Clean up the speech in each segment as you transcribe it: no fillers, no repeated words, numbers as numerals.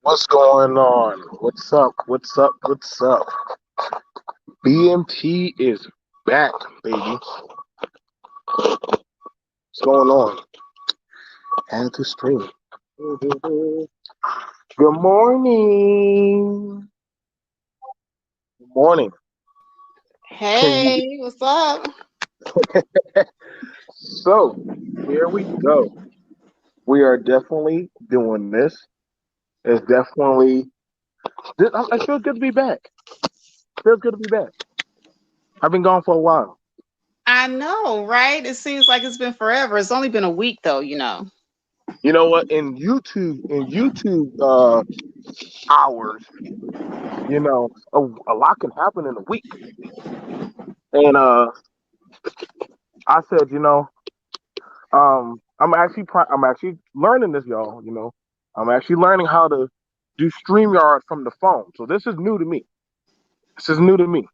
What's going on? What's up? What's up? What's up? BMT is back, baby. What's going on? And to stream. Good morning. Good morning. Can you? Hey, what's up? So here we go. We are definitely doing this. It's definitely. It feels good to be back. Feels good to be back. I've been gone for a while. I know, right? It seems like it's been forever. It's only been a week though. You know what? In YouTube hours, a lot can happen in a week. And I said, I'm actually learning this, y'all. I'm actually learning how to do StreamYard from the phone. So this is new to me. This is new to me.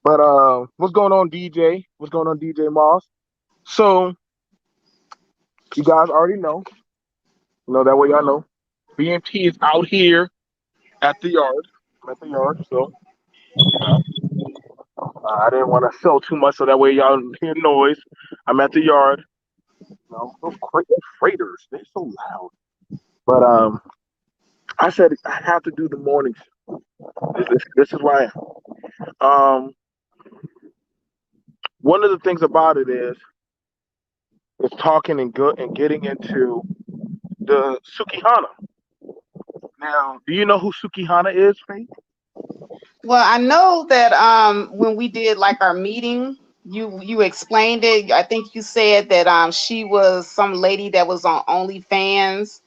But what's going on, DJ? What's going on, DJ Moss? So you guys already know. That way y'all know. BMT is out here at the yard. I'm at the yard, so I didn't want to sell too much, so that way y'all hear noise. I'm at the yard. Those freighters, they're so loud. But I said I have to do the morning show. This is why. Um, One of the things about it is talking and good and getting into the Sukihana. Now, do you know who Sukihana is, Faith? Well, I know that when we did like our meeting, you explained it. I think you said that she was some lady that was on OnlyFans,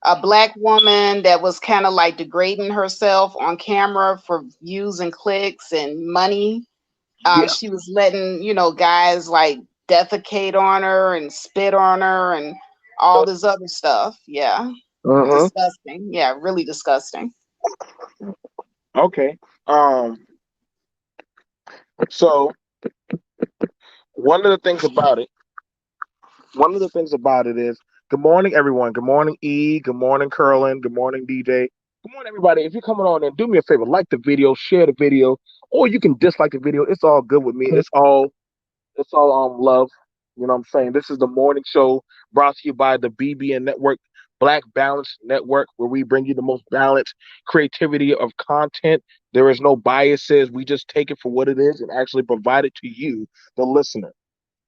a black woman that was kind of like degrading herself on camera for views and clicks and money. Yeah. She was letting, guys like defecate on her and spit on her and all this other stuff. Yeah. Uh-huh. Disgusting. Yeah, really disgusting. Okay. Um. So one of the things about it, one of the things about it is, good morning, everyone. Good morning, E. Good morning, Curlin. Good morning, DJ. Good morning, everybody. If you're coming on and do me a favor, like the video, share the video, or you can dislike the video. It's all good with me. It's all love. You know what I'm saying? This is the morning show brought to you by the BBN Network, Black Balance Network, where we bring you the most balanced creativity of content. There is no biases. We just take it for what it is and actually provide it to you, the listener.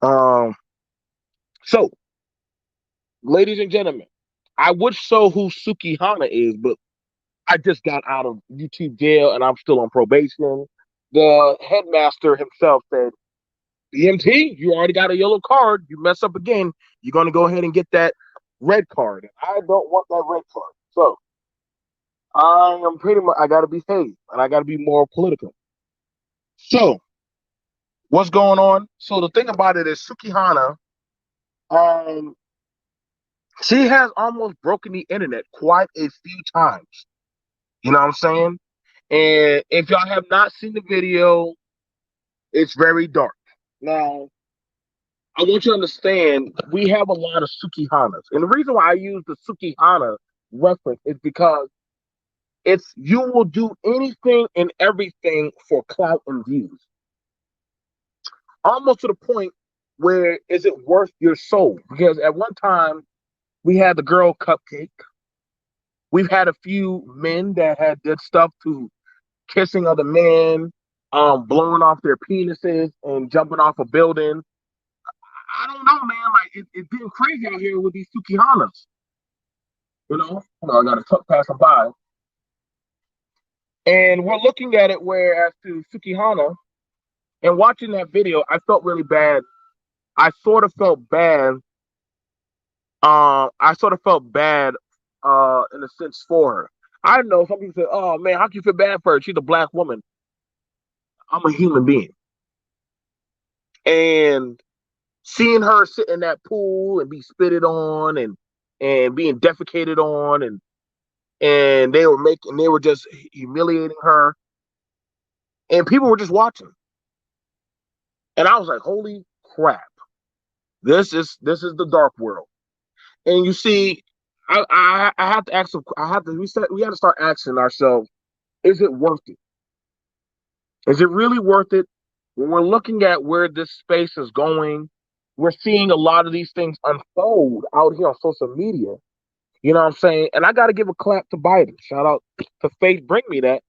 Um, so, ladies and gentlemen, I would show who Sukihana is, but I just got out of YouTube jail and I'm still on probation. The headmaster himself said, BMT, you already got a yellow card. You mess up again, you're going to go ahead and get that red card. I don't want that red card. So I am pretty much, I got to behave and I got to be more political. So what's going on? So the thing about it is Sukihana, um, she has almost broken the internet quite a few times. You know what I'm saying? And if y'all have not seen the video, it's very dark. Now, I want you to understand we have a lot of Sukihanas. And the reason why I use the Sukihana reference is because it's you will do anything and everything for clout and views. Almost to the point where is it worth your soul? Because at one time we had the girl cupcake. We've had a few men that had did stuff to kissing other men, blowing off their penises and jumping off a building. I don't know, man. Like it's getting crazy out here with these Sukihanas. I got a truck passing by, and we're looking at it. Where as to Sukihana, and watching that video, I felt really bad. I sort of felt bad. I sort of felt bad, in a sense for her. I know some people say, "Oh man, how can you feel bad for her? She's a black woman." I'm a human being, and seeing her sit in that pool and be spitted on and being defecated on and they were just humiliating her and people were just watching. And I was like, holy crap. This is the dark world. And you see, I have to ask. I have to. We got to start asking ourselves: is it worth it? Is it really worth it? When we're looking at where this space is going, we're seeing a lot of these things unfold out here on social media. You know what I'm saying? And I got to give a clap to Biden. Shout out to Faith. Bring me that.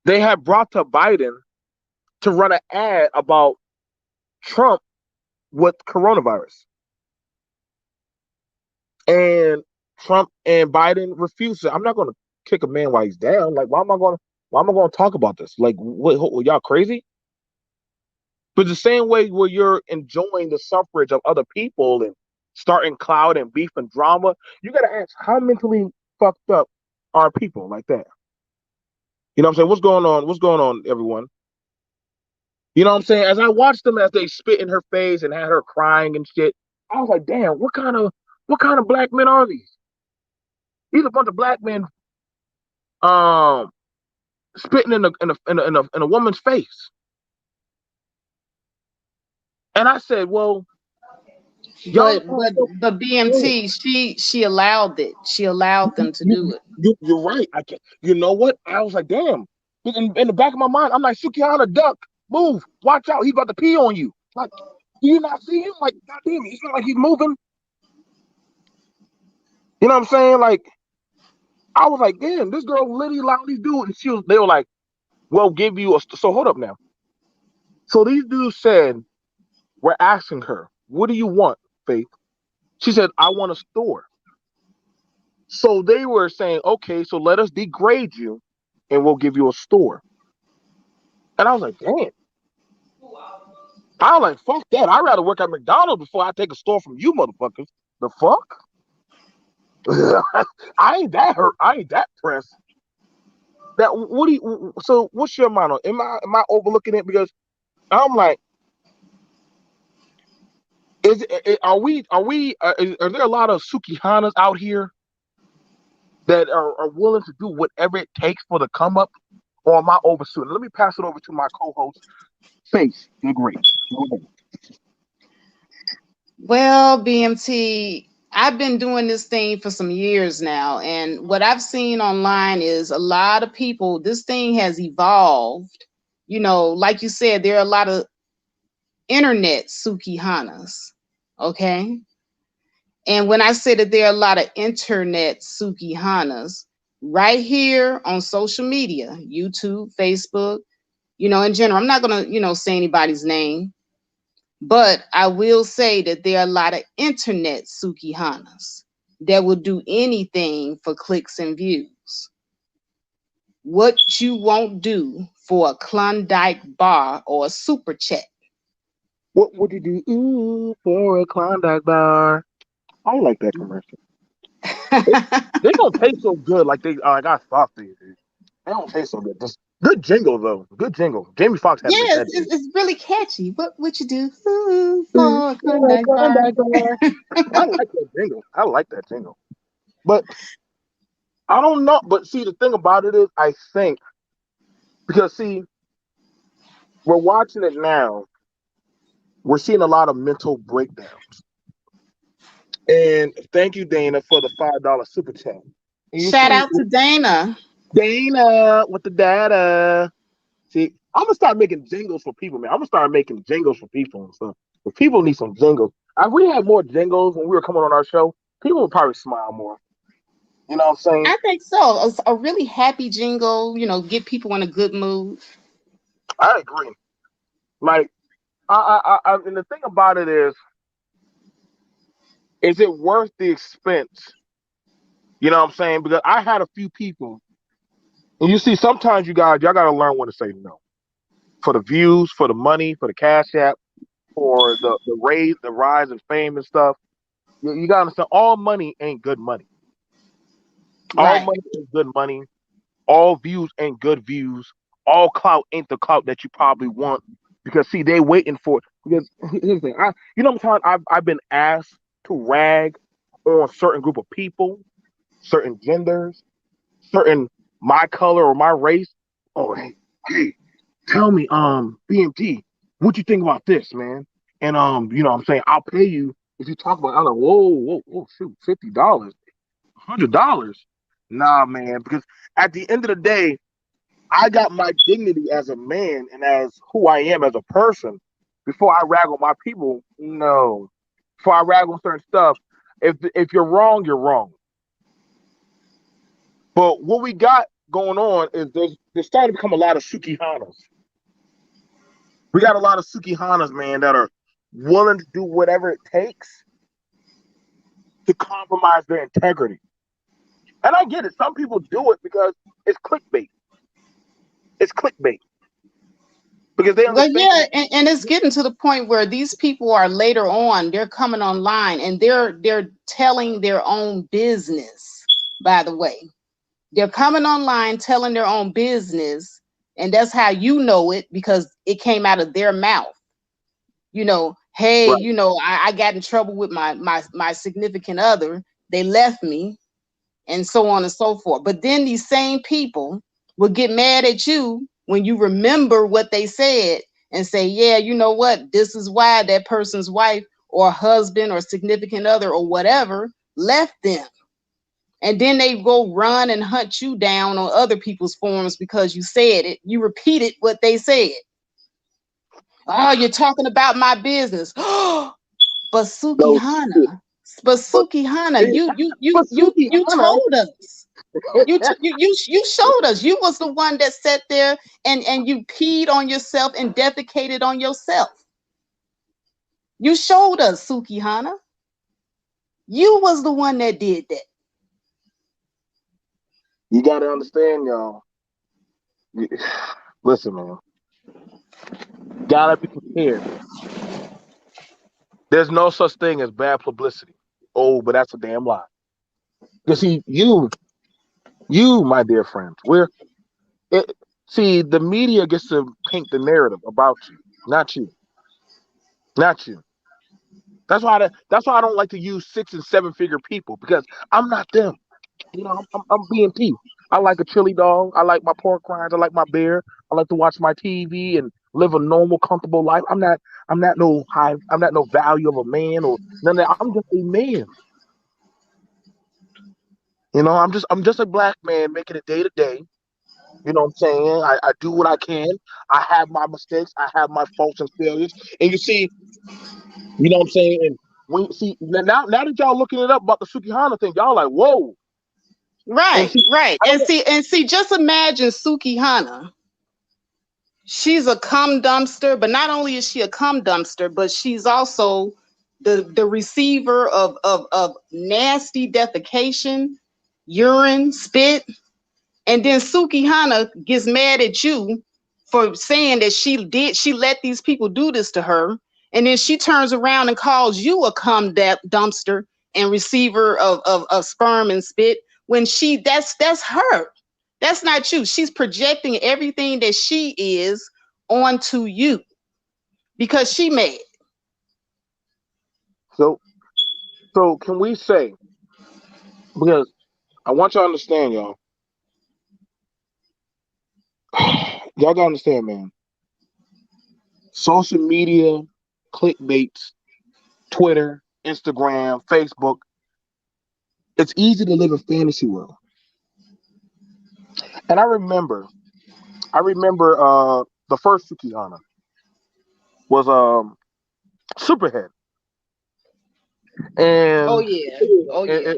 They have brought to Biden to run an ad about Trump with coronavirus. And Trump and Biden refused it. I'm not going to kick a man while he's down. Like, why am I going to talk about this? Like, what y'all crazy? But the same way where you're enjoying the suffrage of other people and starting cloud and beef and drama, you got to ask how mentally fucked up are people like that? You know what I'm saying? What's going on? What's going on, everyone? You know what I'm saying? As I watched them as they spit in her face and had her crying and shit, I was like, damn, what kind of black men are these? These are a bunch of black men um spitting in a woman's face. And I said, well, y'all But but but BMT, she allowed it. She allowed them to do it. you're right. I can't. You know what? I was like, damn. In the back of my mind, I'm like, Sukihana, duck, move, watch out. He's about to pee on you. Like, do you not see him? Like, goddamn, it's not like he's moving. You know what I'm saying? Like, I was like, damn, this girl literally allowed these dudes. And they were like, well, give you a. So hold up now. So these dudes said, we're asking her, what do you want, Faith? She said, I want a store. So they were saying, okay, so let us degrade you and we'll give you a store. And I was like, damn. I was like, fuck that. I'd rather work at McDonald's before I take a store from you motherfuckers. The fuck? I ain't that hurt. I ain't that pressed. That what do you so what's your mind on? Am I overlooking it? Because I'm like, are there a lot of Sukihanas out here that are willing to do whatever it takes for the come up? Or am I oversuing? Let me pass it over to my co-host, Face. You're great. Well, BMT, I've been doing this thing for some years now, and what I've seen online is a lot of people. This thing has evolved. Like you said, there are a lot of internet Sukihanas. Okay. And when I say that there are a lot of internet Sukihanas, right here on social media, YouTube, Facebook, in general, I'm not going to, say anybody's name, but I will say that there are a lot of internet Sukihanas that will do anything for clicks and views. What you won't do for a Klondike bar or a super chat. What would you do for a Klondike bar? I like that commercial. They don't taste so good like I thought they did. They don't taste so good. Just good jingle though. Good jingle. Jamie Foxx had to make Yes, that jingle. it's really catchy. What would you do for a For a Klondike bar? Klondike bar. I like that jingle. I like that jingle. But I don't know. But see, the thing about it is, I think because see, we're watching it now. We're seeing a lot of mental breakdowns. And thank you, Dana, for the $5 super chat. And you Shout see, out to Dana. Dana with the data. See, I'm gonna start making jingles for people, man. I'm gonna start making jingles for people and stuff. If people need some jingles, if we had more jingles when we were coming on our show, people would probably smile more. You know what I'm saying? I think so. A really happy jingle, get people in a good mood. I agree. Like, and the thing about it is it worth the expense? You know what I'm saying? Because I had a few people, and you see, sometimes y'all gotta learn when to say no for the views, for the money, for the cash app, for the rise and fame and stuff. You gotta understand, all money ain't good money. All Right. money ain't good money. All views ain't good views. All clout ain't the clout that you probably want. Because see, they waiting for it. Because here's the thing, I've been asked to rag on a certain group of people, certain genders, certain my color or my race. Oh, hey, tell me, BMT, what you think about this, man? And what I'm saying, I'll pay you If you talk about, I'm like, whoa, whoa, whoa, shoot, $50, $100. Nah, man, because at the end of the day, I got my dignity as a man and as who I am as a person before I rag on my people. No, before I rag on certain stuff. If you're wrong, you're wrong. But what we got going on is there's starting to become a lot of Sukihanas. We got a lot of Sukihanas, man, that are willing to do whatever it takes to compromise their integrity. And I get it. Some people do it because it's clickbait. It's clickbait because they Well, understand. yeah, and it's getting to the point where these people are later on, they're coming online and they're telling their own business, by the way. They're coming online telling their own business, and that's how you know it because it came out of their mouth. Hey, Right. I got in trouble with my significant other. They left me, and so on and so forth. But then these same people will get mad at you when you remember what they said and say, yeah, you know what? This is why that person's wife or husband or significant other or whatever left them. And then they go run and hunt you down on other people's forums because you said it. You repeated what they said. Oh, you're talking about my business. But So, Sukihana, but but, Sukihana, but you Sukihana, told us. You showed us. You was the one that sat there and you peed on yourself and defecated on yourself. You showed us, Sukihana. You was the one that did that. you got to understand, y'all. Listen, man, gotta be prepared. There's no such thing as bad publicity. Oh, but that's a damn lie. You see, you, my dear friends, it, see the media gets to paint the narrative about you, not you, not you. That's why I don't like to use 6 and 7 figure people because I'm not them. I'm being P. I like a chili dog. I like my pork rinds. I like my beer. I like to watch my TV and live a normal, comfortable life. I'm not no value of a man or none of that. I'm just a man. I'm just a black man making it day to day. You know what I'm saying? I do what I can. I have my mistakes. I have my faults and failures. And you see, you know what I'm saying? And when you see now that y'all looking it up about the Sukihana thing, y'all like, whoa. And Right, see, right. I don't know. And see, just imagine Sukihana. She's a cum dumpster, but not only is she a cum dumpster, but she's also the receiver of nasty defecation, urine, spit. And then Sukihana gets mad at you for saying that she let these people do this to her. And then she turns around and calls you a cum dumpster and receiver of sperm and spit when that's her. That's not you. She's projecting everything that she is onto you because she made. So so can we say, because I want y'all to understand, y'all. Y'all gotta understand, man. Social media, clickbaits, Twitter, Instagram, Facebook, it's easy to live a fantasy world. And I remember the first Sukihana was Superhead. Oh And, yeah. Oh yeah.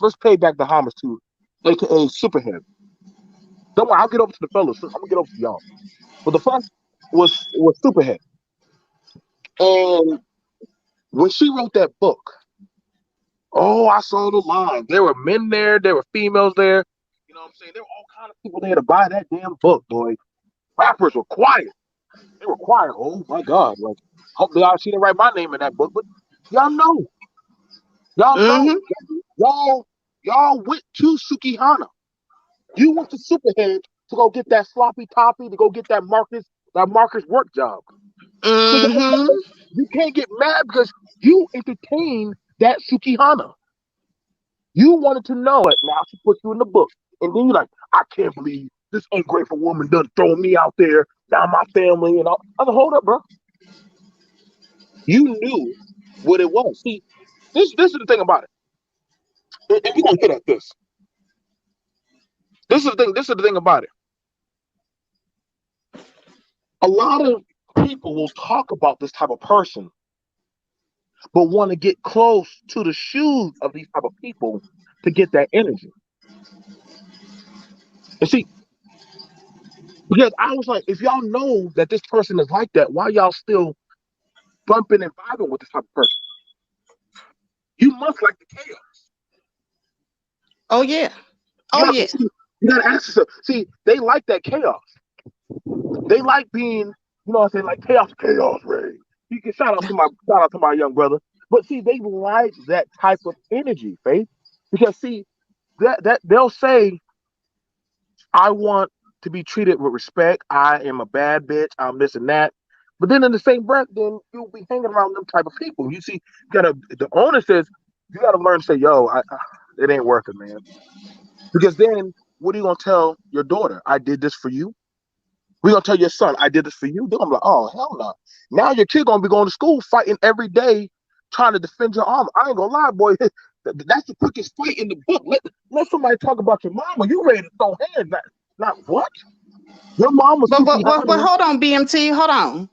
let's pay back the homage to aka Superhead. Don't worry, I'll get over to the fellas. I'm gonna get over to y'all. But the first was Superhead. And when she wrote that book, oh, I saw the line. There were men there were females there. You know what I'm saying? There were all kind of people there to buy that damn book, boy. Rappers were quiet. They were quiet. Oh my God. Like, hopefully she didn't write my name in that book, but y'all know. Y'all know. Mm-hmm. Y'all y'all went to Sukihana. You went to Superhead to go get that sloppy toppy, to go get that Marcus work job. So Mm-hmm. you can't get mad because you entertained that Sukihana. You wanted to know it. Now she put you in the book. And then you're like, I can't believe this ungrateful woman done throw me out there, now my family and all. I said, hold up, bro. You knew. what it was. See, this is the thing about it. And we're gonna hit at this. This is the thing. This is the thing about it. A lot of people will talk about this type of person, but want to get close to the shoes of these type of people to get that energy. And see, because I was like, if y'all know that this person is like that, why y'all still bumping and vibing with this type of person? You must like the chaos. Oh yeah. You Oh have to yeah. see. You gotta ask yourself. See, they like that chaos. They like being, you know what I'm saying, like chaos reign. You can shout out to my young brother. But see, they like that type of energy, Faith. Because see, that they'll say, I want to be treated with respect. I am a bad bitch. I'm this and that. But then in the same breath, then you'll be hanging around them type of people. You see, the owner says you gotta learn to say, yo, it ain't worth it, man. Because then what are you gonna tell your daughter? I did this for you. We gonna tell your son, I did this for you. They're gonna be like, oh hell no. Now your kid gonna be going to school fighting every day, trying to defend your armor. I ain't gonna lie, boy. That's the quickest fight in the book. Let somebody talk about your mama. You ready to throw hands? Not what? Your mama But Sukihana. hold on, BMT, hold on.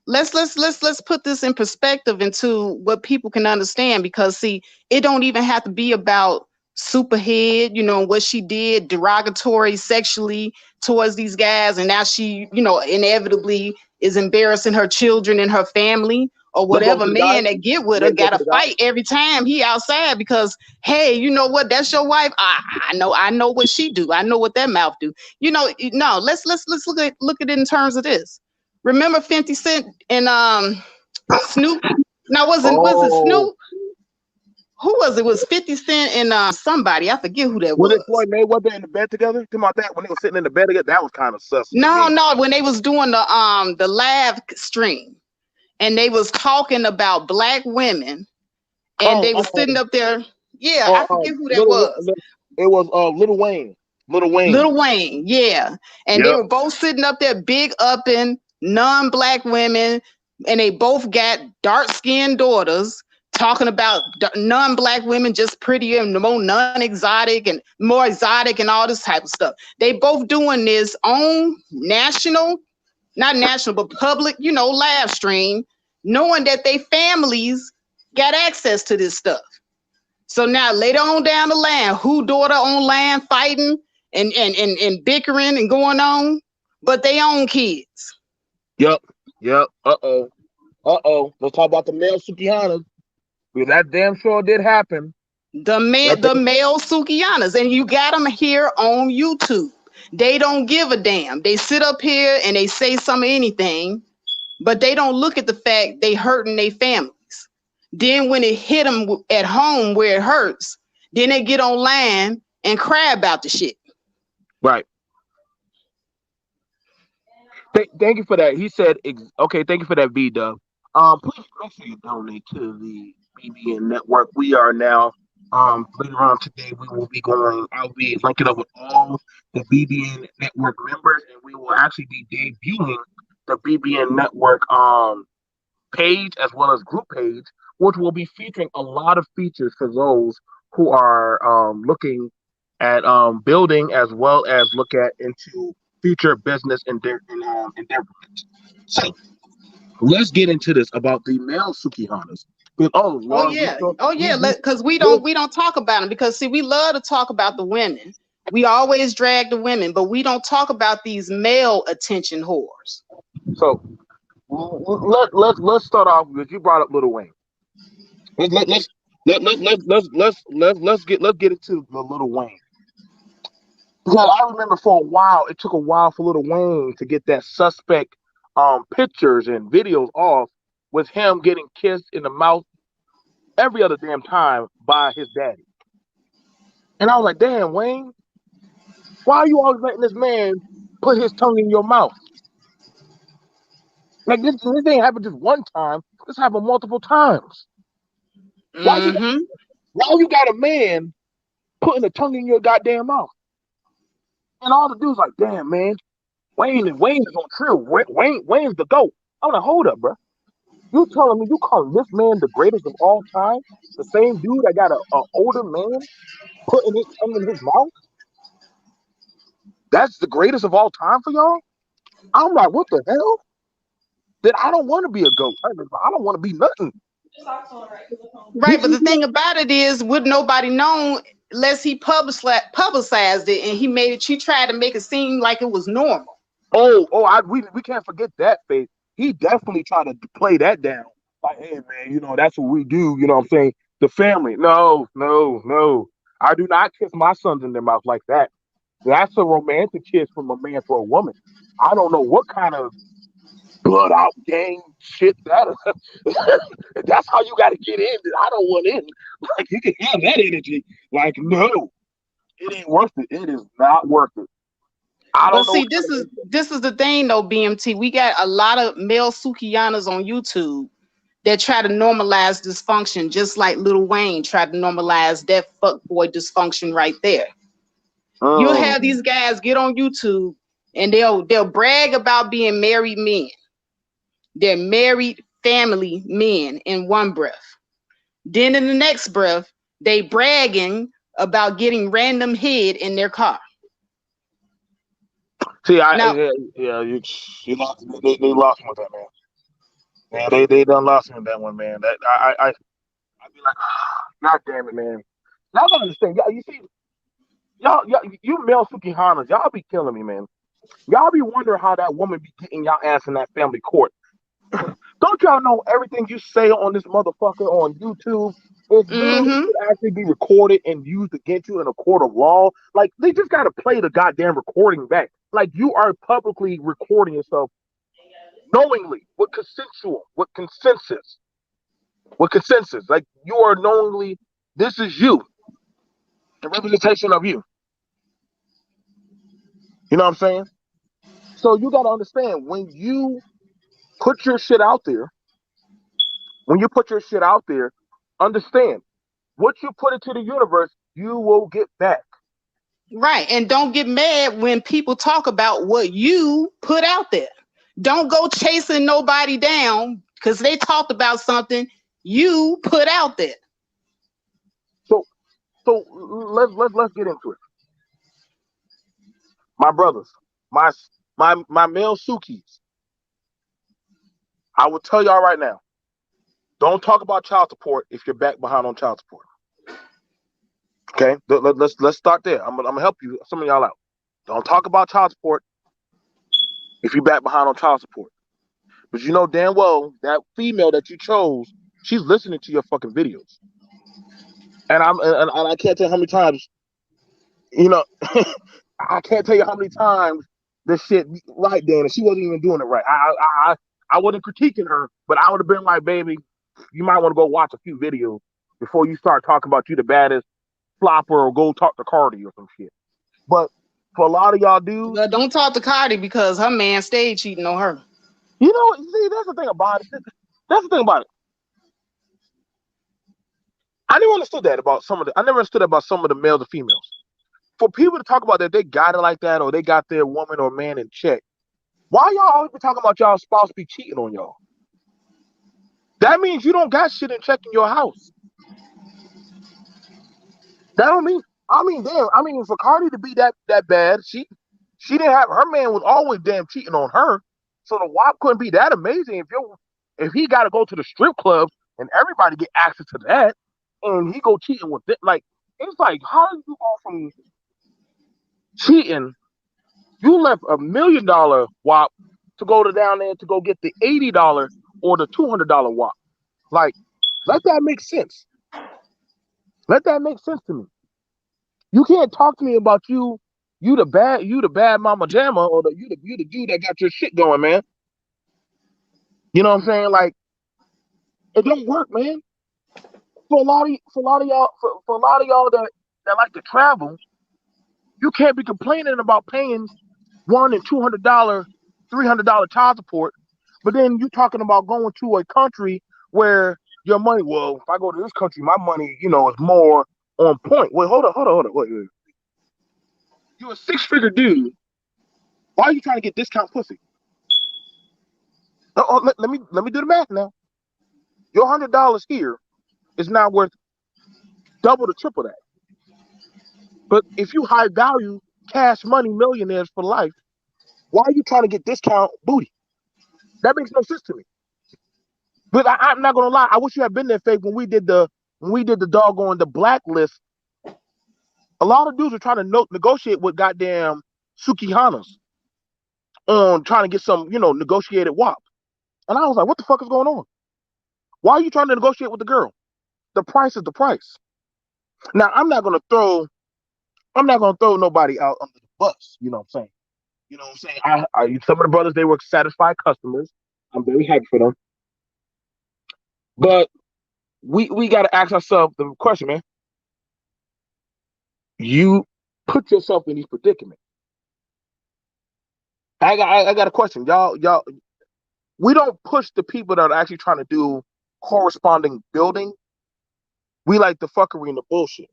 Let's put this in perspective into what people can understand, because see, it don't even have to be about Superhead, what she did derogatory sexually towards these guys, and now she, inevitably is embarrassing her children and her family, or Let's go whatever to the guy. man that get with You her ready to go got to to the guy? fight every time he outside, because hey, you know what, that's your wife. I know what she do. I know what that mouth do. No, let's look at it in terms of this. Remember 50 Cent and Snoop? Now was it Oh, Snoop? Who was it? Was 50 Cent and somebody? I forget who that was it was. Floyd Mayweather in the bed together? Come about that when they were sitting in the bed together, that was kind of sus to No, me. no, when they was doing the live stream, and they was talking about black women, and Oh, they was sitting up there. Yeah, I oh, forget who that was. it was Little Wayne. Little Wayne. Lil Wayne, yeah. And they Yep. were both sitting up there, big upping, non-black women, and they both got dark-skinned daughters, talking about non-black women just prettier and more non-exotic and more exotic and all this type of stuff. They both doing this on national, not national, but public, live stream, knowing that they families got access to this stuff. So now later on down the line, who daughter on land fighting and bickering and going on, but they own kids. Yep. Yep. Uh-oh. Uh-oh. Let's talk about the male Sukihanas. Because that damn sure did happen. The male Sukianas, and you got them here on YouTube. They don't give a damn. They sit up here and they say some of anything, but they don't look at the fact they hurting their families. Then when it hit them at home where it hurts, then they get online and cry about the shit. Right. Thank you for that. He said, okay, thank you for that, V Dub. Please make sure you donate to the BBN Network. We are now, later on today, we will be going, I'll be linking up with all the BBN Network members, and we will actually be debuting the BBN Network page as well as group page, which will be featuring a lot of features for those who are looking at building as well as look at into future business endeavors. So let's get into this about the male Sukihanas. Oh Oh well, yeah, oh yeah. Because we we, don't talk about them, because see, we love to talk about the women. We always drag the women, but we don't talk about these male attention whores. so let's start off with, you brought up Little Wayne. Let's let, let's let's get into the Little Wayne. Because I remember for a while, it took a while for Little Wayne to get that suspect pictures and videos off with him getting kissed in the mouth every other damn time by his daddy. And I was like, damn, Wayne, why are you always letting this man put his tongue in your mouth? Like this ain't happened just one time. This happened multiple times. Why you got, Mm-hmm. why you got a man putting a tongue in your goddamn mouth? And all the dudes like, damn, man, Wayne is on trill. Wayne's the goat. I'm like, hold up, bro. You telling me you calling this man the greatest of all time? The same dude that got a older man putting his tongue in his mouth? That's the greatest of all time for y'all? I'm like, what the hell? That I don't want to be a goat. I don't want to be nothing. Right, but the thing about it is, would nobody know unless he publicized it and he made it. She tried to make it seem like it was normal. We can't forget that, Faith. He definitely tried to play that down. Like, hey man, that's what we do. You know what I'm saying? The family. No, no, no. I do not kiss my sons in their mouth like that. That's a romantic kiss from a man for a woman. I don't know what kind of blood out gang shit that is. That's how you got to get in. I don't want in. Like you can have that energy. Like no, it ain't worth it. It is not worth it. I But don't know see, what kind of. this is the thing though, BMT. We got a lot of male Sukiyanas on YouTube that try to normalize dysfunction, just like Lil Wayne tried to normalize that fuckboy dysfunction right there. You'll Mm. have these guys get on YouTube and they'll brag about being married men. They're married family men in one breath. Then in the next breath, they bragging about getting random head in their car. See, Now, you lost. They lost me with that, man. Yeah, they done lost me with that one, man. That I be like, God damn it, man. Y'all gotta understand, y'all. You see, y'all, you male Sukihanas, y'all be killing me, man. Y'all be wondering how that woman be getting y'all ass in that family court. Don't y'all know everything you say on this motherfucker on YouTube is literally mm-hmm. could actually be recorded and used against you in a court of law? Like they just gotta play the goddamn recording back. Like you are publicly recording yourself knowingly, with consensus. Like you are knowingly, this is you, the representation of you. You know what I'm saying? So you got to understand put your shit out there, when you put your shit out there, understand what you put into the universe, you will get back. Right. And don't get mad when people talk about what you put out there. Don't go chasing nobody down because they talked about something you put out there. So let's get into it. My brothers, my my male Sukis, I will tell y'all right now, don't talk about child support if you're back behind on child support. Okay, let's start there. I'm gonna help you, some of y'all out. Don't talk about child support if you're back behind on child support. But you know damn well that female that you chose, she's listening to your fucking videos. And I can't tell you how many times, you know, I can't tell you how many times this shit right then, and she wasn't even doing it right. I wasn't critiquing her, but I would have been like, baby, you might want to go watch a few videos before you start talking about you the baddest flopper or go talk to Cardi or some shit. But for a lot of y'all dudes, But don't talk to Cardi because her man stayed cheating on her. see, that's the thing about it. That's the thing about it. I never understood that about some of the males and females. For people to talk about that they got it like that or they got their woman or man in check, why y'all always be talking about y'all spouse be cheating on y'all? That means you don't got shit in check in your house. That don't mean I mean damn, I mean for Cardi to be that bad, she didn't have her man was always damn cheating on her. So the WAP couldn't be that amazing if he gotta go to the strip clubs and everybody get access to that and he go cheating with it. Like it's like how do you go from cheating? You left $1 million WAP to go to down there to go get the $80 or the $200 WAP. Like, let that make sense. Let that make sense to me. You can't talk to me about you the bad mama jamma, or you the dude that got your shit going, man. You know what I'm saying? Like, it don't work, man. For a lot of y'all, for a lot of y'all that like to travel, you can't be complaining about paying $100 and $200, $300 child support, but then you talking about going to a country where your money. Well, if I go to this country, my money, is more on point. Wait, hold on. Wait. You a 6-figure dude. Why are you trying to get discount pussy? Let me do the math now. Your $100 here is now worth double to triple that. But if you high value cash money millionaires for life, why are you trying to get discount booty? That makes no sense to me. But I'm not gonna lie. I wish you had been there, Faith, when we did the doggone the blacklist. A lot of dudes were trying to negotiate with goddamn Sukihanas on trying to get some, negotiated WAP. And I was like, what the fuck is going on? Why are you trying to negotiate with the girl? The price is the price. Now I'm not gonna throw nobody out under the bus. You know what I'm saying? You know what I'm saying? Some of the brothers, they were satisfied customers. I'm very happy for them. But we got to ask ourselves the question, man. You put yourself in these predicaments. I got a question, y'all. We don't push the people that are actually trying to do corresponding building. We like the fuckery and the bullshit.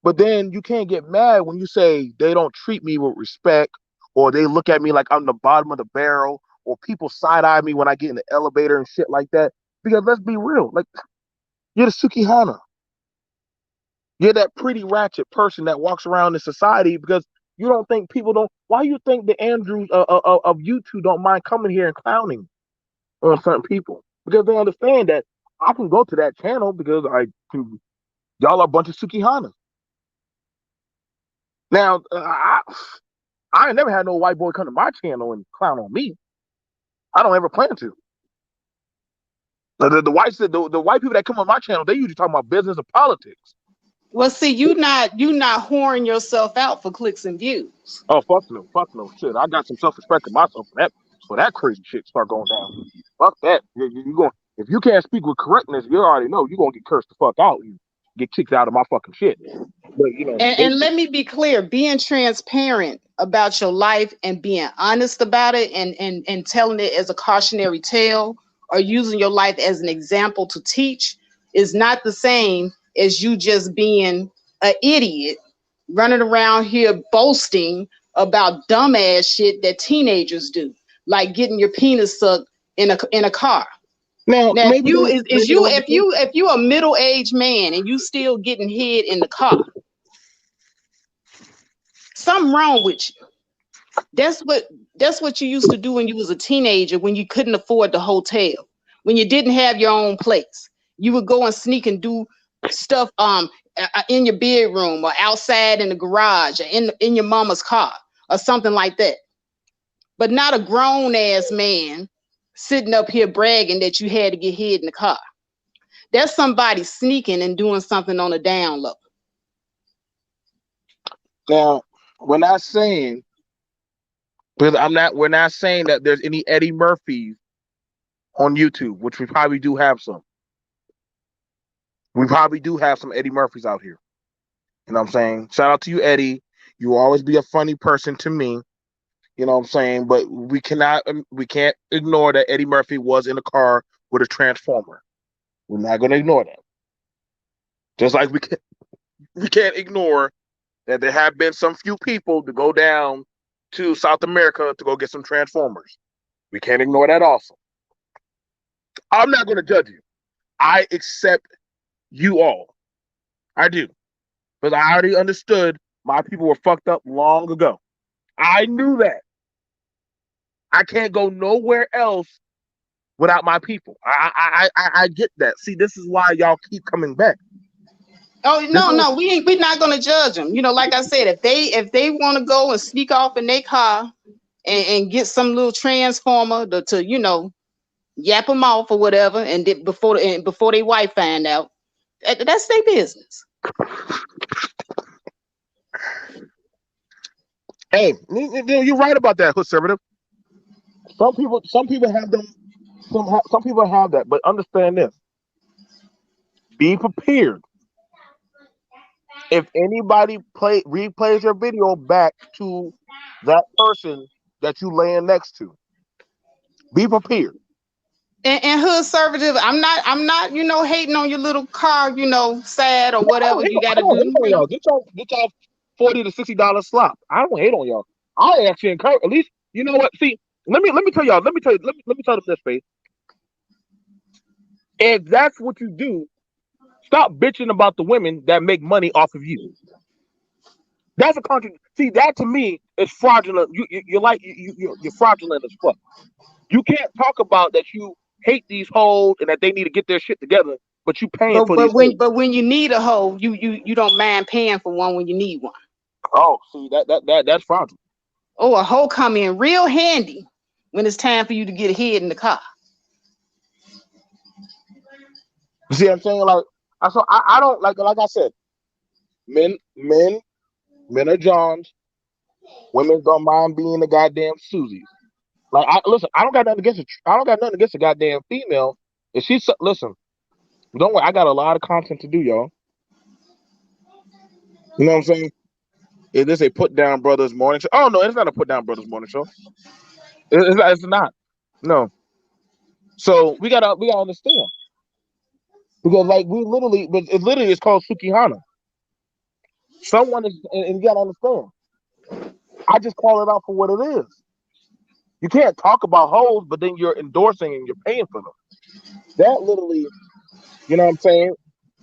But then you can't get mad when you say they don't treat me with respect, or they look at me like I'm the bottom of the barrel, or people side eye me when I get in the elevator and shit like that. Because let's be real, like, you're the Sukihana. You're that pretty ratchet person that walks around in society because you don't think people don't. Why you think the Andrews of YouTube don't mind coming here and clowning on certain people? Because they understand that I can go to that channel because y'all are a bunch of Sukihanas. Now, I ain't never had no white boy come to my channel and clown on me. I don't ever plan to. The white people that come on my channel, they usually talking about business and politics. Well, see, you not whoring yourself out for clicks and views. Oh, fuck no, shit. I got some self-respect in myself for that crazy shit start going down. Fuck that. You going, if you can't speak with correctness, you already know you're gonna get cursed the fuck out. You get kicked out of my fucking shit. But And let me be clear, being transparent about your life and being honest about it and telling it as a cautionary tale or using your life as an example to teach is not the same as you just being an idiot running around here boasting about dumbass shit that teenagers do, like getting your penis sucked in a car. Now maybe if you a middle-aged man and you still getting head in the car, something wrong with you. That's what you used to do when you was a teenager, when you couldn't afford the hotel, when you didn't have your own place. You would go and sneak and do stuff in your bedroom or outside in the garage or in your mama's car or something like that. But not a grown ass man sitting up here bragging that you had to get hid in the car. That's somebody sneaking and doing something on a down low. Now, we're not saying that there's any Eddie Murphys on YouTube, which we probably do have some. We probably do have some Eddie Murphys out here. You know what I'm saying? Shout out to you, Eddie. You will always be a funny person to me. You know what I'm saying? But we can't ignore that Eddie Murphy was in a car with a transformer. We're not going to ignore that. Just like we can't ignore that there have been some few people to go down to South America to go get some transformers. We can't ignore that also. I'm not going to judge you. I accept you all. I do. Because I already understood my people were fucked up long ago. I knew that. I can't go nowhere else without my people. I get that. See, this is why y'all keep coming back. Oh no, we're not gonna judge them. You know, like I said, if they want to go and sneak off in their car and get some little transformer to yap them off or whatever, and before their wife find out, that's their business. Hey, you're right about that, conservative. Some people have them. Some people have that, but understand this: be prepared. If anybody replays your video back to that person that you laying next to, be prepared. And hood conservative, I'm not hating on your little car, sad or whatever you got to do. Y'all. Get y'all $40 to $60 slop. I don't hate on y'all. I actually encourage. At least you know what. See, let me tell y'all. Let me tell them this, Faith. If that's what you do, stop bitching about the women that make money off of you. That's a country. See, that to me is fraudulent. You're like you're fraudulent as fuck. You can't talk about that you hate these hoes and that they need to get their shit together, but you paying But for these hoes. when you need a hoe, you don't mind paying for one when you need one. Oh, see that's fraudulent. Oh, a hoe come in real handy when it's time for you to get ahead in the car. You see what I'm saying? Like I don't like I said, men men men are Johns, women don't mind being the goddamn Susies. Like I listen, I don't got nothing against a goddamn female. If she's listen, don't worry, I got a lot of content to do, y'all. You know what I'm saying? Is this a put down brothers morning show? Oh no, it's not a put down brothers morning show. It's not. No. So we gotta understand because like we literally, but it literally is called Sukihana. Someone is, and you gotta understand. I just call it out for what it is. You can't talk about hoes, but then you're endorsing and you're paying for them. That literally, you know what I'm saying?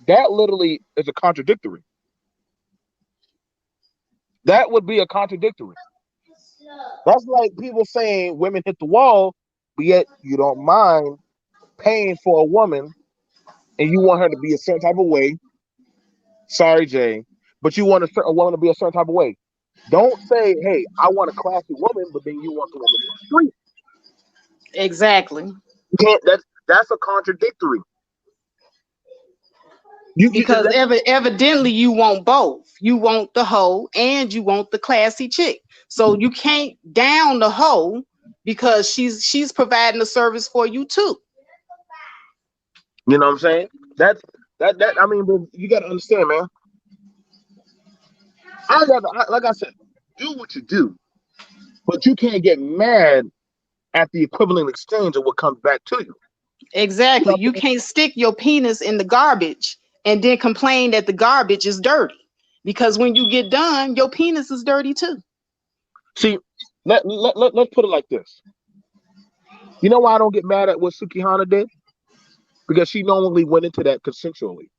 That literally is a contradictory. That would be a contradictory. That's like people saying women hit the wall, but yet you don't mind paying for a woman and you want her to be a certain type of way. Sorry, Jay, but you want a woman to be a certain type of way. Don't say, "Hey, I want a classy woman," but then you want the woman in the street. Exactly. You can't. That's a contradictory. Because evidently you want both. You want the hoe and you want the classy chick. So you can't down the hoe because she's providing a service for you too. You know what I'm saying? That's that. I mean, but you got to understand, man. Like I said, do what you do, but you can't get mad at the equivalent exchange of what comes back to you. You Exactly. know You what I'm can't stick your penis in the garbage and then complain that the garbage is dirty. Because when you get done, your penis is dirty too. saying? See, let's put it like this. You know why I don't get mad at what Sukihana did? Because she normally went into that consensually.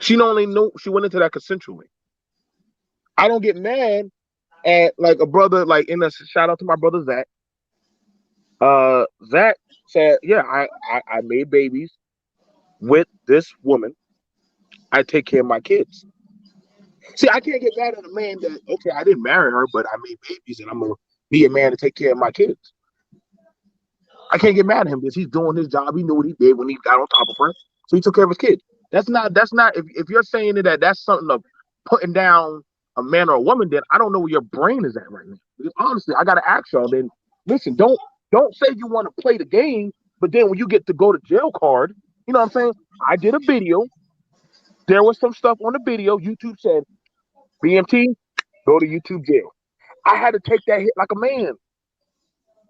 She normally knew she went into that consensually. I don't get mad at like a brother, like in a shout out to my brother Zach. Zach said, "Yeah, I made babies with this woman. I take care of my kids." See, I can't get mad at a man that okay, I didn't marry her, but I made babies, and I'm gonna be a man to take care of my kids. I can't get mad at him because he's doing his job. He knew what he did when he got on top of her, so he took care of his kids. That's not. If you're saying that that's something of putting down a man or a woman, then I don't know where your brain is at right now. Because honestly, I gotta ask y'all. Then listen, don't say you want to play the game, but then when you get to go to jail card, you know what I'm saying? I did a video. There was some stuff on the video. YouTube said BMT, go to YouTube jail. I had to take that hit like a man.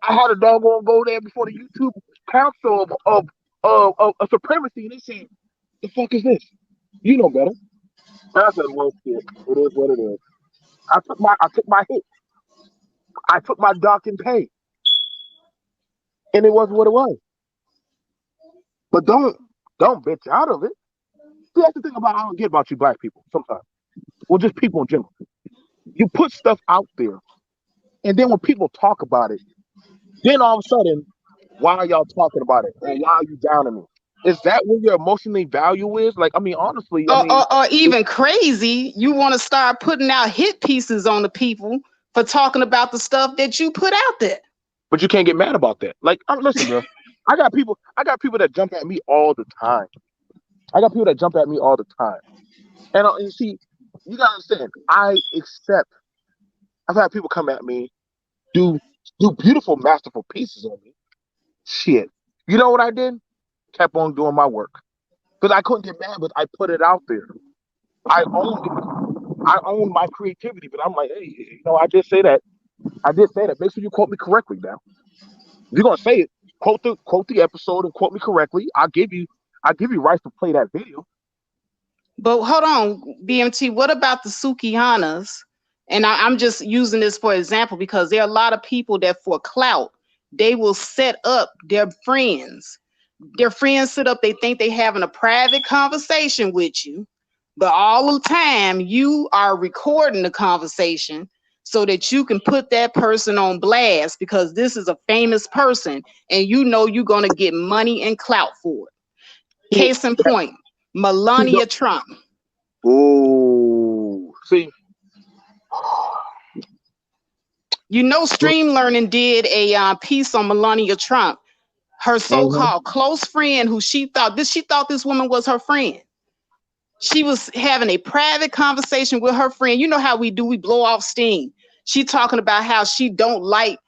I had a doggone go there before the YouTube Council of Supremacy, and they said, "The fuck is this? You know better." And I said, "Well, shit, it is what it is." I took my hit. I took my dock and pay, and it was what it was. But don't bitch out of it. See, that's the thing about I don't get about you black people sometimes. Well, just people in general. You put stuff out there, and then when people talk about it, then all of a sudden, why are y'all talking about it? Or why are you down on me? Is that where your emotionally value is? Like, I mean, honestly, I mean, Or even crazy, you want to start putting out hit pieces on the people for talking about the stuff that you put out there. but you can't get mad about that. Like, listen, bro, I got people that jump at me all the time. I got people that jump at me all the time. And see, you gotta understand, I accept. I've had people come at me, do do beautiful, masterful pieces on me. Shit, you know what I did? Kept on doing my work because I couldn't get mad, but I put it out there. I owned it. I own my creativity, but I'm like, hey, I did say that. I did say that. Make sure you quote me correctly now. If you're gonna say it, quote the episode and quote me correctly. I'll give you rights to play that video. But hold on, BMT, what about the Sukihanas? And I'm just using this for example because there are a lot of people that for clout, they will set up their friends Their friends sit up, they think they having a private conversation with you, but all the time you are recording the conversation so that you can put that person on blast because this is a famous person and you know you're going to get money and clout for it. See, Case in point, see, Melania Trump. ooh, see, You know, Stream Learning did a piece on Melania Trump, her mm-hmm. so-called close friend, who she thought this woman was her friend. She was having a private conversation with her friend. You know how we do, we blow off steam. She talking about how she don't like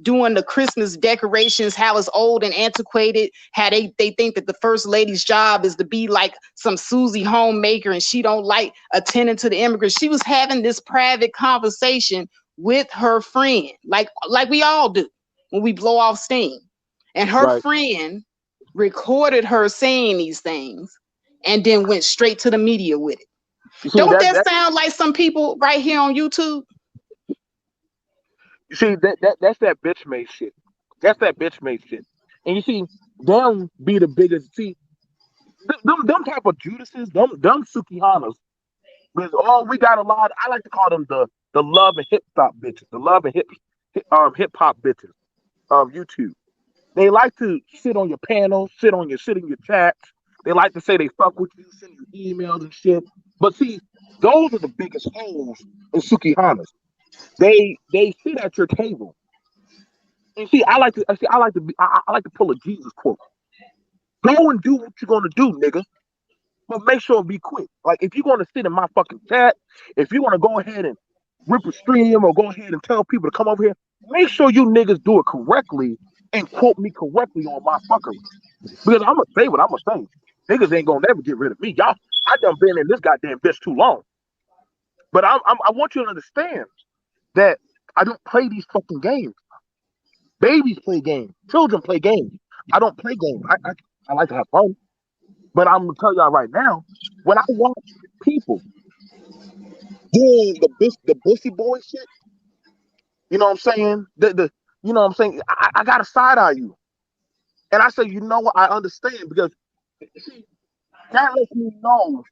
doing the Christmas decorations, how it's old and antiquated, how they think that the first lady's job is to be like some Susie homemaker and she don't like attending to the immigrants. She was having this private conversation with her friend, like we all do when we blow off steam. And her Right. friend recorded her saying these things and then went straight to the media with it. See Don't that that sound like some people right here on YouTube? see that's that bitch made shit. That's that bitch made shit. And you see, them be the biggest. See, them type of Judases, them Sukihanas. Because we got a lot. I like to call them the love and hip hop bitches, the love and hip hop bitches of YouTube. They like to sit on your panels, sit in your chats. They like to say they fuck with you, send you emails and shit. But see, those are the biggest holes in Sukihanas. They sit at your table. And see, I like to pull a Jesus quote. Go and do what you're gonna do, nigga. But make sure and be quick. Like if you're gonna sit in my fucking chat, if you wanna go ahead and rip a stream or go ahead and tell people to come over here, make sure you niggas do it correctly and quote me correctly on my fuckery. Because I'm gonna say what I'm gonna say. Niggas ain't gonna never get rid of me. Y'all, I done been in this goddamn bitch too long. But I want you to understand that I don't play these fucking games. Babies play games. Children play games. I don't play games. I like to have fun. But I'm gonna tell y'all right now, when I watch people doing the bussy boy shit, you know what I'm saying? The you know what I'm saying? I gotta side eye you. And I say, you know what? I understand because see, that lets me know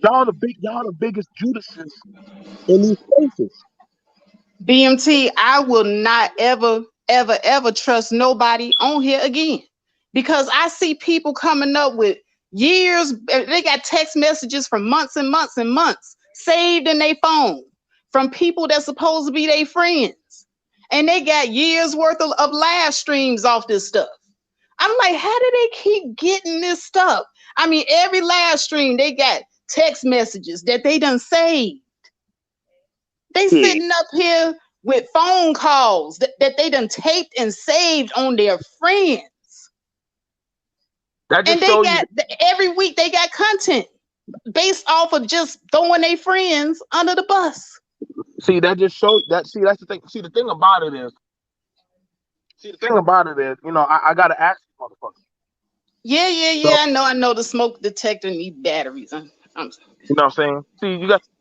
y'all the biggest Judases in these places. BMT, I will not ever trust nobody on here again because I see people coming up with years. They got text messages from months and months and months saved in their phone from people that's supposed to be their friends. And they got years worth of live streams off this stuff. I'm like, how do they keep getting this stuff? I mean, every live stream, they got text messages that they done saved. They Yeah, sitting up here with phone calls that they done taped and saved on their friends. that And just they show you. got every week they got content based off of just throwing their friends under the bus. See, that just show that. See, that's the thing. See, the thing about it is. See, the thing about it is, you know, I gotta ask these motherfuckers. So, I know the smoke detector need batteries. you know what I'm saying?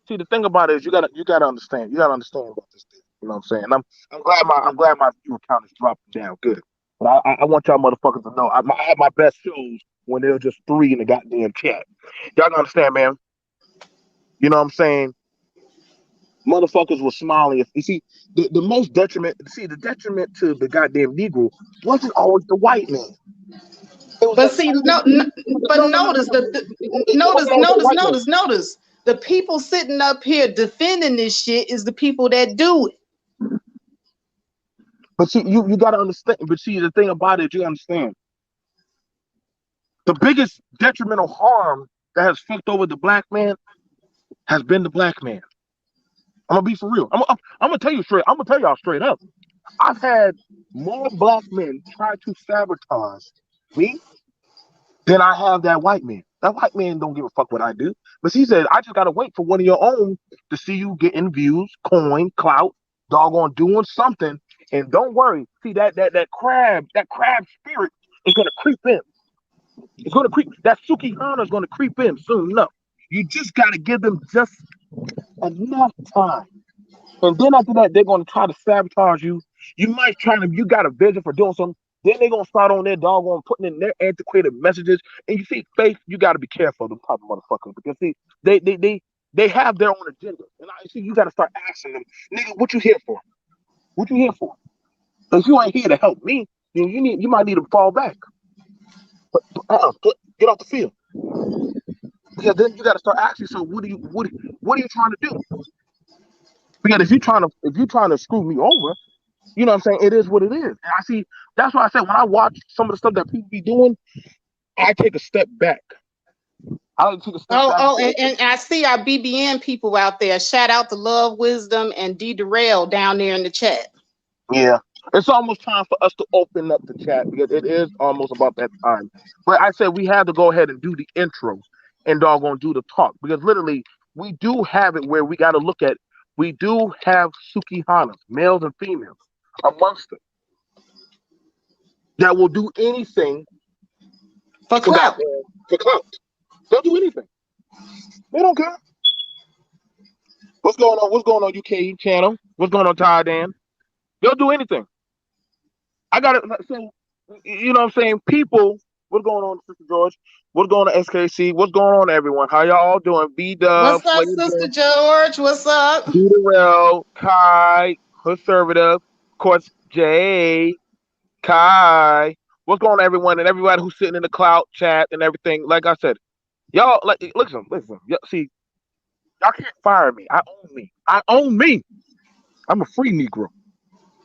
See the thing about it is you gotta understand. You gotta understand about this thing. You know what I'm saying? And I'm glad my view count is dropping down good. But I want y'all motherfuckers to know I have my best shows when there was just three in the goddamn chat. Y'all gotta understand, man. You know what I'm saying? Motherfuckers was smiling. You see, the most detriment. See, the detriment to the goddamn Negro wasn't always the white man. It was But always see, but notice it wasn't always the white man. notice the people sitting up here defending this shit is the people that do it. But see, you gotta understand. But see, the thing about it, you understand. The biggest detrimental harm that has fucked over the black man has been the black man. I'm gonna be for real. I'm gonna tell you straight. I'm gonna tell y'all straight up. I've had more black men try to sabotage me than I have that white man. That white man don't give a fuck what I do. But he said, I just gotta wait for one of your own to see you getting views, coin, clout, doggone doing something. And don't worry. See that crab spirit is gonna creep in. It's gonna creep. That Sukihana is gonna creep in soon enough. You just gotta give them just enough time. And then after that, they're gonna try to sabotage you. You might try to. You got a vision for doing something. Then they gonna start on their doggone putting in their antiquated messages. And you see, Faith, you got to be careful of them type of motherfuckers because see, they they they they have their own agenda. And I see you got to start asking them, nigga, what you here for? What you here for? If you ain't here to help me, then you might need to fall back. Get off the field. Because then you got to start asking. So what are you trying to do? Because if you trying to screw me over, you know what I'm saying? It is what it is. And I see that's why I said when I watch some of the stuff that people be doing, I take a step back. I like to take a step Oh, back and oh, say, okay, and I see our BBN people out there. Shout out to Love Wisdom and D Darrell down there in the chat. yeah, it's almost time for us to open up the chat because it is almost about that time. But I said we have to go ahead and do the intros and doggone do the talk because literally we do have it where we got to look at. We do have Sukihanas, males and females, amongst them that will do anything For for clout. goddamn for clout. They'll do anything. They don't care. What's going on? What's going on, UK channel? What's going on, Ty Dan? They'll do anything. I got it. So, you know what I'm saying? People, what's going on, Sister George? What's going on, SKC? What's going on, everyone? How y'all all doing? B Dub, What's up, Sister Flavor, George? What's up? Buterel, Kai, Conservative, of course, Jay, Kai. What's going on, everyone? And everybody who's sitting in the cloud chat and everything. Like I said, y'all, like, listen. See, y'all can't fire me. I own me. I own me. I'm a free Negro.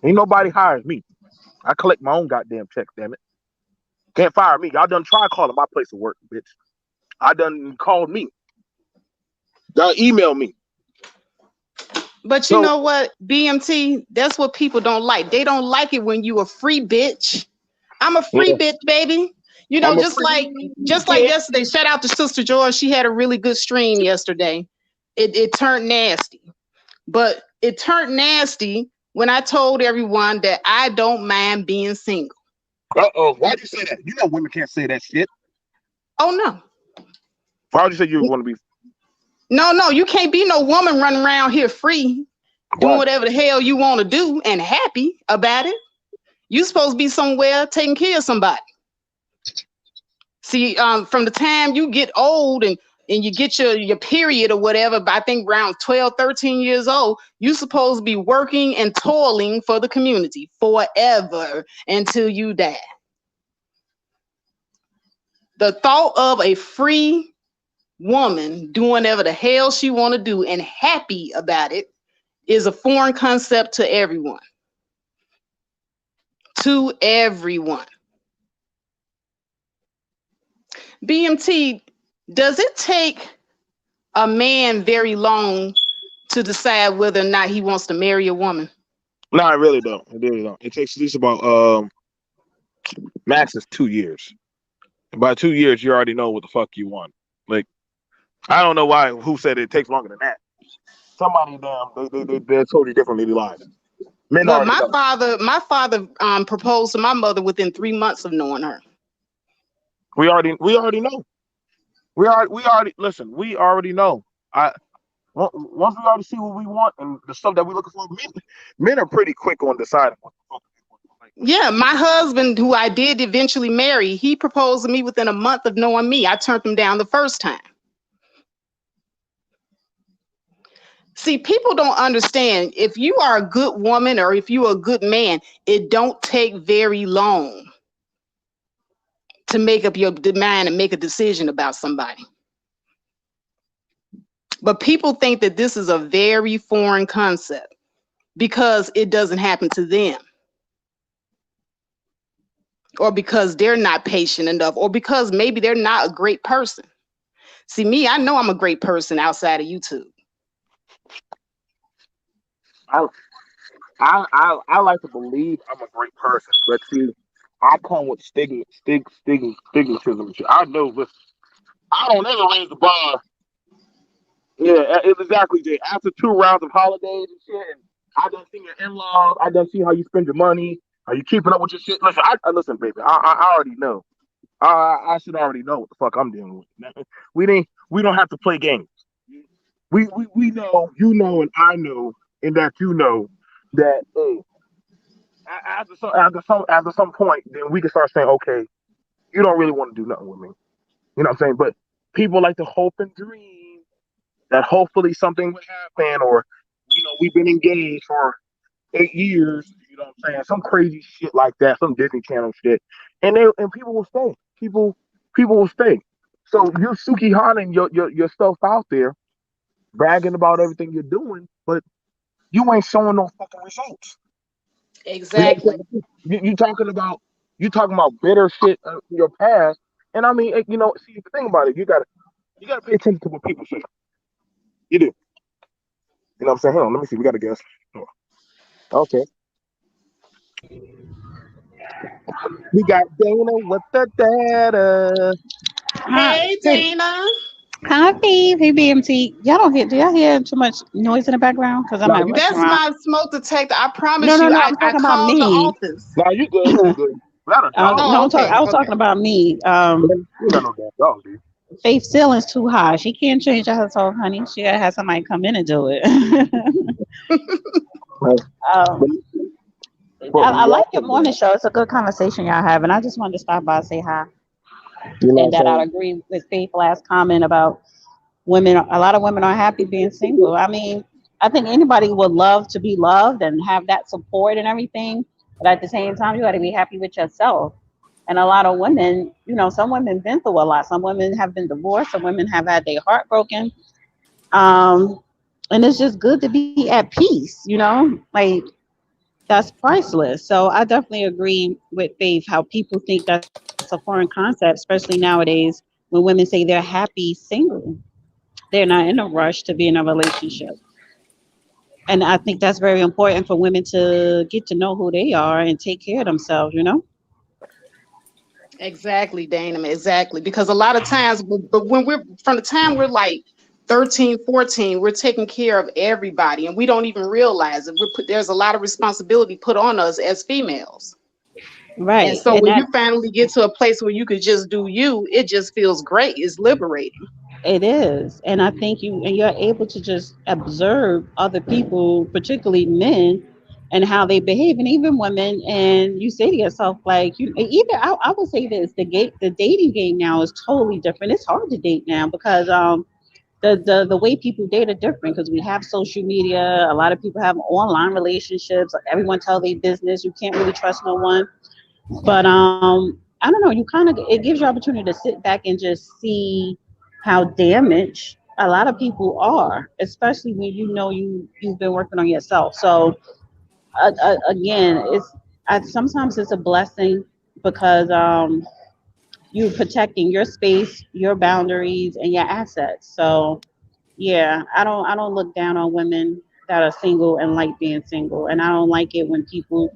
Ain't nobody hires me. I collect my own goddamn checks, damn it. Can't fire me. Y'all done try calling my place of work, bitch. I done called me. Y'all email me. But you So know what, BMT, that's what people don't like. They don't like it when you a free bitch. I'm a free yeah, bitch, baby. You know, I'm a just like free yesterday. Shout out to Sister George. She had a really good stream yesterday. It turned nasty. But it turned nasty when I told everyone that I don't mind being single. Uh-oh. Why'd you say that? You know women can't say that shit. Oh no. Why'd you say you want to be No, you can't be no woman running around here free, doing right? whatever the hell you want to do and happy about it. You supposed to be somewhere taking care of somebody. See, from the time you get old and you get your period or whatever, I think around 12, 13 years old, you supposed to be working and toiling for the community forever until you die. The thought of a free woman doing whatever the hell she want to do and happy about it is a foreign concept to everyone. To everyone. BMT, does it take a man very long to decide whether or not he wants to marry a woman? No, I really don't. I really don't. It takes at least about max is 2 years. And by 2 years, you already know what the fuck you want. Like I don't know why. Who said it takes longer than that? Somebody damn they told you differently. They lied. Men Well, already my know. father proposed to my mother within 3 months of knowing her. We already know. We already listen. We already know. I once we already see what we want and the stuff that we're looking for, men are pretty quick on deciding what the fuck they want. Like, Yeah, my husband, who I did eventually marry, he proposed to me within a month of knowing me. I turned him down the first time. See, people don't understand. If you are a good woman or if you're a good man, it don't take very long to make up your mind and make a decision about somebody. But people think that this is a very foreign concept because it doesn't happen to them, or because they're not patient enough, or because maybe they're not a great person. See, me, I know I'm a great person outside of YouTube. I, I like to believe I'm a great person, but see, I come with stigmatism. I know, listen, I don't ever raise the bar. Yeah, it's exactly that. After 2 rounds of holidays and shit, and I done seen your in-laws. I done see how you spend your money. Are you keeping up with your shit? Listen, listen, baby. I already know. I should already know what the fuck I'm dealing with. We don't have to play games. We know, you know, and I know, and that you know that hey, After some point, then we can start saying, okay, you don't really want to do nothing with me. You know what I'm saying? But people like to hope and dream that hopefully something would happen, or we've been engaged for 8 years. You know what I'm saying? Some crazy shit like that, some Disney Channel shit, and people will stay. People will stay. So you're Sukihana and your stuff out there, bragging about everything you're doing, but you ain't showing no fucking results. You know what Exactly. I'm saying? You talking about bitter shit in your past, and I mean, see, the thing about it, you gotta pay attention to what people say. You do. You know what I'm saying? Hold on, let me see. We got a guess. Okay, we got Dana with the data. Hi, Hey, hey, Dana. hi, Steve. Hey, BMT. Y'all don't hear? Do y'all hear too much noise in the background? Cause I'm Now at a you, That's restaurant. my smoke detector. I No, promise no, you, no. I, I'm I talking about called the me. office. now you good. You good. Not a dog. No, Oh, I okay, was okay. talking about me. Man, you got no damn dog, dude. Faith ceiling's too high. She can't change her herself, honey. She gotta have somebody come in and do it. Right. um, But, but I like your welcome, morning man. show. It's a good conversation y'all having. I just wanted to stop by and say hi. You know And what that I'm I agree with Faith's last comment about women. A lot of women are happy being single. I mean, I think anybody would love to be loved and have that support and everything, but at the same time you got to be happy with yourself. And a lot of women, some women been through a lot. Some women have been divorced. Some women have had their heart broken. um and it's just good to be at peace. Like, that's priceless. So I definitely agree with Faith how people think that's a foreign concept, especially nowadays when women say they're happy single. They're not in a rush to be in a relationship. And I think that's very important for women to get to know who they are and take care of themselves. Exactly, Dana. Exactly. Because a lot of times, but when we're from the time we're like 13, 14, we're taking care of everybody and we don't even realize it. There's a lot of responsibility put on us as females. And Right. so And when that you finally get to a place where you could just do you, it just feels great. It's liberating. it is. And I think you're able to just observe other people, particularly men, and how they behave, and even women, and you say to yourself, like, either I would say this, the dating game now is totally different. It's hard to date now because the way people date are different because we have social media. A lot of people have online relationships. Everyone tell their business. You can't really trust no one. But I don't know. You kind of it gives you opportunity to sit back and just see how damaged a lot of people are, especially when you've been working on yourself. So again, sometimes it's a blessing because you're protecting your space, your boundaries, and your assets. So yeah, I don't look down on women that are single and like being single, and I don't like it when people,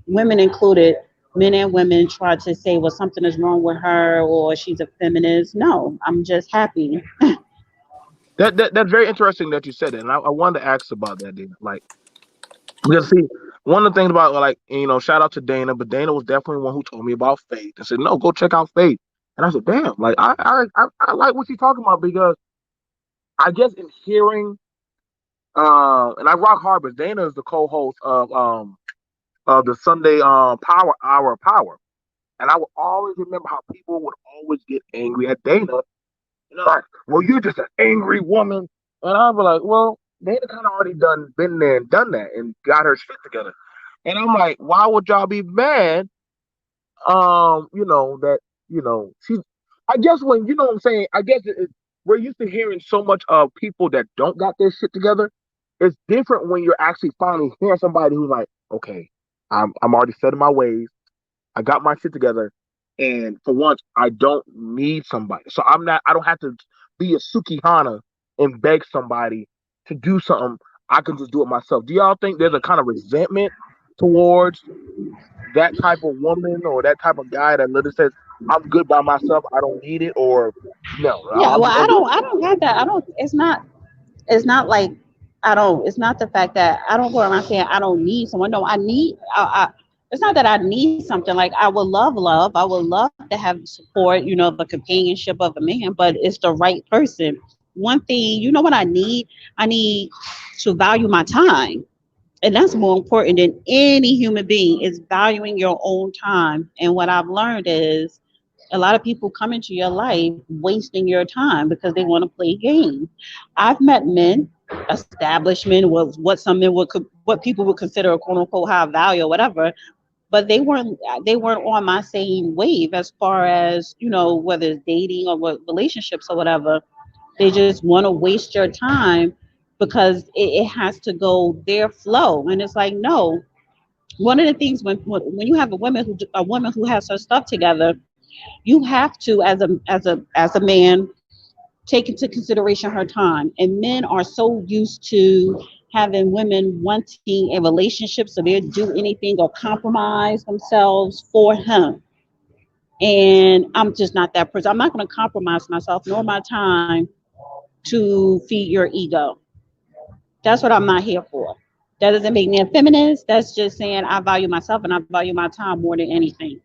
women included, men and women, try to say, well, something is wrong with her or she's a feminist. No, I'm just happy. That's very interesting that you said that, and I wanted to ask about that, Dana. Like, because see, one of the things about, like, shout out to Dana, but Dana was definitely one who told me about Faith and said, no, go check out Faith. And I said, damn, like I like what she's talking about, because I guess in hearing, and I rock hard, but Dana is the co-host of the Sunday Power Hour of Power, and I will always remember how people would always get angry at Dana. Like, well, you're just an angry woman. And I'll be like, well, Dana kind of already been there and done that and got her shit together. And I'm like, why would y'all be mad? That, she, I guess when, what I'm saying, I guess we're used to hearing so much of people that don't got their shit together. It's different when you're actually finally hearing somebody who's like, okay, I'm already set in my ways. I got my shit together, and for once, I don't need somebody. So I don't have to be a Sukihana and beg somebody to do something. I can just do it myself. Do y'all think there's a kind of resentment towards that type of woman or that type of guy that literally says, "I'm good by myself. I don't need it," or no? Yeah, I'm well, just I gonna do don't I don't have that. I don't. It's not like I don't. It's not the fact that I don't go around saying I don't need someone. No, I need. It's not that I need something. Like, I would love love. I would love to have support. The companionship of a man, but it's the right person. One thing, what I need? I need to value my time. And that's more important than any human being is valuing your own time. And what I've learned is a lot of people come into your life wasting your time because they want to play games. I've met men, established men, was what some men would what people would consider a quote unquote high value or whatever, but they weren't on my same wave as far as whether it's dating or what relationships or whatever. They just want to waste your time because it has to go their flow, and it's like no. One of the things when you have a woman who has her stuff together, you have to as a man take into consideration her time. And men are so used to having women wanting a relationship, so they'll do anything or compromise themselves for him. And I'm just not that person. I'm not going to compromise myself nor my time to feed your ego. That's what I'm not here for. That doesn't make me a feminist. That's just saying I value myself and I value my time more than anything.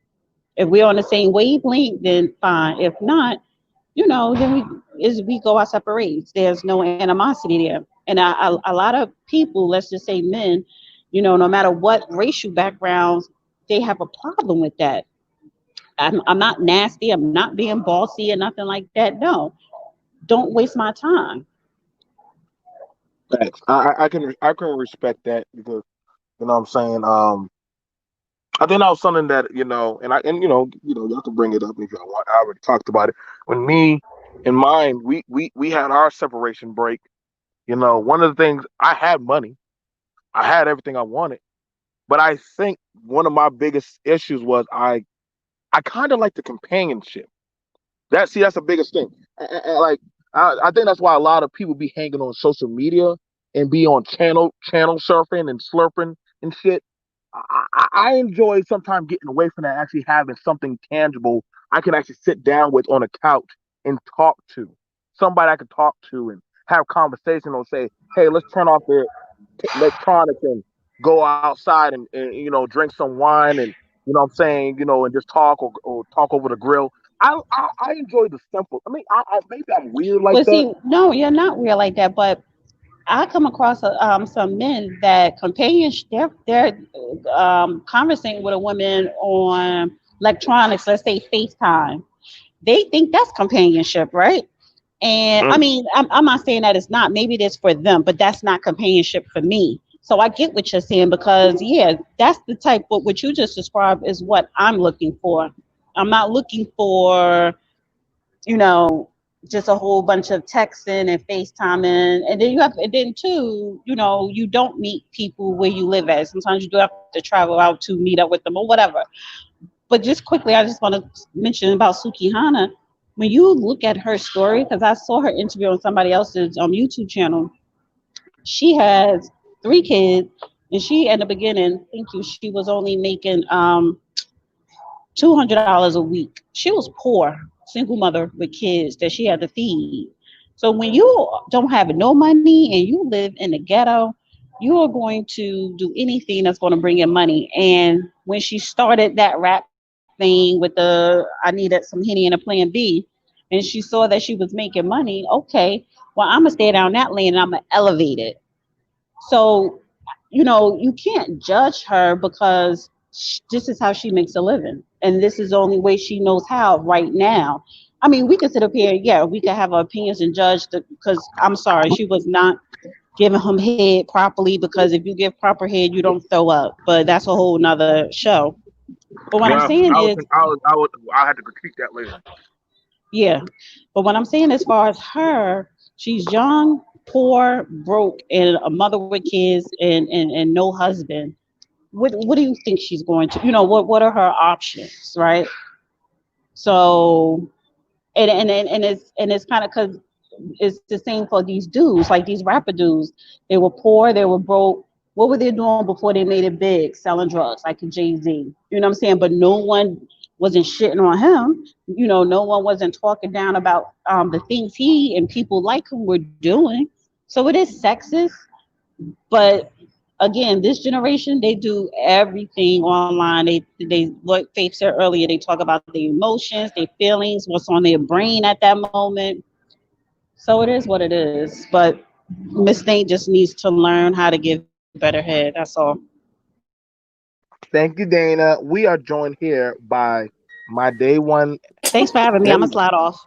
If we're on the same wavelength, then fine. If not, then we go our separate ways. There's no animosity there. And a lot of people, let's just say men, no matter what racial backgrounds, they have a problem with that. I'm not nasty. I'm not being bossy or nothing like that. No, don't waste my time. Thanks. I can respect that because what I'm saying. I think that was something that and you have to bring it up if you want. I already talked about it. When me and mine, we had our separation break. One of the things I had money, I had everything I wanted, but I think one of my biggest issues was I kind of like the companionship. That's the biggest thing. Like I think that's why a lot of people be hanging on social media and be on channel surfing and slurping and shit. I enjoy sometimes getting away from that, actually having something tangible I can actually sit down with on a couch and talk to somebody I can talk to and have conversation or say, hey, let's turn off the electronics and go outside and drink some wine and what I'm saying, and just talk or talk over the grill. I enjoy the simple. I mean, maybe I'm weird like But that. see, no, you're not real like that. But I come across some men that companionship, they're conversing with a woman on electronics, let's say FaceTime. They think that's companionship, right? And I Mm, mean, I'm not saying that it's not. Maybe it is for them, but that's not companionship for me. So I get what you're saying because, yeah, that's the type. What you just described is what I'm looking for. I'm not looking for you know, just a whole bunch of texting and FaceTiming. And then and then too, you don't meet people where you live at. Sometimes you do have to travel out to meet up with them or whatever. But just quickly, I just want to mention about Sukihana. When you look at her story, because I saw her interview on somebody else's YouTube channel, she has 3 kids, and she at the beginning, thank you, she was only making $200 a week. She was poor, single mother with kids that she had to feed. So when you don't have no money and you live in the ghetto, you are going to do anything that's going to bring in money. And when she started that rap thing with I needed some Henny and a plan B, and she saw that she was making money, okay, well, I'm going to stay down that lane and I'm going to elevate it. So, you can't judge her because this is how she makes a living. And this is the only way she knows how right now. I mean, we could sit up here, yeah, we could have our opinions and judge because I'm sorry, she was not giving him head properly because if you give proper head, you don't throw up. But that's a whole nother show. But what I'm yeah, saying is, I had to critique that later. yeah. But what I'm saying as far as her, she's young, poor, broke, and a mother with kids and no husband. What do you think she's going to what are her options, right? So and it's kind of because it's the same for these dudes, like these rapper dudes. They were poor, they were broke. What were they doing before they made it big? Selling drugs, like a Jay-Z. You know what I'm saying? But no one wasn't shitting on him. No one wasn't talking down about the things he and people like him were doing. So it is sexist, but again, this generation, they do everything online. They what Faith said earlier, they talk about their emotions, their feelings, what's on their brain at that moment. So it is what it is. But Miss Thing just needs to learn how to give boundaries. better head. That's all. Thank you, Dana. We are joined here by my day one. Thanks for having me. I'm gonna Day, slide off.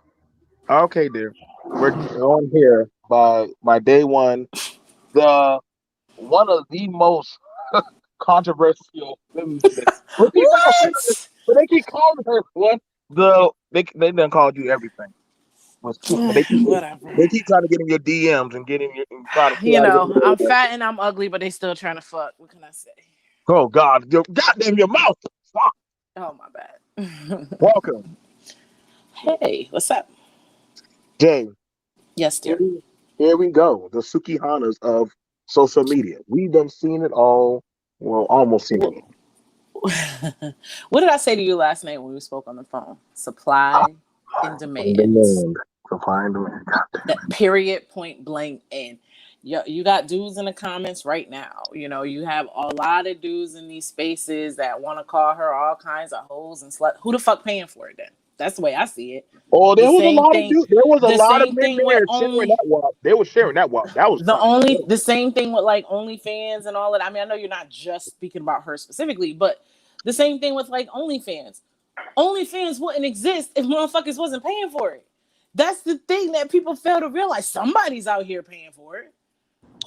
okay, dear. We're joined here by my day one, the one of the most controversial feminists. But keep not saying this, What? but they keep calling her what they done called you everything. Was cute, but Whatever. they keep trying to get in your DMs and get in your and try to You try to get know, I'm in. fat and I'm ugly, but they still trying to fuck. What can I say? Oh God, goddamn your mouth! Stop. Oh my bad. Welcome, Hey, what's up? Jay. Yes, Here dear. we, here we go. The Sukihanas of social media. We've done seen it all. Well, almost seen it What, all. what did I say to you last night when we spoke on the phone? Supply and On demand. demand. Supply and demand. God That period, point blank. And you got dudes in the comments right now. You know, you have a lot of dudes in these spaces that want to call her all kinds of hoes and slut. Who the fuck paying for it then? That's the way I see it. oh, The there was a same lot of thing. dudes. There was a The lot of same men thing with there sharing only that walk. They were sharing that walk. That was fine. the same thing with like OnlyFans and all that. I mean, I know you're not just speaking about her specifically, but the same thing with like OnlyFans. OnlyFans wouldn't exist if motherfuckers wasn't paying for it. That's the thing that people fail to realize. Somebody's out here paying for it.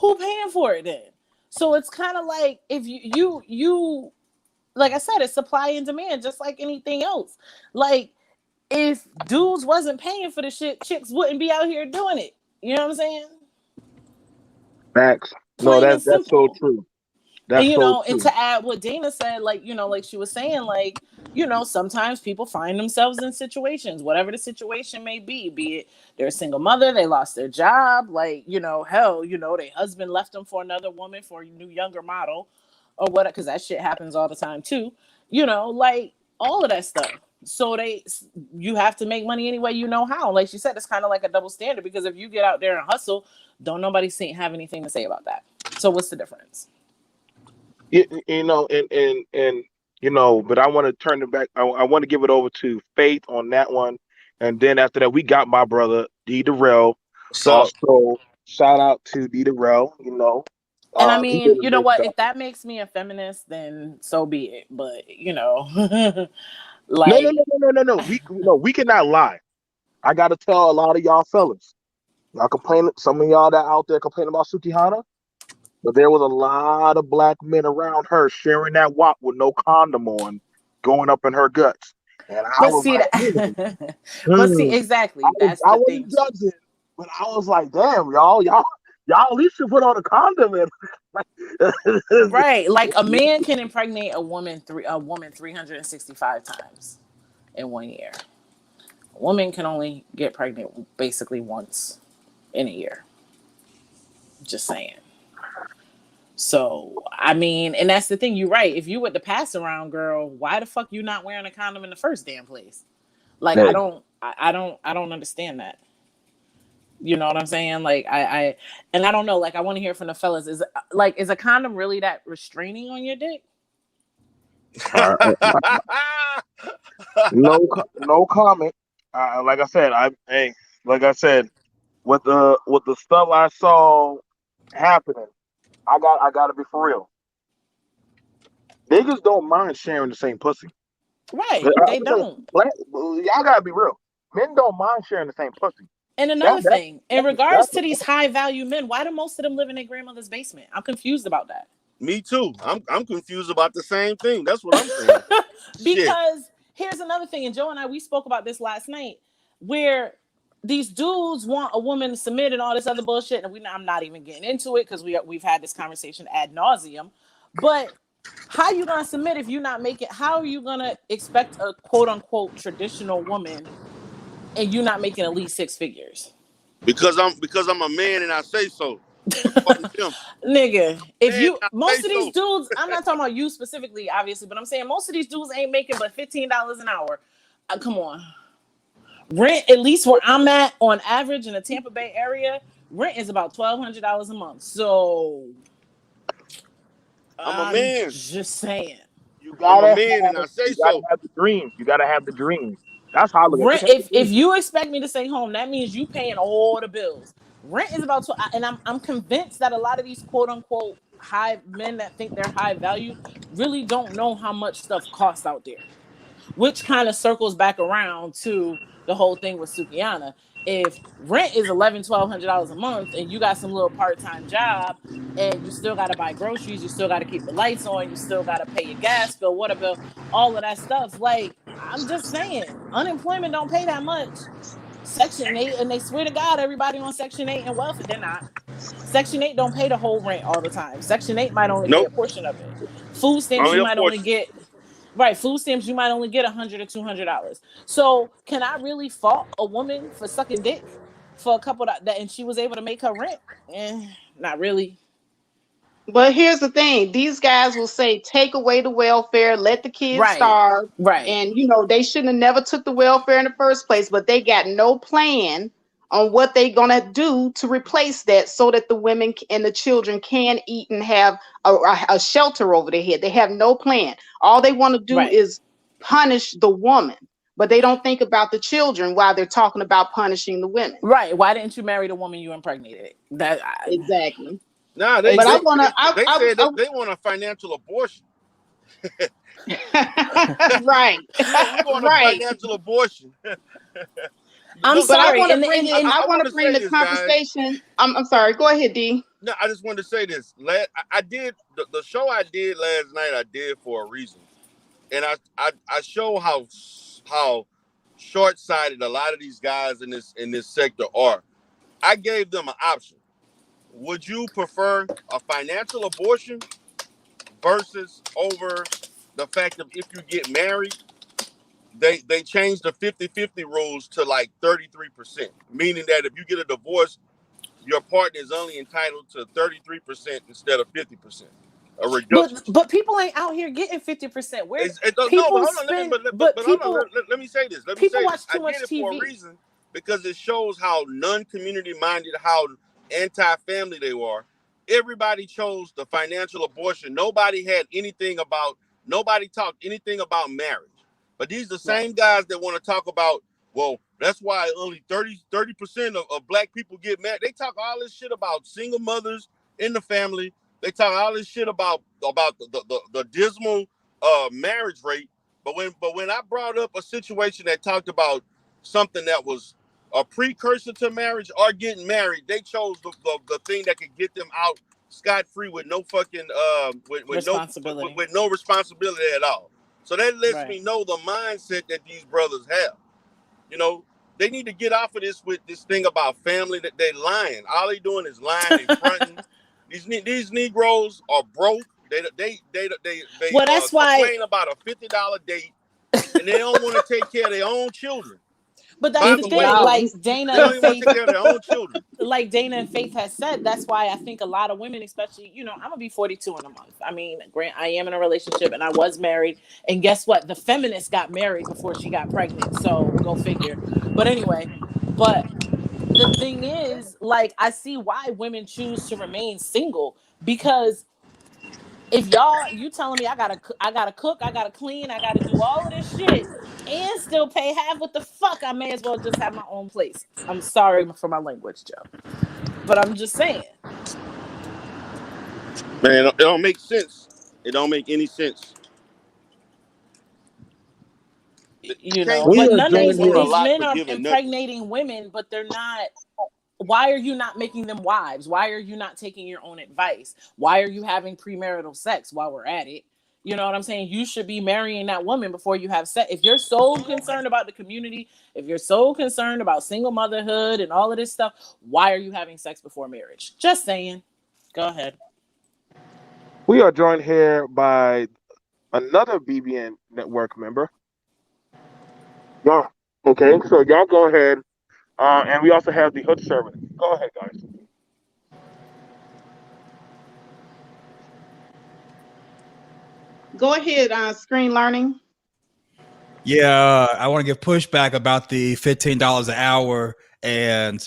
Who paying for it then? So it's kind of like if you like I said, it's supply and demand, just like anything else. Like if dudes wasn't paying for the shit, chicks wouldn't be out here doing it. You know what I'm saying? Facts. No, Plain and that's so simple. true. And That's so and true. to add what Dana said, like like she was saying, like sometimes people find themselves in situations, whatever the situation may be it they're a single mother, they lost their job, like hell, their husband left them for another woman, for a new younger model, or what, because that shit happens all the time too, like all of that stuff. So you have to make money any way you know how. Like she said, it's kind of like a double standard, because if you get out there and hustle, don't nobody have anything to say about that. So what's the difference? And but I want to turn it back. I want to give it over to Faith on that one, and then after that, we got my brother D Darrell. What's up? Also, shout out to D Darrell. And I He did mean, a you know great what? job. If that makes me a feminist, then so be it. But No, no, no, like, no, no, no, no. We cannot lie. I got to tell a lot of y'all fellas. Y'all complaining. Some of y'all that out there complaining about Sukihana, but there was a lot of black men around her sharing that wop with no condom on, going up in her guts, and I but was see like, that, but see hmm. exactly that's I the wasn't thing too. judging, but I was like, damn, y'all at least should put on a condom and like, Right, like a man can impregnate a woman 365 times in 1 year. A woman can only get pregnant basically once in a year. Just saying. So I mean, and that's the thing. You're right. If you with the pass around girl, why the fuck you not wearing a condom in the first damn place? Like I hey, don't, I don't understand that. You know what I'm saying? Like and I don't know. Like I want to hear from the fellas. Is a condom really that restraining on your dick? uh, no comment. Like I said, like I said, with the stuff I saw happening, I gotta be for real. Niggas don't mind sharing the same pussy. Right? I'm They saying, don't. y'all gotta be real. Men don't mind sharing the same pussy. And That another that thing, in that's regards to these high value men, why do most of them live in their grandmother's basement? I'm confused about that. Me too. I'm confused about the same thing. That's what I'm saying. Shit. Because here's another thing, and Joe and I, we spoke about this last night, where these dudes want a woman to submit and all this other bullshit, and I'm not even getting into it because we've had this conversation ad nauseum. But how you gonna submit if you're not making? How are you gonna expect a quote unquote traditional woman and you not making at least six figures? Because I'm a man and I say so. Fuck them. Nigga, if Man, you I say most of these so. dudes, I'm not talking about you specifically, obviously, but I'm saying most of these dudes ain't making but $15 an hour. Come on, rent, at least where I'm at, on average in the Tampa Bay area, rent is about $1,200 a month. So I'm a I'm man. just saying, you I'm a gotta man and I say you gotta so. have the dreams. You gotta have the dreams. That's how I look at it. rent. Just have the If dreams. you expect me to stay home, that means you paying all the bills. Rent is about to, and I'm convinced that a lot of these quote unquote men that think they're high value really don't know how much stuff costs out there, which kind of circles back around to the whole thing with Sukihana. If rent is $1,100-$1,200 a month and you got some little part-time job and you still got to buy groceries, you still got to keep the lights on, you still got to pay your gas bill, water bill, all of that stuff. Like, I'm just saying, unemployment don't pay that much. Section 8, and they swear to God, everybody on Section 8 and welfare, they're not. Section 8 don't pay the whole rent all the time. Section 8 might only pay a portion of it. Food stamps, you might only get... Right, food stamps, you might only get $100 or $200. So, can I really fault a woman for sucking dick for a couple that, and she was able to make her rent? Not really. But here's the thing: these guys will say, "Take away the welfare, let the kids starve." Right. And they shouldn't have never took the welfare in the first place. But they got no plan on what they're gonna do to replace that, so that the women and the children can eat and have a shelter over their head. They have no plan. All they want to do is punish the woman, but they don't think about the children while they're talking about punishing the women. Right? Why didn't you marry the woman you impregnated? Exactly. Nah, they said they want a financial abortion. Right. We're going to financial abortion. I'm sorry. I want to bring the conversation. I'm sorry. Go ahead, D. No, I just wanted to say this. I did the show I did last night. I did for a reason, and I show how short-sighted a lot of these guys in this sector are. I gave them an option. Would you prefer a financial abortion versus over the fact that if you get married, they changed the 50-50 rules to like 33%, meaning that if you get a divorce, your partner is only entitled to 33% instead of 50%. A reduction. But people ain't out here getting 50%. Let me say this. People watch too much I did it TV for a reason, because it shows how non-community minded, how anti-family they are. Everybody chose the financial abortion. Nobody talked anything about marriage. But these are the same guys that want to talk about, well, that's why only 30% of black people get married. They talk all this shit about single mothers in the family. They talk all this shit about the dismal marriage rate. But when I brought up a situation that talked about something that was a precursor to marriage or getting married, they chose the thing that could get them out scot-free with no fucking with no responsibility at all. So that lets me know the mindset that these brothers have. They need to get off of this with this thing about family, that they lying. All they doing is lying and fronting. These Negroes are broke. They that's why complain about a $50 date, and they don't want to take care of their own children. But that's the thing, like Dana and Faith, take care of their own children. Like Dana and Faith has said, that's why I think a lot of women, especially, I'm gonna be 42 in a month. I mean, I am in a relationship and I was married, and guess what? The feminist got married before she got pregnant, so go figure. But anyway, the thing is, like, I see why women choose to remain single, because if you telling me I gotta cook, I gotta clean, I gotta do all of this shit and still pay half, what the fuck? I may as well just have my own place. I'm sorry for my language, Joe, but I'm just saying. Man, it don't make sense. It don't make any sense. But none of these men are impregnating women, but they're not. Why are you not making them wives? Why are you not taking your own advice? Why are you having premarital sex while we're at it? You know what I'm saying? You should be marrying that woman before you have sex. If you're so concerned about the community, if you're so concerned about single motherhood and all of this stuff, why are you having sex before marriage? Just saying. Go ahead. We are joined here by another BBN Network member. Yeah. Okay, so y'all go ahead. And we also have the hood servant. Go ahead, guys. Go ahead, Screen Learning. Yeah, I want to give pushback about the $15 an hour and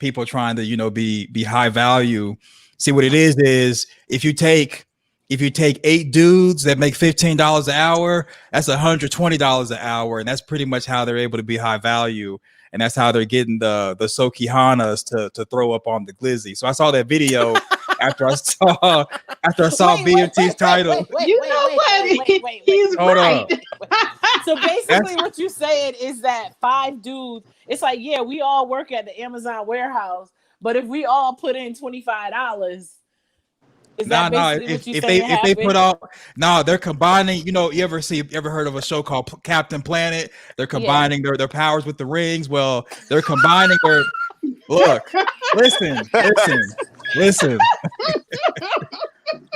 people trying to, be high value. See, what it is if you take 8 dudes that make $15 an hour, that's $120 an hour, and that's pretty much how they're able to be high value. And that's how they're getting the Sukihanas to throw up on the glizzy. So I saw that video after I saw After I saw BMT's title. You know what? He's Hold right. So basically, what you saying is that 5 dudes. It's like, yeah, we all work at the Amazon warehouse, but if we all put in $25. Is that basically what you saying? If they put out they're combining. You know, you ever heard of a show called Captain Planet? They're combining their powers with the rings. Well, they're combining their look. Listen.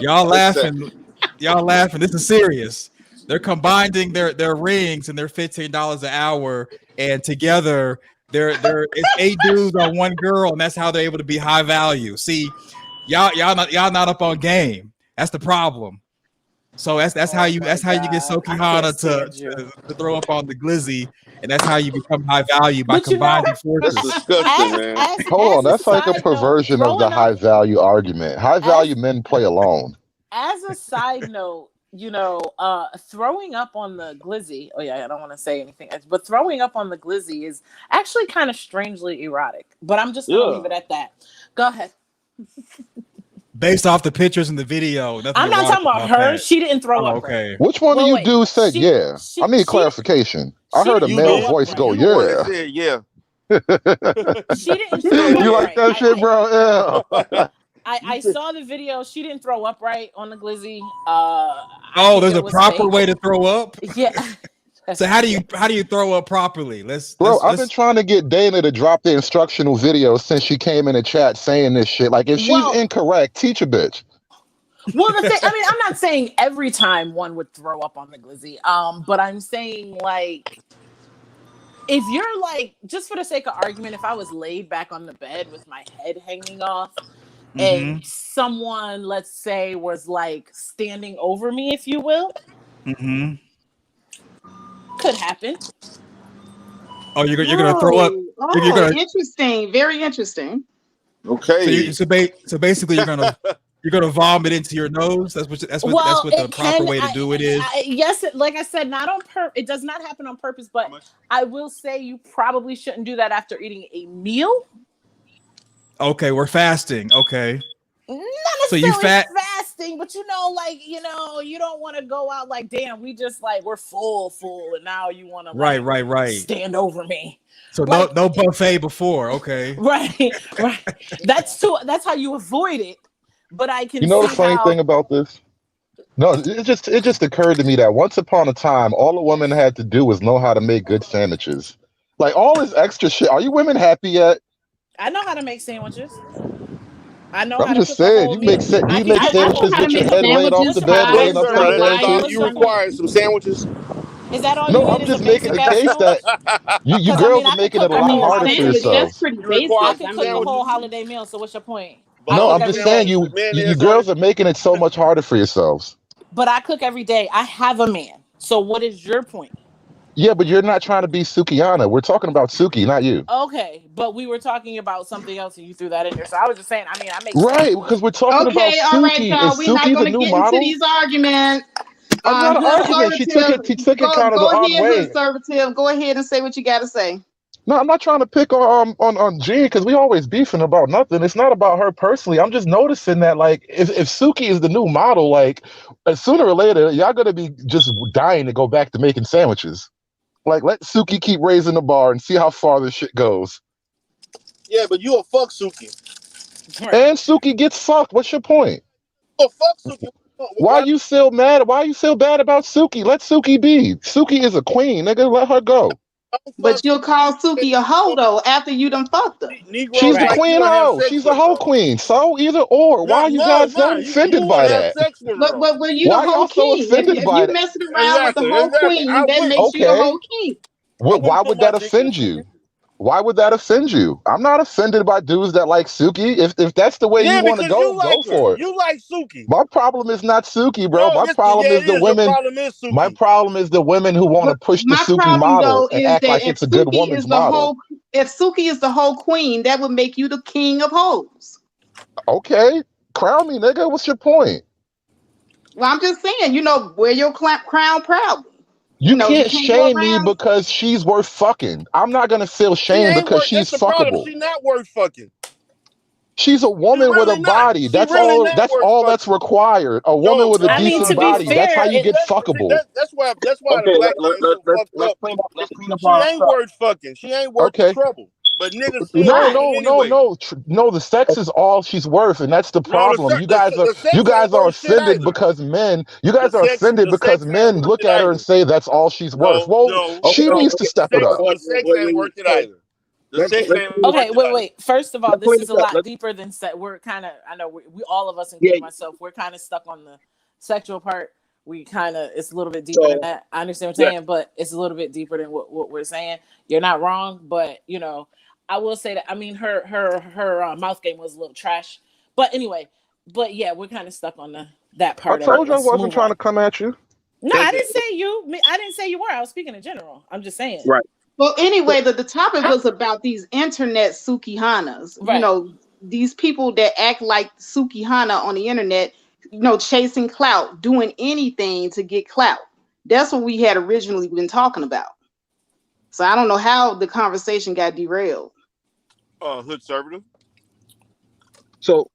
Y'all laughing. This is serious. They're combining their rings and their $15 an hour, and together they're it's 8 dudes on one girl, and that's how they're able to be high value. See. Y'all not up on game. That's the problem. So that's how you get Sukihana to throw up on the glizzy, and that's how you become high value by combining forces. That's disgusting, man. Hold on, that's like a perversion of the high value argument. High value men play alone. As a side note, throwing up on the glizzy. Oh yeah, I don't want to say anything, but throwing up on the glizzy is actually kind of strangely erotic. But I'm just gonna leave it at that. Go ahead. Based off the pictures in the video, I'm not talking about her. That. She didn't throw up. Okay. Which one of you dudes said yeah? I need clarification. I heard a male voice go yeah. Said, yeah. She didn't throw up. You like that shit, bro? Yeah. I saw the video. She didn't throw up right on the glizzy. There's a proper way to throw up. Yeah. So how do you throw up properly? I've been trying to get Dana to drop the instructional video since she came in the chat saying this shit. Like, if she's incorrect, teach a bitch. Well, I'm not saying every time one would throw up on the glizzy. But I'm saying, like, if you're like, just for the sake of argument, if I was laid back on the bed with my head hanging off, and someone, let's say, was like standing over me, if you will. Could happen. Oh, you're gonna throw up. You're gonna, interesting. Very interesting. Okay. So basically, you're gonna vomit into your nose. That's what the proper way to do it is. Yes, like I said, not on purpose. It does not happen on purpose. But I will say you probably shouldn't do that after eating a meal. Okay, we're fasting. Okay. Not necessarily fasting, but you don't want to go out like, damn, we just like we're full, and now you want to right stand over me. So like, no buffet before, okay? Right. That's how you avoid it. But I can. You know the funny thing about this? No, it just occurred to me that once upon a time, all a woman had to do was know how to make good sandwiches. Like all this extra shit. Are you women happy yet? I know how to make sandwiches. I'm just saying, you make sandwiches with your head laid off the bed, laying up the bed. You require some sandwiches. Is that all? No, I'm just making the case that you girls are making it a lot harder for yourselves. That's pretty basic. I can cook a whole holiday meal. So what's your point? No, I'm just saying you girls are making it so much harder for yourselves. But I cook every day. I have a man. So what is your point? Yeah, but you're not trying to be Sukihana. We're talking about Suki, not you. Okay, but we were talking about something else, and you threw that in there. So I was just saying. I make right because we're talking about Suki. All right, y'all. Is we're not Suki going the to new get model? into these arguments. I'm not arguing. She took it kind of the wrong way. Conservative. Go ahead and say what you got to say. No, I'm not trying to pick on Jean because we always beefing about nothing. It's not about her personally. I'm just noticing that like if Suki is the new model, like sooner or later y'all gonna be just dying to go back to making sandwiches. Like let Suki keep raising the bar and see how far this shit goes. Yeah, but you a fuck Suki. And Suki gets fucked. What's your point? Oh fuck Suki. Why are you still mad? Why are you still bad about Suki? Let Suki be. Suki is a queen, nigga. Let her go. But you'll call Suki a hoe though after you done fucked her. She's the queen hoe. She's a hoe queen. So either or. Why are you guys so offended by that? But when you the whole king, if you messing around with the whole queen, that makes you a whole king. Why would that offend you? Why would that offend you? I'm not offended by dudes that like Suki. If that's the way you want to go, go for it. You like Suki. My problem is not Suki, bro. My problem is the women. My problem is the women who want to push the Suki model and act like it's a good woman's model. If Suki is the whole queen, that would make you the king of hoes. Okay, crown me, nigga. What's your point? Well, I'm just saying, wear your crown proudly. You can't shame me because she's worth fucking. I'm not gonna feel shame because she's fuckable. She's not worth fucking. She's a She woman with a really not. body. She That's really all. not That's worth all that's fucking. required. A woman No, with a I mean, decent to be body. That's how fair, you it get fuckable. that's why the Okay, black man is so fucked let's up. clean up. Let's clean up She our ain't stuff. worth fucking. She ain't worth the Okay. trouble. But niggas seeing No, her. But no, Right. no, anyway, no, no. The sex is all she's worth, and that's the no, problem. the You sex ain't guys are worth shit offended either. because men. You guys are offended The because sex ain't men worth look it at her and either. say that's all she's worth. No, Well, no, Okay, she okay, needs no. to okay. step it up. The sex ain't worth it So either. The sex let's ain't worth okay, it wait, either. wait. First of all, this clean is this a up. lot deeper than set. We're kind of, I know we all of us, Yeah. including myself, we're kind of stuck on the sexual part. We kind of, it's a little bit deeper than So that. I understand what yeah. you're saying, but it's a little bit deeper than what we're saying. You're not wrong, but I will say that. I mean, her mouth game was a little trash, but anyway, but yeah, we're kind of stuck on that I part of it. told you I Let's wasn't move trying to on. come at you. No, I Thank you. didn't say you. I didn't say you were. I was speaking in general. I'm just saying. Right. Well, So, anyway, the topic How, was about these internet Sukihanas. right. These people that act like Sukihana on the internet, chasing clout, doing anything to get clout. That's what we had originally been talking about. So I don't know how the conversation got derailed. Hood conservative. so,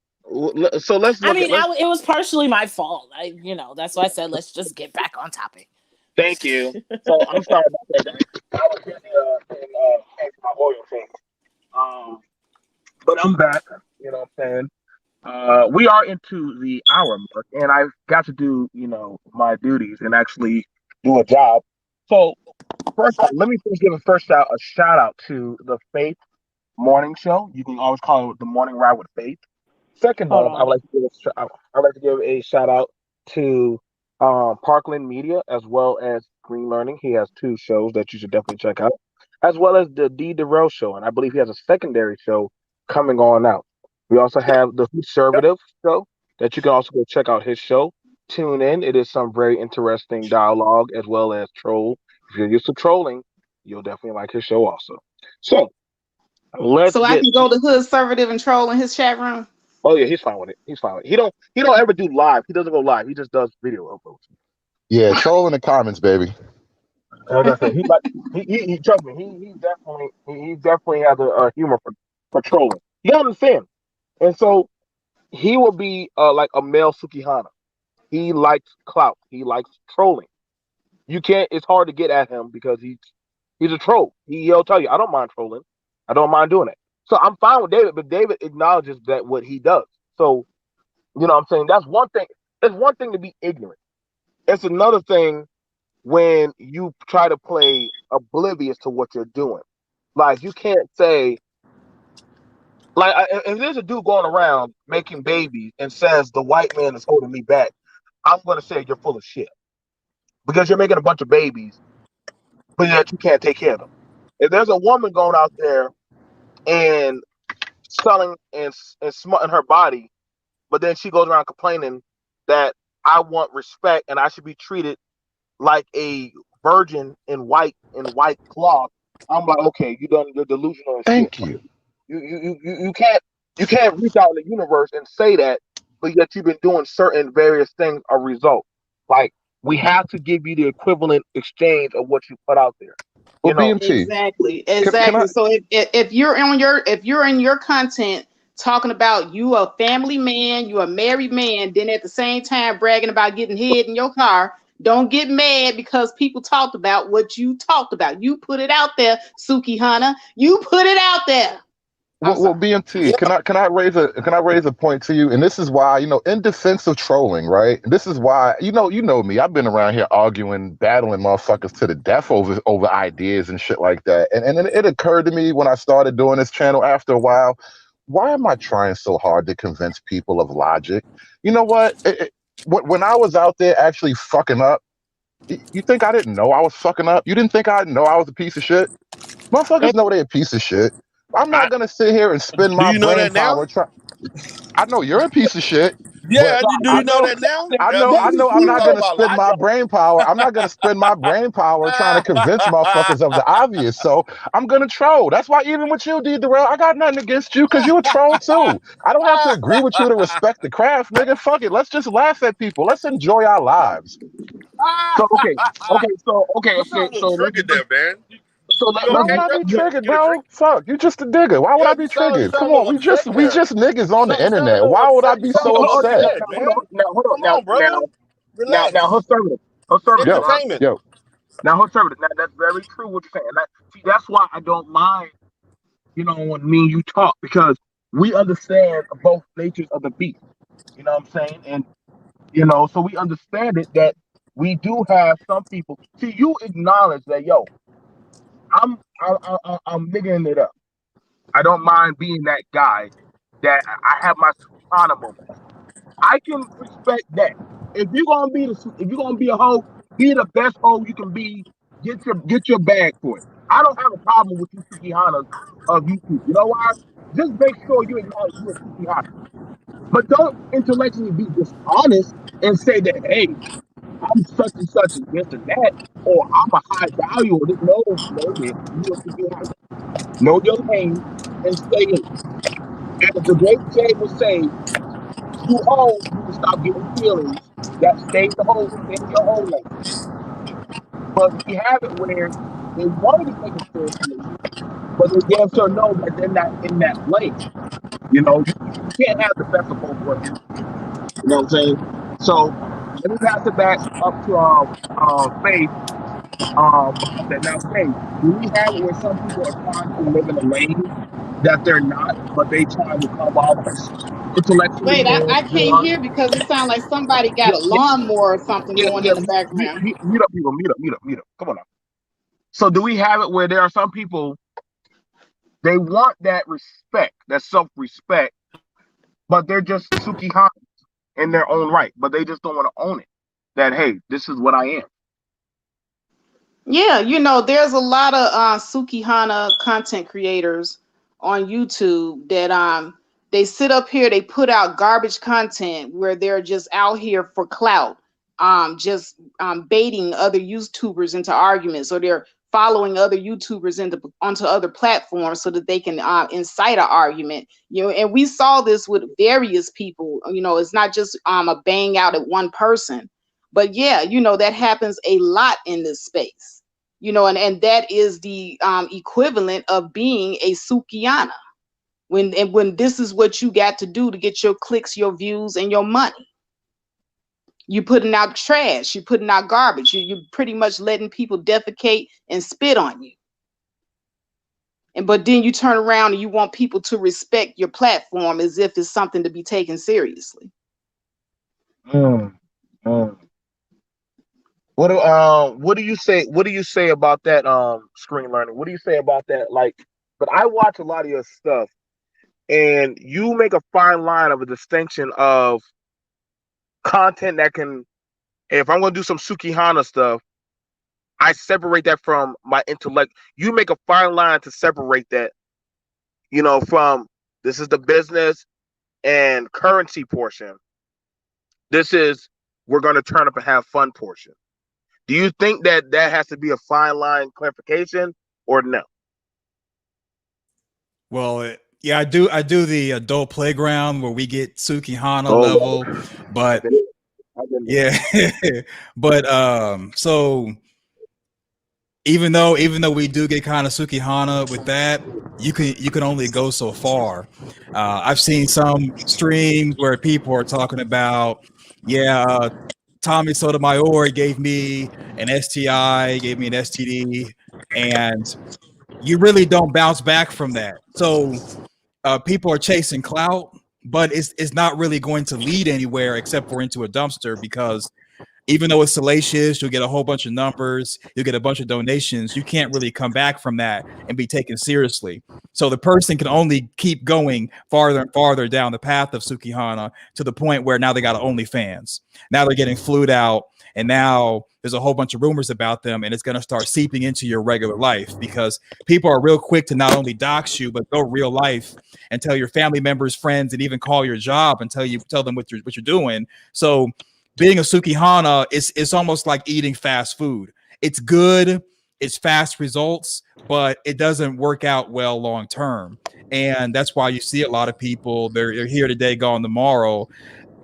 so let's I look at mean, let's. it was partially my fault. That's why I said let's just get back on topic. Thank you. So I'm sorry about that, guys. I was busy changing my oil change. Um, but I'm back. You know what I'm saying? We are into the hour mark, and I've got to do my duties and actually do a job. So first off, let me first give a shout out to the Faith Morning Show. You can always call it the Morning Ride with Faith. Second Hold off, on. I'd like to give a shout out to Parkland Media as well as Green Learning. He has two shows that you should definitely check out, as well as the D Darrell Show, and I believe he has a secondary show coming on out. We also have the Conservative Show that you can also go check out his show. Tune in; it is some very interesting dialogue as well as troll. If you're used to trolling, you'll definitely like his show also. So let's So I get. can go to Hood Conservative and troll in his chat room. Oh yeah, he's fine with it. He's fine with it. He don't ever do live. He doesn't go live. He just does video uploads. Yeah, troll in the comments, baby. Like I said, he trust me. He definitely has a humor for trolling. You gotta understand. And so he will be like a male Sukihana. He likes clout. He likes trolling. You can't. It's hard to get at him because he's a troll. He'll tell you, I don't mind trolling. I don't mind doing it. So I'm fine with David, but David acknowledges that what he does. So you know what I'm saying? That's one thing. It's one thing to be ignorant. It's another thing when you try to play oblivious to what you're doing. Like you can't say like if there's a dude going around making babies and says the white man is holding me back, I'm gonna say you're full of shit because you're making a bunch of babies, but yet you can't take care of them. If there's a woman going out there and selling and smutting her body, but then she goes around complaining that I want respect and I should be treated like a virgin in white cloth. I'm like, okay, you're delusional as shit. Thank Like, you. you can't reach out in the universe and say that, but yet you've been doing certain various things a result. Like we have to give you the equivalent exchange of what you put out there. Well, You know, BMT, Exactly, can I? exactly. So if you're in your content talking about you a family man, you a married man, then at the same time bragging about getting hid in your car, don't get mad because people talked about what you talked about. You put it out there, Suki Hana. You put it out there. I'm Well, sorry. BMT, can I raise a point to you? And this is why, in defense of trolling, right? This is why, you know me. I've been around here arguing, battling motherfuckers to the death over ideas and shit like that. And then it occurred to me when I started doing this channel after a while, why am I trying so hard to convince people of logic? You know what? When I was out there actually fucking up, you think I didn't know I was fucking up? You didn't think I didn't know I was a piece of shit? Motherfuckers know they're a piece of shit. I'm I, not gonna sit here and spend Do my you know brain that now? power trying. I know you're a piece of shit, but Yeah, do I you know know, that now? I At know, I least know. I'm you not talk gonna about spend my logic. brain power. I'm not gonna spend my brain power trying to convince motherfuckers of the obvious. So I'm gonna troll. That's why even with you, D. Darrell, I got nothing against you because you a troll too. I don't have to agree with you to respect the craft, nigga. Fuck it. Let's just laugh at people. Let's enjoy our lives. so okay, okay, so okay, You okay, sound a so little triggered there, man. You Why okay, would I bro? be You want triggered, to get a drink? bro? Fuck, you just a digger. Why would Yeah, I be you triggered? Come sound a on, little upset we now. just niggas on the You sound a internet. little Why would I upset. You be sound a so little upset? upset, man. hold on. Come on, brother. Now, Relax. conservative. Yo, Entertainment. yo, Now, conservative. Now, that's very true what you're saying. See, that's why I don't mind, when me and you talk because we understand both natures of the beast. You know what I'm saying? And so we understand it that we do have some people. See, you acknowledge that, yo, I'm niggaing it up. I don't mind being that guy that I have my Sukihana moment. I can respect that. If you're gonna be a hoe, be the best hoe you can be. Get your bag for it. I don't have a problem with you Sukihanas of YouTube. You know why? Just make sure you acknowledge you're a Sukihana. But don't intellectually be dishonest and say that, hey, I'm such and such and this and that, or I'm a high value or this. No, man. You a Sukihana. Know your lane and stay in it. As the great Jay would say, you hoes need to stop getting feelings that stay in your whole lane. But we have it where they wanted to take it seriously, but they damn sure know that they're not in that lane. You can't have the best of both worlds. You know what I'm saying? So let me pass it back up to Faith about that. Now, Faith, do we have it where some people are trying to live in a lane that they're not, but they trying to come off as intellectually Wait, I can't more? hear because it sounds like somebody got Yeah, a lawnmower or something going yeah. in the background. Mute up, people. Mute up. Come on now. So, do we have it where there are some people they want that respect, that self-respect, but they're just Sukihana in their own right, but they just don't want to own it. That hey, this is what I am. Yeah, there's a lot of Sukihana content creators on YouTube that they sit up here, they put out garbage content where they're just out here for clout, just baiting other YouTubers into arguments, or they're following other YouTubers onto other platforms so that they can incite an argument. And we saw this with various people. It's not just a bang out at one person. But yeah, that happens a lot in this space. And that is the equivalent of being a Sukihana. When this is what you got to do to get your clicks, your views, and your money. You putting out trash, you putting out garbage, you pretty much letting people defecate and spit on you. But then you turn around and you want people to respect your platform as if it's something to be taken seriously. Mm, mm. What do you say? What do you say about that? Screen learning. What do you say about that? Like, but I watch a lot of your stuff, and you make a fine line of a distinction of content that can. If I'm going to do some Sukihana stuff, I separate that from my intellect. You make a fine line to separate that, from this is the business and currency portion. This is we're going to turn up and have fun portion. Do you think that has to be a fine line clarification or no? Well, yeah, I do. I do the adult playground where we get Sukihana Oh, level, but I've been there. yeah, but so even though we do get kind of Sukihana with that, you can only go so far. I've seen some streams where people are talking about, yeah, Tommy Sotomayor gave me an STI, gave me an STD, and you really don't bounce back from that. So people are chasing clout, but it's not really going to lead anywhere except for into a dumpster because even though it's salacious, you'll get a whole bunch of numbers, you'll get a bunch of donations. You can't really come back from that and be taken seriously. So the person can only keep going farther and farther down the path of Sukihana to the point where now they got OnlyFans. Now they're getting flued out, and now there's a whole bunch of rumors about them, and it's going to start seeping into your regular life because people are real quick to not only dox you but go real life and tell your family members, friends, and even call your job and tell them what you're doing. So being a Sukihana is almost like eating fast food. It's good, it's fast results, but it doesn't work out well long term. And that's why you see a lot of people, they're here today, gone tomorrow,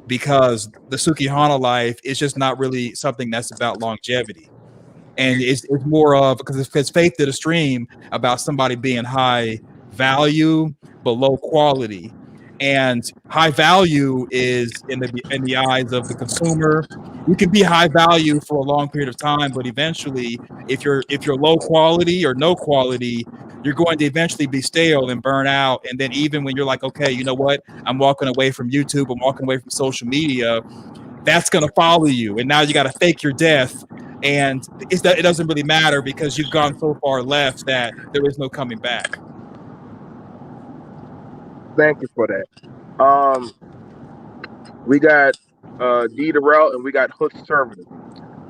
because the Sukihana life is just not really something that's about longevity. And it's more of because it's Faith did a stream about somebody being high value but low quality. And high value is in the eyes of the consumer. You can be high value for a long period of time, but eventually, if you're low quality or no quality, you're going to eventually be stale and burn out. And then even when you're like, okay, you know what? I'm walking away from YouTube, I'm walking away from social media, that's going to follow you. And now you got to fake your death. And it doesn't really matter because you've gone so far left that there is no coming back. Thank you for that. We got D Darrell and we got Hood Conservative.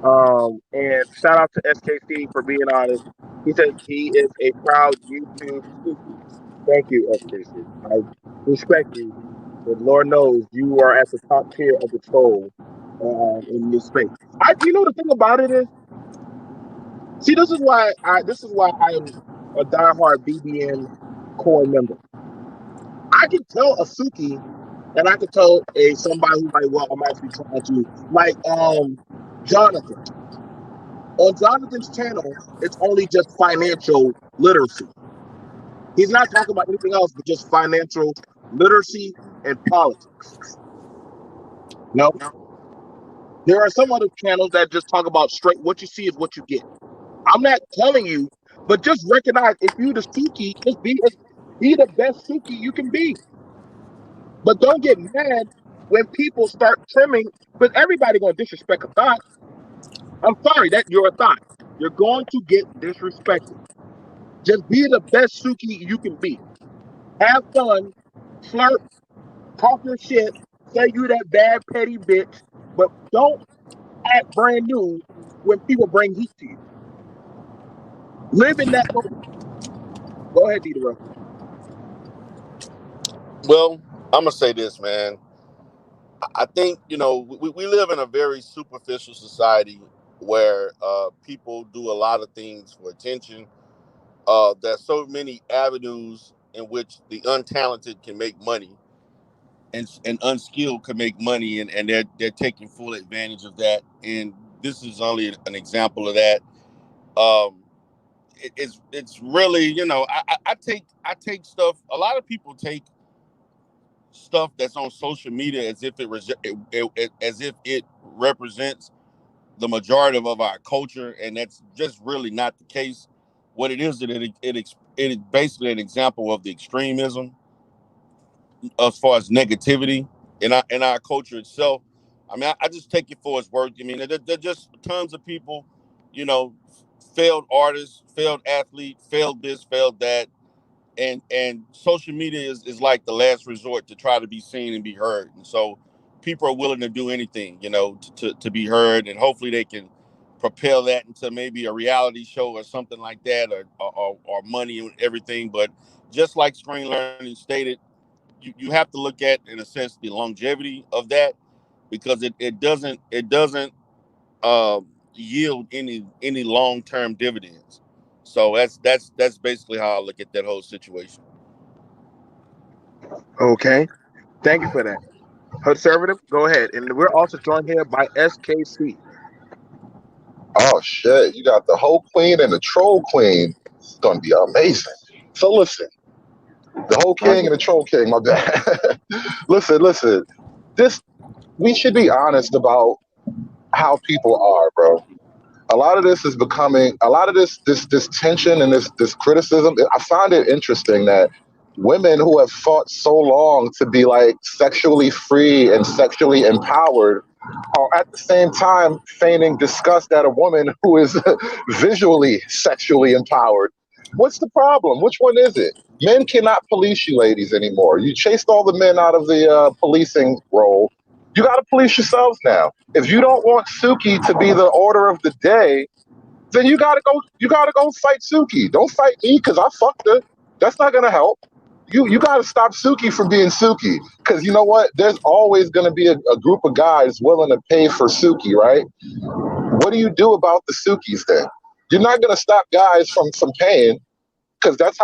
And shout out to SKC for being honest. He says he is a proud YouTube Suki. Thank you, SKC. I respect you, but Lord knows you are at the top tier of the troll in this space. You know the thing about it is, see, this is why I am a diehard BBN core member. I can tell a Suki, and I can tell somebody who's like, well, I'm actually trying to like Jonathan. On Jonathan's channel, it's only just financial literacy. He's not talking about anything else but just financial literacy and politics. No. There are some other channels that just talk about straight what you see is what you get. I'm not telling you, but just recognize if you the Suki, just be the best Suki you can be. But don't get mad when people start trimming, but everybody gonna disrespect a thought. I'm sorry that you're a thought. You're going to get disrespected. Just be the best Suki you can be. Have fun, flirt, talk your shit, say you that bad petty bitch, but don't act brand new when people bring heat to you. Live in that moment. Go ahead, Dieter. Well, I'm gonna say this, man. I think we live in a very superficial society where people do a lot of things for attention. There's so many avenues in which the untalented can make money, and unskilled can make money, and they're taking full advantage of that. And this is only an example of that. It's really I take stuff. A lot of people take stuff that's on social media as if as if it represents the majority of our culture, and that's just really not the case. What it is, it is basically an example of the extremism as far as negativity in our culture itself. I mean, I just take it for its worth. I mean, there just tons of people, you know, failed artists, failed athlete, failed this, failed that, and social media is like the last resort to try to be seen and be heard. And so people are willing to do anything, to be heard, and hopefully they can propel that into maybe a reality show or something like that, or money and everything. But just like Screen Learning stated, you have to look at, in a sense, the longevity of that, because it doesn't uh, yield any long-term dividends. So that's basically how I look at that whole situation. Okay. Thank you for that. Conservative, go ahead. And we're also joined here by SKC. Oh shit! You got the whole queen and the troll queen. It's gonna be amazing. So listen, the whole king and the troll king. My bad. listen. This we should be honest about how people are, bro. A lot of this is becoming a lot of this tension and this criticism. I find it interesting that women who have fought so long to be like sexually free and sexually empowered are at the same time feigning disgust at a woman who is visually sexually empowered. What's the problem? Which one is it? Men cannot police you ladies anymore. You chased all the men out of the policing role. You got to police yourselves now. If you don't want Suki to be the order of the day, then you gotta go. You gotta go fight Suki. Don't fight me because I fucked her. That's not gonna help. You gotta stop Suki from being Suki, because you know what? There's always gonna be a group of guys willing to pay for Suki, right? What do you do about the Sukis then? You're not gonna stop guys from paying, because that's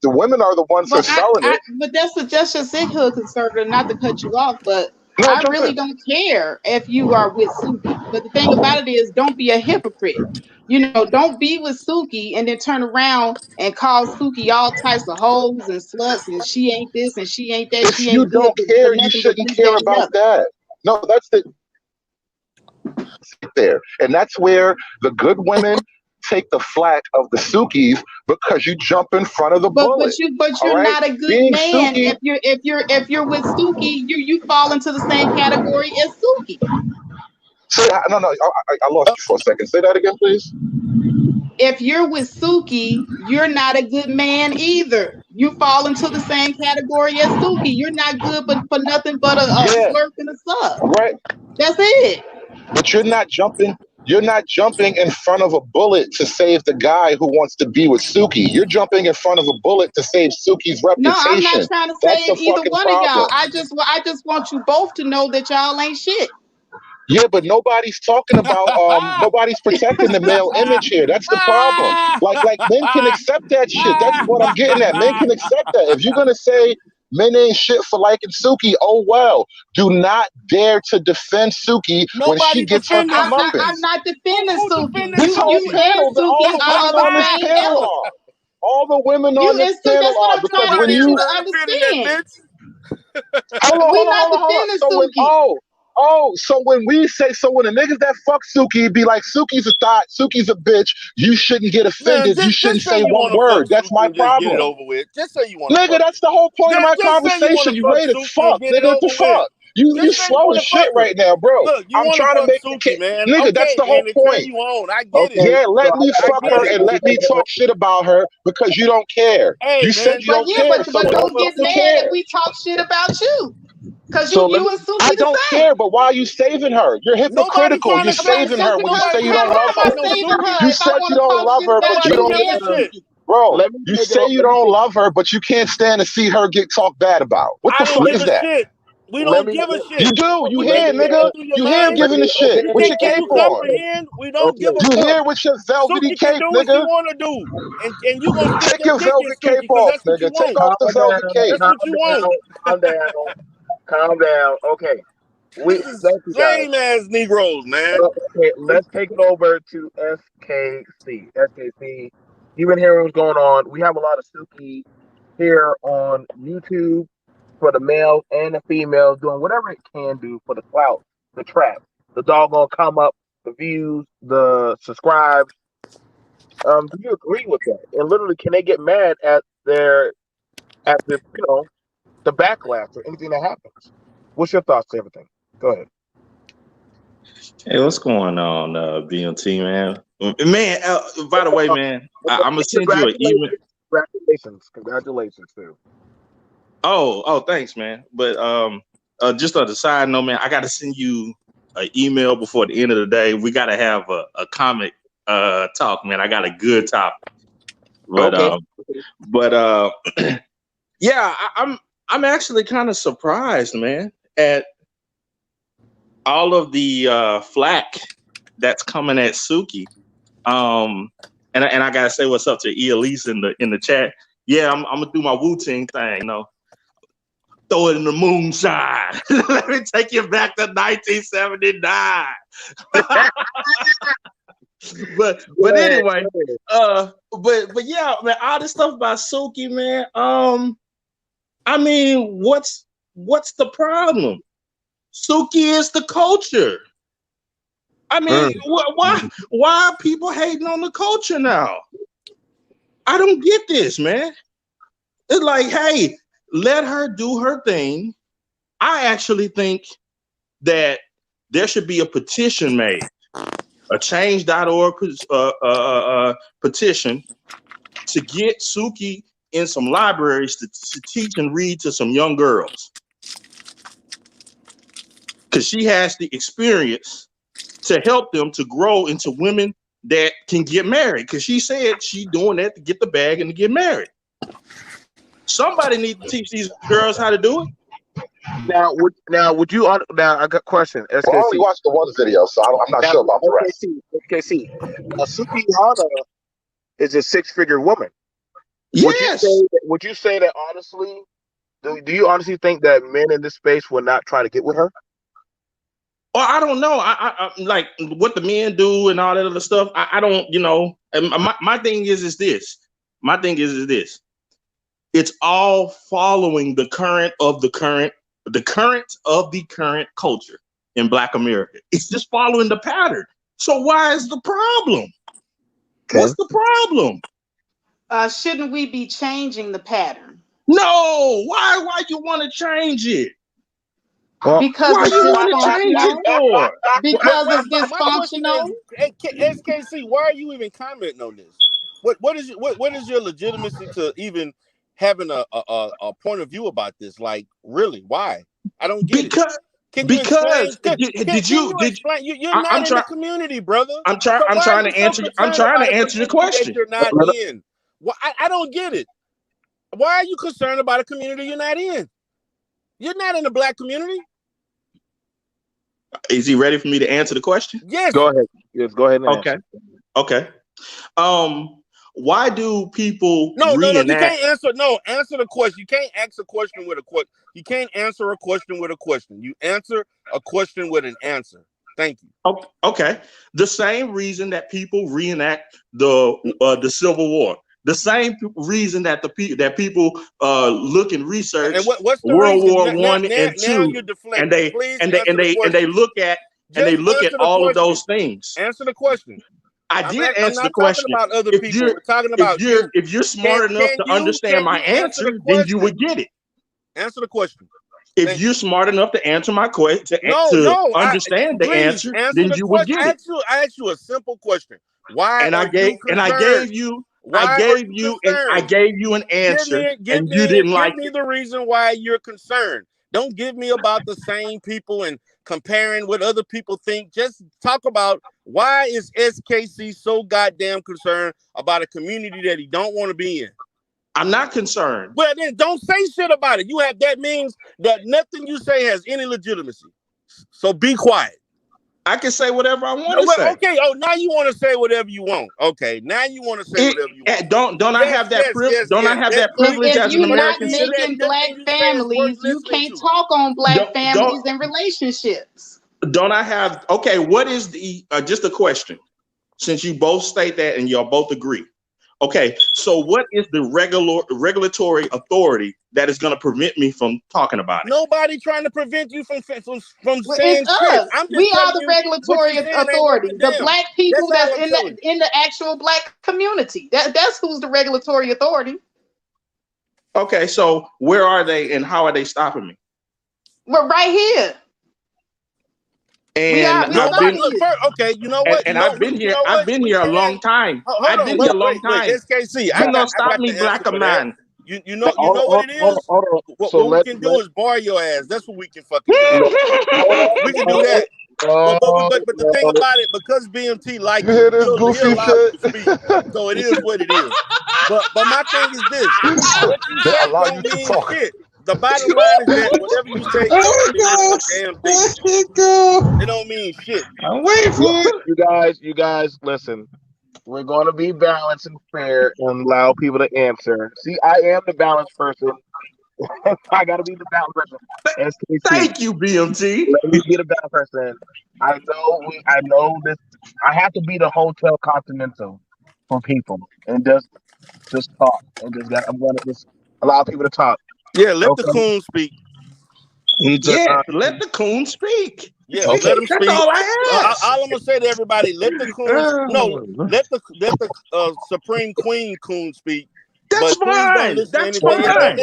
the women are the ones who are selling it. But that's just your sickhood, conservative. Not to cut you off, but No, I really don't care if you are with Suki. But the thing about it is, don't be a hypocrite. Don't be with Suki and then turn around and call Suki all types of hoes and sluts and she ain't this and she ain't that. If She you ain't good don't for care, you nothing but shouldn't this, care that, and the about other. that. No, that's there. And that's where the good women take the flack of the Sukis because you jump in front of the But bullet. All you're right? not a good Being man Suki. if you're with Suki, you fall into the same category as Suki. No, I lost you for a second. Say that again, please. If you're with Suki, you're not a good man either. You fall into the same category as Suki. You're not good for nothing but a Yeah, slurp and a suck. right. That's it. But you're not jumping. You're not jumping in front of a bullet to save the guy who wants to be with Suki. You're jumping in front of a bullet to save Suki's No, I'm not reputation. trying to That's the save either fucking one of y'all. problem. I just want you both to know that y'all ain't shit. Yeah, but nobody's talking about nobody's protecting the male image here. That's the problem. Like men can accept that shit. That's what I'm getting at. Men can accept that. If you're gonna say men ain't shit for liking Suki, oh well. Do not dare to defend Suki when she Nobody gets her defending I'm comeuppance. Suki. not defending Who Suki. defending This You whole you Suki? and panel, all Suki the are women of on the this same panel ilk. are. All the women You on this and Suki. panel That's what are I'm trying because to when Nobody get ever you you to heard defending that understand. bitch. hold on. We're not defending So when Suki. so when we say when the niggas that fuck Suki be like Suki's a thought, Suki's a bitch, you shouldn't get Man, offended. You just shouldn't say say you one want to fuck word. That's Suki my and just get it problem. over with. Just say you want to Nigga, fuck. that's the whole point of my Just say you want conversation. to You fuck late as Suki and fuck, get it nigga. What the over with. fuck? You Just say you slow want as to fuck shit her. right now, bro. Look, you I'm want to trying to fuck make the Suki, man. nigga, that's Okay, the whole and it's point. you on. I get it. Okay, Yeah, let me I fuck get her it. and let me talk shit about her because you don't care. Hey, You said man, you But don't yeah, care, but so but don't don't get fucking mad if care. we talk shit about you. Cause so let me you and I Suki the don't same. care, but why are you saving her? You're nobody hypocritical. trying You're to say saving her Suki, when you nobody say you trying don't to love how talk am I her. about no saving her You Suki. if I said want you to don't talk love shit her, about but you Nobody you don't give a and care. shit. Suki? Bro, let me you take it say over. you don't love her, but you can't stand to see her get talked bad about. What the I don't fuck Let, give is a that? shit. We let don't me give a You shit. do. You You let think hear, me you get nigga. that through your You hear mind? let giving me the shit with okay, your Can cape you on. comprehend? We don't give okay. a You fuck. here with your velvety Suki can cape, do what she nigga. want to do, and you gonna stick Take your your dick in velvet Suki cape because off, that's what you nigga. Take want. off Calm the velvet down, cape. That's calm what you down, want. calm down, calm down. Okay, we This is thank you guys. lame ass Negroes, man. Okay, let's take it over to SKC. SKC, you've been hearing what's going on. We have a lot of Suki here on YouTube for the males and the females doing whatever it can do for the clout, the trap, the doggone come up, the views, the subscribes. Do you agree with that? And literally, can they get mad at the backlash or anything that happens? What's your thoughts to everything? Go ahead. Hey, what's going on, BMT, man? Man, by the way, man, I'm gonna send you an email. Congratulations, congratulations, congratulations, too. Oh, thanks, man. But just on the side note, man, I gotta send you an email before the end of the day. We gotta have a comic talk, man. I got a good topic, but Okay. yeah, I'm actually kind of surprised, man, at all of the flack that's coming at Suki. And I gotta say what's up to Elise in the chat. Yeah, I'm gonna do my Wu-Tang thing, throw it in the moonshine. Let me take you back to 1979. but anyway, but yeah, man, all this stuff about Suki, man. I mean, what's the problem? Suki is the culture. I mean, why are people hating on the culture now? I don't get this, man. It's like, hey, let her do her thing. I actually think that there should be a petition made, a change.org petition to get Suki in some libraries to teach and read to some young girls. Because she has the experience to help them to grow into women that can get married. Because she said she's doing that to get the bag and to get married. Somebody needs to teach these girls how to do it. Would you? Now, I got a question. Well, I only SKC. watched the one video, so I'm not Now, sure about the rest. SKC. Sukihana is a six-figure woman. Yes. Would you say that honestly? Do you honestly think that men in this space would not try to get with her? or I don't know. I like what the men do and all that other stuff. I don't, you know. And my thing is this. My thing is this. It's all following the current of the current culture in Black America. It's just following the pattern. So why is the problem? What's the problem? Shouldn't we be changing the pattern? No. Why you want to change it? Because why it's you want to change it for? Because it's My question dysfunctional. is, SKC, why are you even commenting on this? What is your legitimacy to even having a point of view about this? Like, really, why? I don't get it. Can you explain? Did you explain? You're not in the community, brother. I'm trying to answer your question. You're not in. Well, I don't get it. Why are you concerned about a community you're not in? You're not in the Black community. Is he ready for me to answer the question? Yes. Go ahead. Yes, go ahead. And Okay. Why do people No, reenact? you can't answer. No, answer the question. You can't ask a question with a question. You can't answer a question with a question. You answer a question with an answer. Thank you. Okay. The same reason that people reenact the Civil War. The same reason that people look and research and what's the World reason? War I and II, and they look at all of those things. Answer the question. I did answer the question. I'm not talking about other people. We're talking about you. If you're smart enough to understand my answer, then you would get it. Answer the question. If you're smart enough to answer my question, to understand the answer, then you would get it. I asked you a simple question. Why? And I gave you an answer, and you didn't like it. Give me the reason why you're concerned. Don't give me about the same people and comparing what other people think. Just talk about why is SKC so goddamn concerned about a community that he don't want to be in. I'm not concerned. Well, then don't say shit about it. That means that nothing you say has any legitimacy. So be quiet. I can say whatever I want to say. Okay. Oh, now you want to say whatever you want. Okay. Now you want to say whatever you want. Don't I have that privilege? Don't I have that privilege as an American citizen? If you're not making Black families, you can't talk on Black families and relationships. Don't I have? Okay. What is the just a question? Since you both state that and y'all both agree. Okay, so what is the regulatory authority that is going to prevent me from talking about it? Nobody trying to prevent you from saying it's us. We are the regulatory authority. The Black people that's in the actual Black community. That's who's the regulatory authority. Okay, so where are they and how are they stopping me? We're right here. And okay, you know what? And I've been here. I've been here a long time. I've been here a long time. SKC, you don't stop me, Black man. You know what it is? What we can do is bar your ass. That's what we can fucking do. We can do that. But the thing about it, because BMT like you hear this goofy shit? Speak, so it is what it is. But my thing is this: what you say don't mean shit. The bottom line is that whatever you say, it don't mean shit. I'm waiting for it. You guys, listen. We're going to be balanced and fair and allow people to answer. See, I am the balanced person. I got to be the balanced person. Thank you, BMT. Let me be the balanced person. I know this. I have to be the Hotel Continental for people and just talk and I'm going to just allow people to talk. Yeah, let the coon speak. Let the coon speak. Yeah, let him speak. That's all I ask. All I'm gonna say to everybody: let the coon. Let the Supreme Queen coon speak. That's fine. That's fine.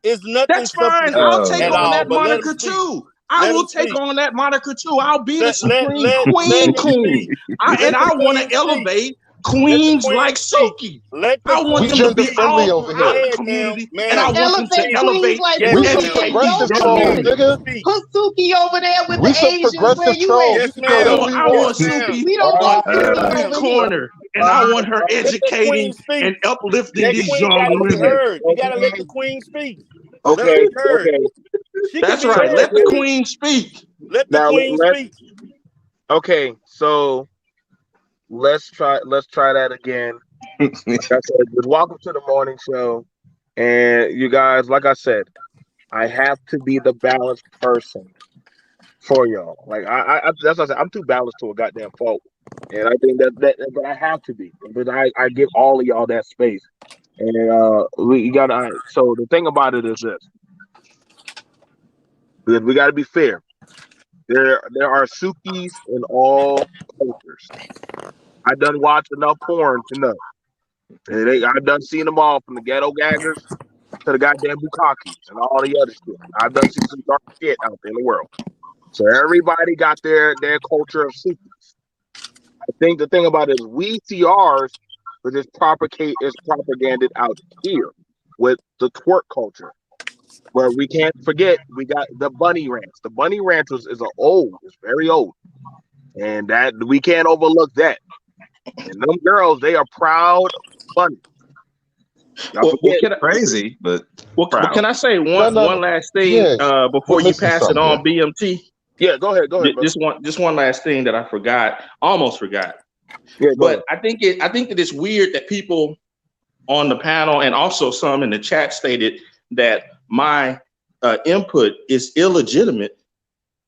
It's nothing. That's fine. I'll take on that moniker too. I will take on that moniker too. I'll be the Supreme Queen coon. And I want to elevate queens like Suki. I want them to be all over the community, and I want them to elevate. We some progressive trolls, nigga. Put Suki over there with we the Asians where you yes, at. I want Suki we don't want in the corner, and I want her educating and uplifting these young women. You gotta let the queen speak. Okay. That's right. Let the queen speak. Let the queen speak. Okay, so let's try that again. Welcome to the morning show. And you guys, like I said, I have to be the balanced person. for y'all. Like that's what I said. I'm too balanced to a goddamn fault, and I think but I have to be. But I give all of y'all that space, and we got to. So the thing about it is this: we got to be fair. There are Sukis in all cultures. I done watched enough porn to know. I done seen them all from the ghetto gaggers to the goddamn bukakis and all the other shit. I've done seen some dark shit out there in the world. So everybody got their culture of Sukis. I think the thing about it is we see ours, but it's propaganded out here with the twerk culture. But we can't forget we got the bunny ranch. The bunny ranch it's very old. And that we can't overlook that. And them girls, they are proud bunnies. Y'all Well, forget. Crazy, but well, proud. can I say No, no, one last thing yeah, before we're you missing pass it something on, here. BMT? Yeah, go ahead, brother. Just one last thing that I forgot, almost forgot. Yeah, go ahead. But I think that it's weird that people on the panel and also some in the chat stated that my input is illegitimate,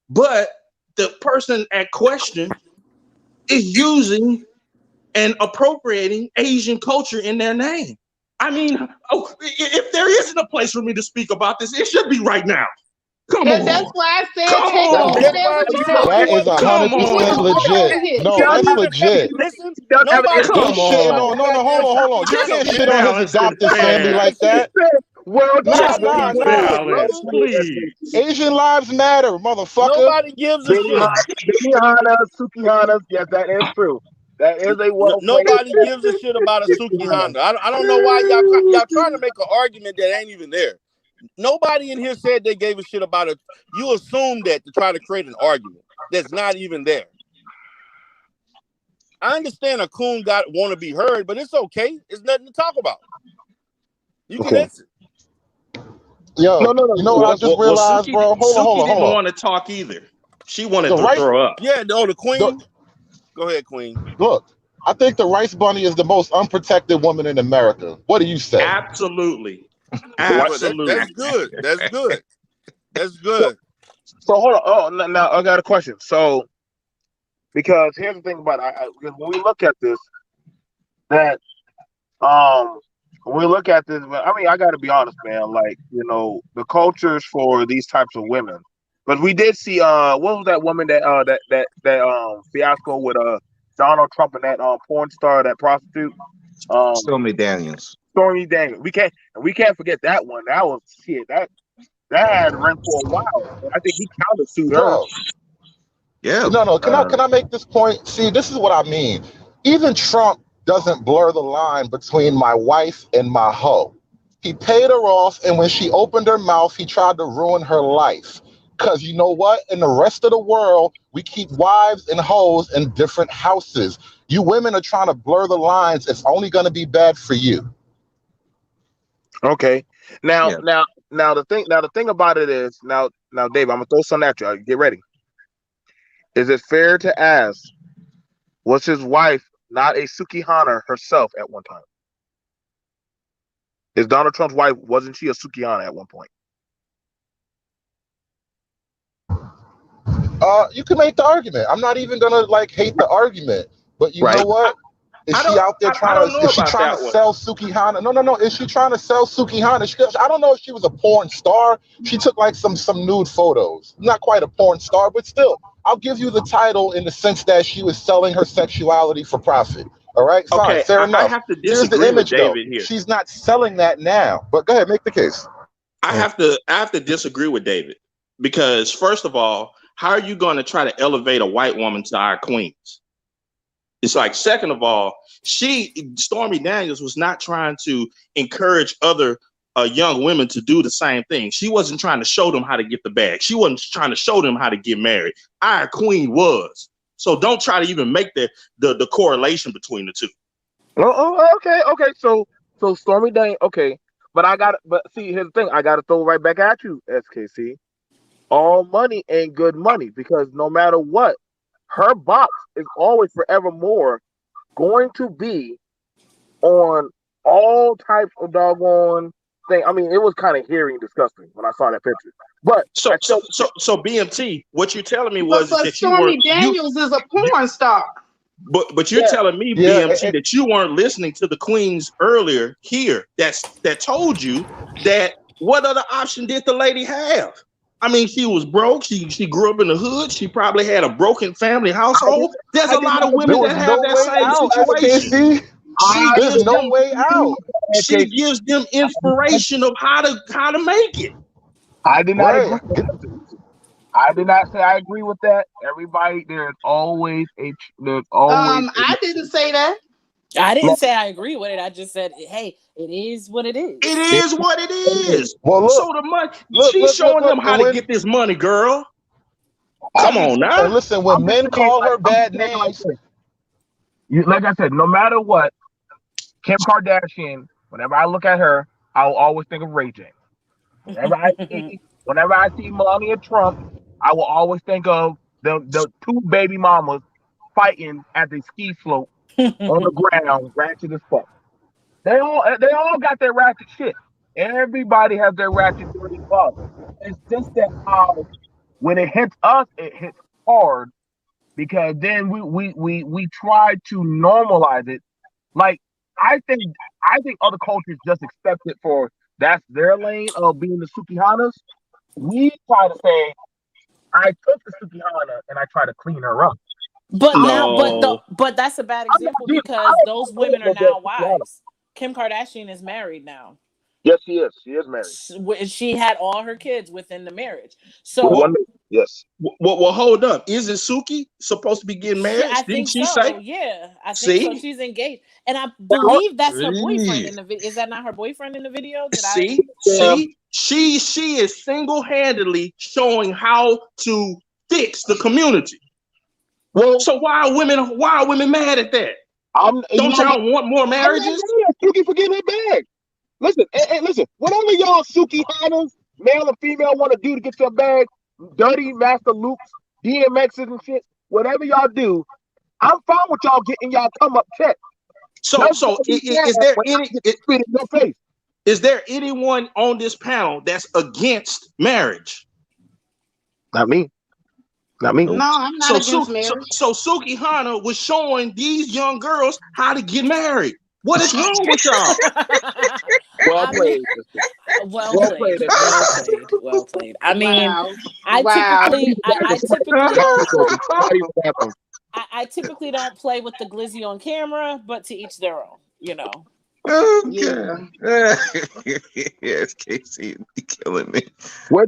but the person at question is using and appropriating Asian culture in their name. I mean, if there isn't a place for me to speak about this, it should be right now. Come on. That's why I said Come take on. whatever Everybody, time. That is Come 100% on. legit. No, Does that's have an legit. listen. does have an Nobody You Come gives a shit shitting about on. on the no, goddamn hold on. You Just can't Sukihana, shit man. on his balance this adopted family bad. like that. World Nah, Nobody nah, Just gives a nah. shit, balance, brother. please. Asian lives matter, motherfucker. Nobody gives a shit. Benihana, Sukihana. Yes, that is true. That is a well played. Nobody gives a shit about a Sukihana. I don't know why y'all trying to make an argument that ain't even there. Nobody in here said they gave a shit about it. You assume that to try to create an argument that's not even there. I understand a coon want to be heard, but it's okay. It's nothing to talk about. You can Okay. exit. Yo, No. you know what I just Well, realized, bro? Suki didn't Hold on. want to talk either. She wanted The to rice, throw up. Yeah, no, the the, queen. Go ahead, queen. look, I think the rice bunny is the most unprotected woman in America. What do you say? Absolutely. Well, Absolutely. that's good. That's good. That's So, good. so hold on. Oh, now I got a question. So, because here's the thing about because when we look at this, that when we look at this, I mean, I got to be honest, man. Like, the cultures for these types of women. But we did see what was that woman that fiasco with Donald Trump and that porn star, that prostitute, Stormy Daniels. Stormy Daniels. We can't forget that one. That was shit. That had run for a while. And I think he countersued her. Bro, Yeah. no. Can I make this point? See, this is what I mean. Even Trump doesn't blur the line between my wife and my hoe. He paid her off, and when she opened her mouth, he tried to ruin her life. Because you know what? In the rest of the world, we keep wives and hoes in different houses. You women are trying to blur the lines. It's only going to be bad for you. Okay. Now, Yeah. the thing about it is now, Dave, I'm gonna throw something at you. Get ready. Is it fair to ask, was his wife not a Sukihana herself at one time? Is Donald Trump's wife, wasn't she a Sukihana at one point? You can make the argument. I'm not even gonna hate the argument, but you know Right. what? Is I she out there don't know is she about trying to that one. sell Sukihana? No. Is she trying to sell Sukihana? I don't know if she was a porn star. She took some nude photos. Not quite a porn star, but still, I'll give you the title in the sense that she was selling her sexuality for profit. All right, fine, Okay, fair I enough. have to Here's the disagree with image though. David here. She's not selling that now. But go ahead, make the case. I have to disagree with David because first of all, how are you going to try to elevate a white woman to our queens? It's like, second of all, Stormy Daniels was not trying to encourage other young women to do the same thing. She wasn't trying to show them how to get the bag. She wasn't trying to show them how to get married. Our queen was. So don't try to even make the correlation between the two. Okay. So Stormy Daniels. Okay, but see, here's the thing. I got to throw right back at you, SKC. All money ain't good money because no matter what, her box is always forevermore going to be on all types of doggone thing. I mean, it was kind of hairy and disgusting when I saw that picture. But So BMT, what you're telling me But was that you Stormy weren't Daniels is a porn star. but you're telling me, Yeah, BMT, that you weren't listening to the queens earlier here that told you that what other option did the lady have? I mean, she was broke. She grew up in the hood. She probably had a broken family household. There's I a did lot not of agree women there that was have no that way same out, situation. SKC. She There's gives no them way out. she gives them inspiration of how to make it. I did not agree. Right. I did not say I agree with that. Everybody, there's always I didn't say that. I didn't say I agree with it. I just said, hey, it is what it is. It is what it is. Well, look, So the money, look, she's look, look, showing look. them how And to when get this money, girl. I'm Come just on saying, now. and listen, when I'm just men saying, call her I'm bad just saying like names, this. Like I said, no matter what, Kim Kardashian, whenever I look at her, I'll always think of Ray J. Whenever I see Melania Trump, I will always think of the two baby mamas fighting at the ski slope on the ground, ratchet as fuck. They all got their ratchet shit. Everybody has their ratchet dirty bug. It's just that how when it hits us, it hits hard because then we try to normalize it. Like I think I think other cultures just accept it for that's their lane of being the Sukihanas. We try to say I took the Sukihana and I try to clean her up. But I'm now, No. but that's a bad I'm not example doing I because don't those know women are what the now Sukihana. wives. Kim Kardashian is married now. Yes, she is. She is married. She had all her kids within the marriage. With So one yes. Well, hold up. Isn't Suki supposed to be getting married? I Didn't think she so. say? Yeah, I think so. See, She's engaged, and I believe that's her boyfriend Jeez. in the video. Is that not her boyfriend in the video? Did I? see, Yeah. see. She is single-handedly showing how to fix the community. Well, So why are women mad at that? you Don't know what? y'all want more I'm not marriages? mad at Suki for getting her bag. Listen, and listen, whatever y'all Sukihanas, male and female, want to do to get your bag, dirty Master Loops, DMXs and shit, whatever y'all do, I'm fine with y'all getting y'all come up check. So Just so don't be mad is there when I any get spit in your face. is there anyone on this panel that's against marriage? Not me. Not me. No, I'm not against marriage. So Sukihana was showing these young girls how to get married. What is wrong with y'all? Well I mean, played. Sister. well Well played, played. well played, well played. I mean, Wow. I Wow. typically, I typically Not even bathroom. I typically don't play with the glizzy on camera, but to each their own, you know. Yeah. Yes, Casey, you killing me. We're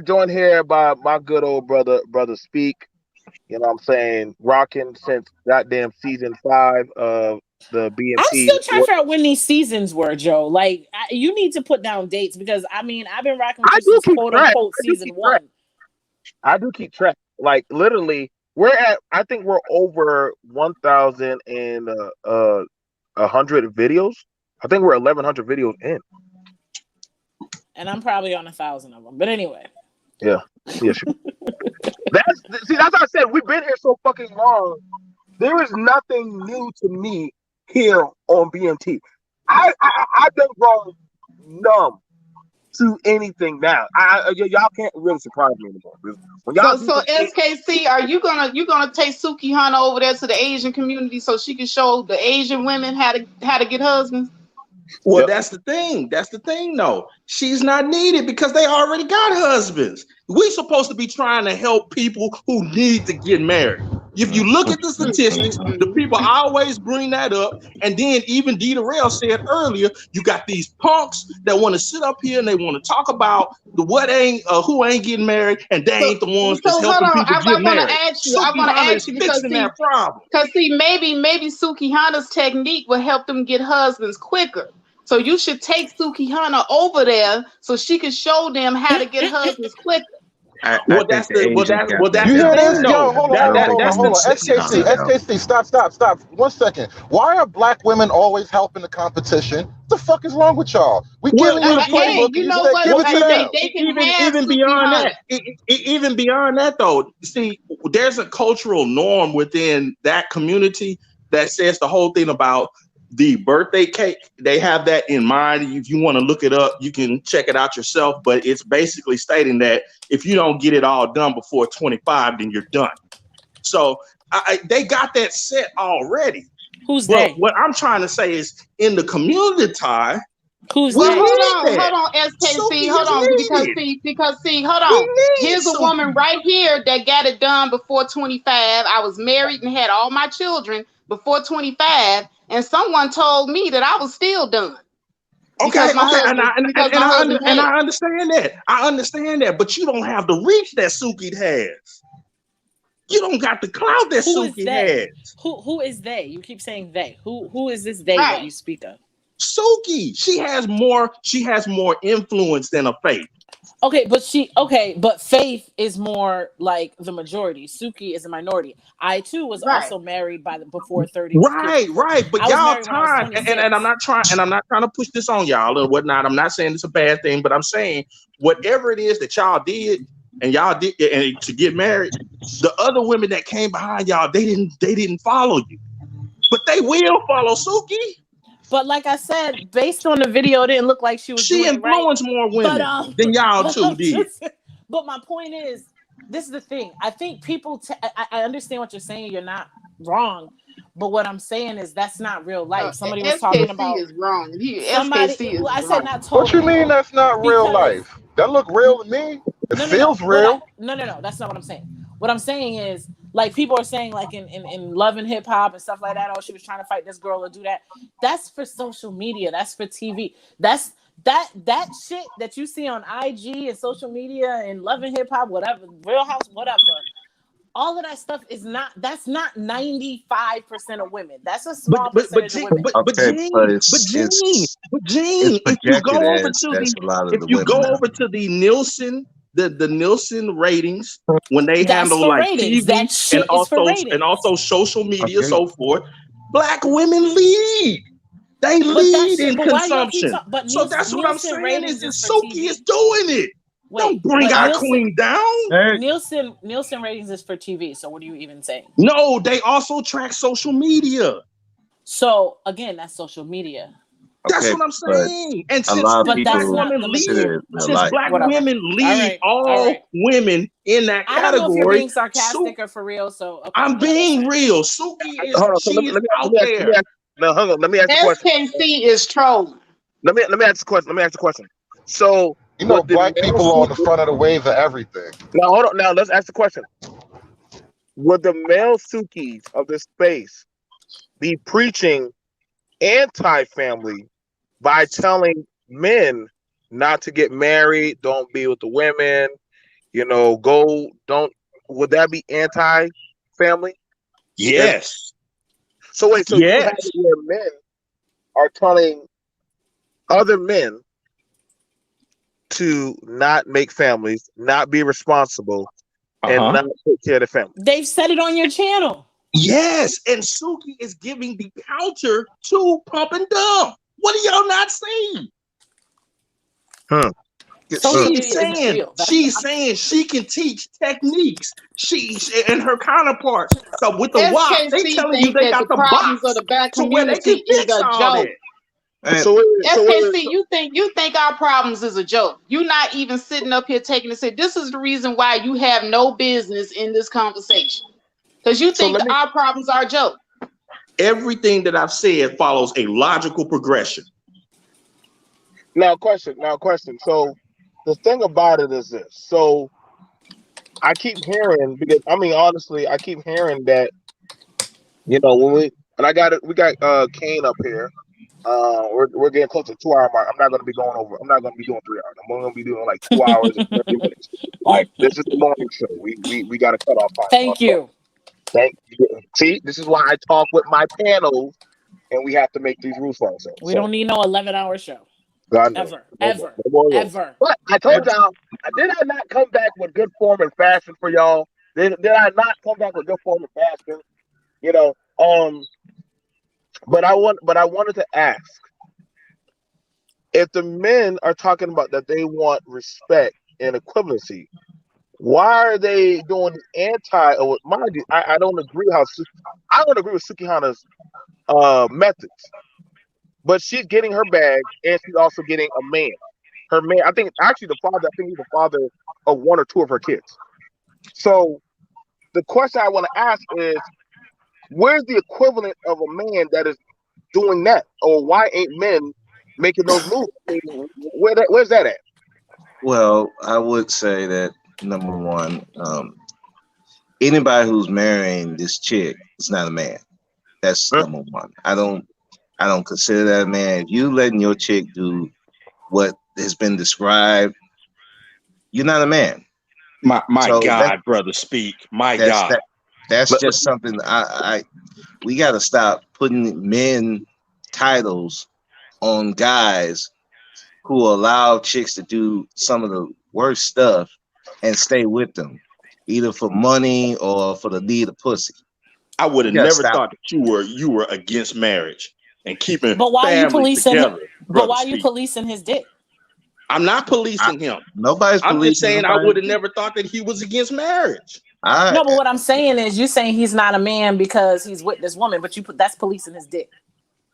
joined here by my good old brother Speak. You know what I'm saying? Rocking since goddamn season 5 of the I'm BMT. still trying to figure out when these seasons were, Joe. Like, you need to put down dates because I mean, I've been rocking with I you do since keep quote track. unquote season one. I do keep track. Like literally, I think we're over 1,000 and 100 videos. I think we're 1,100 videos in. And I'm probably on 1,000 of them. But anyway. Yeah. Yeah. Sure. That's what I said. We've been here so fucking long. There is nothing new to me here on BMT. I've been grown numb to anything now. Y'all can't really surprise me anymore. When y'all So SKC, are you gonna take Sukihana over there to the Asian community so she can show the Asian women how to get husbands? Well, Yep. that's the thing. That's the thing, though. She's not needed because they already got husbands. We're supposed to be trying to help people who need to get married. If you look at the statistics, the people always bring that up. And then even Dita Rail said earlier, you got these punks that want to sit up here and they want to talk about who ain't getting married, and they ain't the ones that's So hold helping on, people I get want to married. ask you. I want to Sukihana ask is you because fixing that problem. maybe Sukihana's technique will help them get husbands quicker. So you should take Sukihana over there so she can show them how to get husbands quicker. I Well, think that's the the Asians got that You the hear down thing, this? pat. Yo, though. hold on, I hold don't on, think hold the on, hold on. Asians got SKC, that down. SKC, stop. 1 second. Why are black women always helping the competition? What the fuck is wrong with y'all? We Well, giving you the Hey, playbook and you you know said what? give it to them. They can even have even beyond Sukihana. that, even beyond that, though, see, there's a cultural norm within that community that says the whole thing about the birthday cake, they have that in mind. If you want to look it up, you can check it out yourself. But it's basically stating that if you don't get it all done before 25, then you're done. So they got that set already. Who's But they? what I'm trying to say is in the community, Who's Well, they? hold on, SKC, Suki hold is on, needed. because hold We on. need Here's a Suki. woman right here that got it done before 25. I was married and had all my children before 25, and someone told me that I was still done. Okay, Because my husband, I understand that. I understand that, but you don't have the reach that Suki has. You don't got the clout that Who is Suki they? has. Who is they? You keep saying they. Who is this they that Right. you speak of? Suki, she has more influence than a Faith. Okay, but Faith is more like the majority. Suki is a minority. I too was Right. also married before 30 was Right. But I was y'all married when I was time, 26. and I'm not trying to push this on y'all or whatnot. I'm not saying it's a bad thing, but I'm saying whatever it is that y'all did and to get married, the other women that came behind y'all, they didn't follow you, but they will follow Suki. But like I said, based on the video, it didn't look like she was She doing it right. influenced more women than y'all two did. But my point is, this is the thing. I think people. I understand what you're saying. You're not wrong. But what I'm saying is that's not real life. Somebody was talking about is wrong. somebody. SKC is I said wrong. not What you totally mean that's not real because life? That look real to me. It no. feels real. No. That's not what I'm saying. What I'm saying is like people are saying like in love and hip hop and stuff like that. Oh, she was trying to fight this girl or do that. That's for social media. That's for TV. That's that shit that you see on IG and social media and love and hip hop, whatever, Real House, whatever. All of that stuff is not. That's not 95% of women. That's a small percentage of women. Okay, but it's If you projected go over as to that's the a lot of if the you women go now. over to the Nielsen the Nielsen ratings when they That's handle for like ratings. TV That shit is for ratings. and also social media, Okay. so forth, Black women lead. They But that lead shit. in But why y'all keep consumption. talking? But So that's what I'm Nielsen saying is ratings that is for Suki is TV. doing it. Wait, Don't bring but our queen down. Hey, Nielsen ratings is for TV. So what are you even saying? No, they also track social media. So again, that's social media. That's okay, what I'm but saying. And a since lot of But black that's people not women the lead, consider majority. it real since life. black Whatever. women All lead right. all women in that I don't know if you're category, being sarcastic or for real. So okay, I'm go ahead. being real. Suki Hold on. So she is let out me ask. there. No, hang on. Let me ask the question. SKC is trolling. Let me ask the question. Let me ask the question. So You know, would the black male people are on the Suki? front of the wave of everything. Now hold on. Now let's ask the question. Would the male Sukis of this space be preaching anti-family by telling men not to get married, don't be with the women, go, don't? Would that be anti-family? If Yes. so, wait. So you have Yes. it where men are telling other men to not make families, not be responsible, and Uh-huh. not take care of the family. They've said it on your channel. Yes. And Suki is giving the counter to Pump and Dump. What are y'all not seeing? Social media isn't real. She's saying she can teach techniques. She and her counterparts. So with the WAP, they SKC telling you think they that got the the problems of box the black to where they can community is fix a all joke. that. And So SKC, you think our problems is a joke. You're not even sitting up here taking to say this is the reason why you have no business in this conversation. Because you so think let me our problems are a joke. Everything that I've said follows a logical progression. now question. So the thing about it is this. So I keep hearing because honestly, I keep hearing that when we got Kane up here. We're getting close to 2 hour mark. I'm not going to be going over. I'm not going to be doing 3 hours. I'm only going to be doing like 2 hours and 30 minutes. Like this is the morning show. We got to cut off time. Thank you. Thank you. See, this is why I talk with my panels, and we have to make these rules for ourselves. We don't need no 11-hour show. God knows. Ever. But I told y'all, did I not come back with good form and fashion for y'all? Did I not come back with good form and fashion? But I wanted to ask, if the men are talking about that they want respect and equivalency, why are they doing anti? Or mind you, I don't agree with Sukihana's methods. but she's getting her bag, and she's also getting a man. Her man, I think, actually the father. I think he's the father of one or two of her kids. So the question I want to ask is, where's the equivalent of a man that is doing that, or why ain't men making those moves? Where's that at? Well, I would say that number one, anybody who's marrying this chick is not a man. That's number one. I don't consider that a man. If you letting your chick do what has been described, you're not a man. My So God, brother, speak. My that's God. that's just something we got to stop putting men titles on guys who allow chicks to do some of the worst stuff and stay with them, either for money or for the need of pussy. I would have never thought that you were against marriage and keeping But why you families policing? together. But why you policing his dick? I'm not policing him. Nobody's I'm policing. just saying I would have never thought that he was against marriage. No, but what I'm saying is, you saying he's not a man because he's with this woman, but that's policing his dick.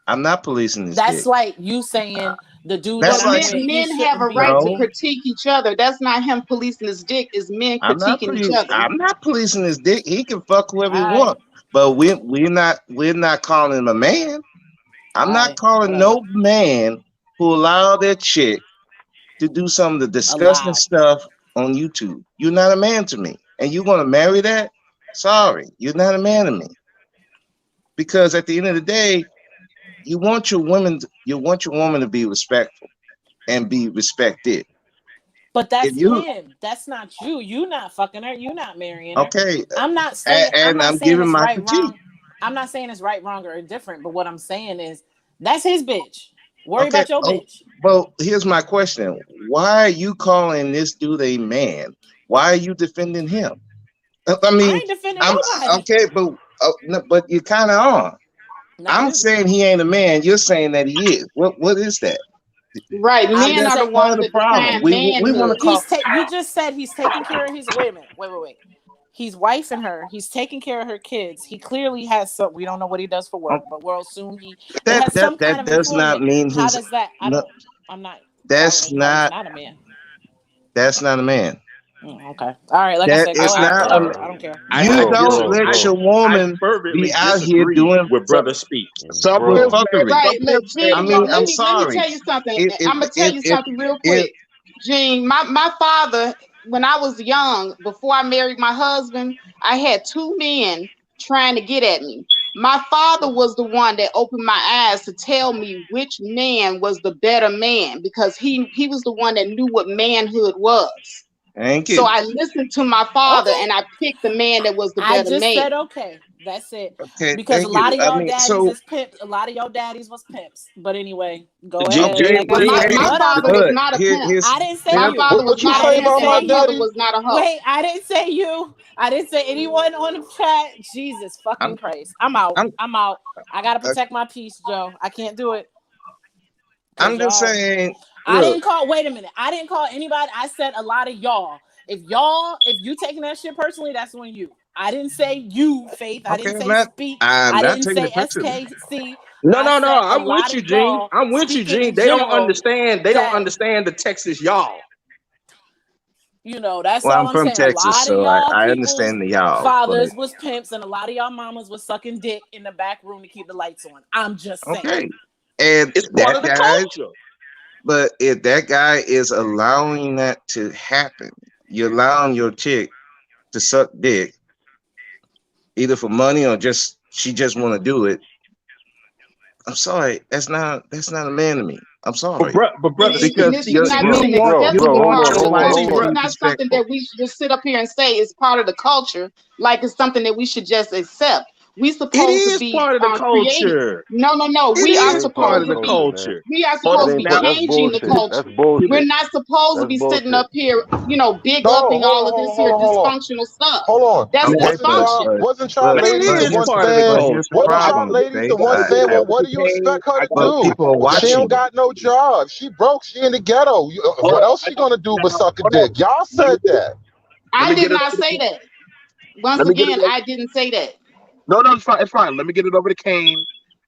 I'm not policing his That's dick. like you saying the dude. That's But like men have a right to critique each other. That's not him policing his dick. It's men critiquing each other. I'm not policing his dick. He can fuck whoever he wants, but we're not calling him a man. I'm not calling no man who allow their chick to do some of the disgusting stuff on YouTube. You're not a man to me, and you're gonna marry that? Sorry, you're not a man to me. Because at the end of the day, you want your woman to be respectful and be respected. But that's him. That's not you. You not fucking her. You not marrying her. Okay. I'm not saying. I'm giving my right, critique. wrong. I'm not saying it's right, wrong, or indifferent. But what I'm saying is that's his bitch. Worry about your bitch. Well, here's my question: why are you calling this dude a man? Why are you defending him? I mean, I ain't defending nobody. Okay, but you kind of are. I'm saying he ain't a man. You're saying that he is. What is that? Right, men are the ones that define we want to call. You just said he's taking care of his. Wait a minute. Wait. He's wifing her. He's taking care of her kids. He clearly has some. We don't know what he does for work, but we'll assume he has some kind of does not mean How he's. does that? I'm not. That's not a man. That's not a man. Okay. All right. Like I said, go ahead. Whatever. I don't care. You don't let your woman be out here doing with brother speak. Fuckery. Right, look, Gene, I mean, let I'm me sorry. tell you something. I'm gonna tell you something real quick. Gene, my father, when I was young, before I married my husband, I had two men trying to get at me. My father was the one that opened my eyes to tell me which man was the better man, because he was the one that knew what manhood was. Thank you. So I listened to my father and I picked the man that was the better man. I just said okay. That's it. Okay, because a lot of y'all daddies is pimps. A lot of y'all daddies was pimps. But anyway, go ahead. My father was not a pimp. I didn't say my you. father was not a pimp, and my mother was not a hoe. Wait, I didn't say you. I didn't say anyone on the chat. Jesus fucking Christ. I'm out. I'm out. I gotta protect my peace, Joe. I can't do it. I'm just saying. I didn't call. Wait a minute. I didn't call anybody. I said a lot of y'all. If you taking that shit personally, that's on you. I didn't say you, Faith. I didn't say speak. I didn't say SKC. No. I'm with you, Gene. I'm with you, Gene. They don't understand. They don't understand the Texas y'all. You know, that's well, all I'm from saying. Texas, so I understand the y'all. Fathers was pimps, and a lot of y'all mamas was sucking dick in the back room to keep the lights on. I'm just saying. Okay, and it's part of the culture. But if that guy is allowing that to happen, you're allowing your chick to suck dick, either for money or she just want to do it. I'm sorry, that's not a man to me. I'm sorry, but brother, because it's not something that we should just sit up here and say it's part of the culture, like it's something that we should just accept. We supposed to be part of the culture. No. We are supposed to be culture. We are supposed to be changing the culture. We're not supposed to be sitting up here, big upping all of this here dysfunctional stuff. Hold on. That's dysfunction. Wasn't y'all ladies the ones saying, well, what do you expect her to do? She don't got no job. She broke. She in the ghetto. What else she gonna do but suck a dick? Y'all said that. I did not say that. Once again, I didn't say that. No, it's fine. It's fine. Let me get it over to Kane.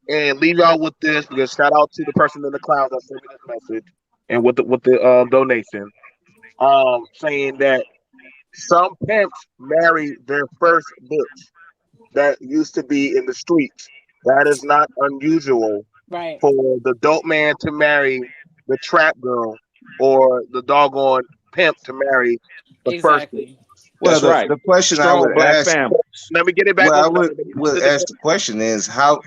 and leave y'all with this because shout out to the person in the cloud that sent me this message and with the donation, saying that some pimps marry their first bitch that used to be in the streets. That is not unusual Right. for the dope man to marry the trap girl or the doggone pimp to marry the first bitch. Exactly. Well, That's right. the question I Strong would black ask, family. Let me get it back well, I on. would ask the question is how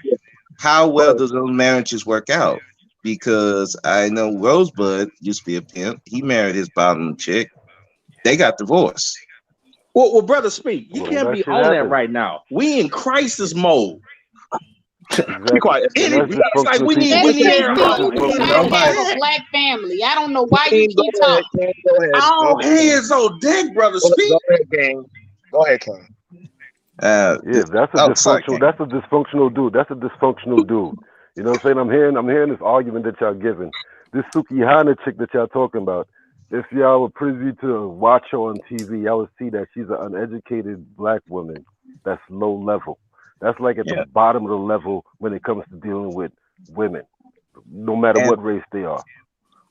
well do those marriages work out? Because I know Rosebud used to be a pimp. He married his bottom chick. They got divorced. Well, brother, speak. You Well, can't that be shit on that happens. right now. We in crisis mode. Be Exactly. quiet. And that's It's like dysfunctional we need people. SJP, That's you do dysfunctional not people. have Nobody. a black family. I don't know why you King, keep go ahead. talking. King, go ahead. Go All ahead, King. hands on deck, brother. Go Speak. ahead, King. Go ahead, King. Yeah, that's a Sorry, dysfunctional. King. That's a dysfunctional dude. That's a dysfunctional dude. You know what I'm saying? I'm hearing this argument that y'all giving. This Sukihana chick that y'all talking about. If y'all were privy to watch her on TV, y'all would see that she's an uneducated black woman. That's low level. That's like at Yeah. the bottom of the level when it comes to dealing with women, no matter And what race they are.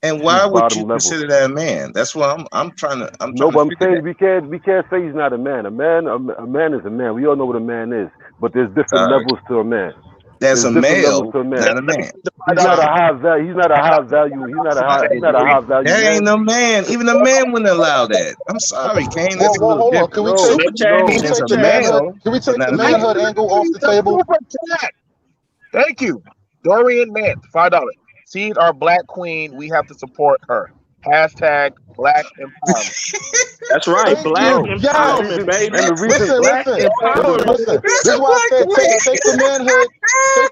and why She's would bottom you level. consider that a man? That's what I'm trying to No, but I'm figure saying that. we can't say he's not a man. A man is a man. We all know what a man is, but there's different Sorry. levels to a man. That's a There's different levels male, to a man. not a man. He's not a high value. He's not a high value. He's not a high value That ain't man. no man. Even a man wouldn't allow that. I'm sorry, Kane. Well, That's a well, little hold on. different. Can we No, take Super chat. can no. we It's take a the manhood? male, Can we but take not the a man. manhood angle off the table? Super chat. Thank you. Dorian Mance, $5. She's our black queen. We have to support her. Hashtag Black Empowerment. That's right. Thank Black you. No, and the Yes. empowerment, reason, baby. and the reason, Listen, Black listen, and the empowerment. listen. This That's is a why I black said queen. take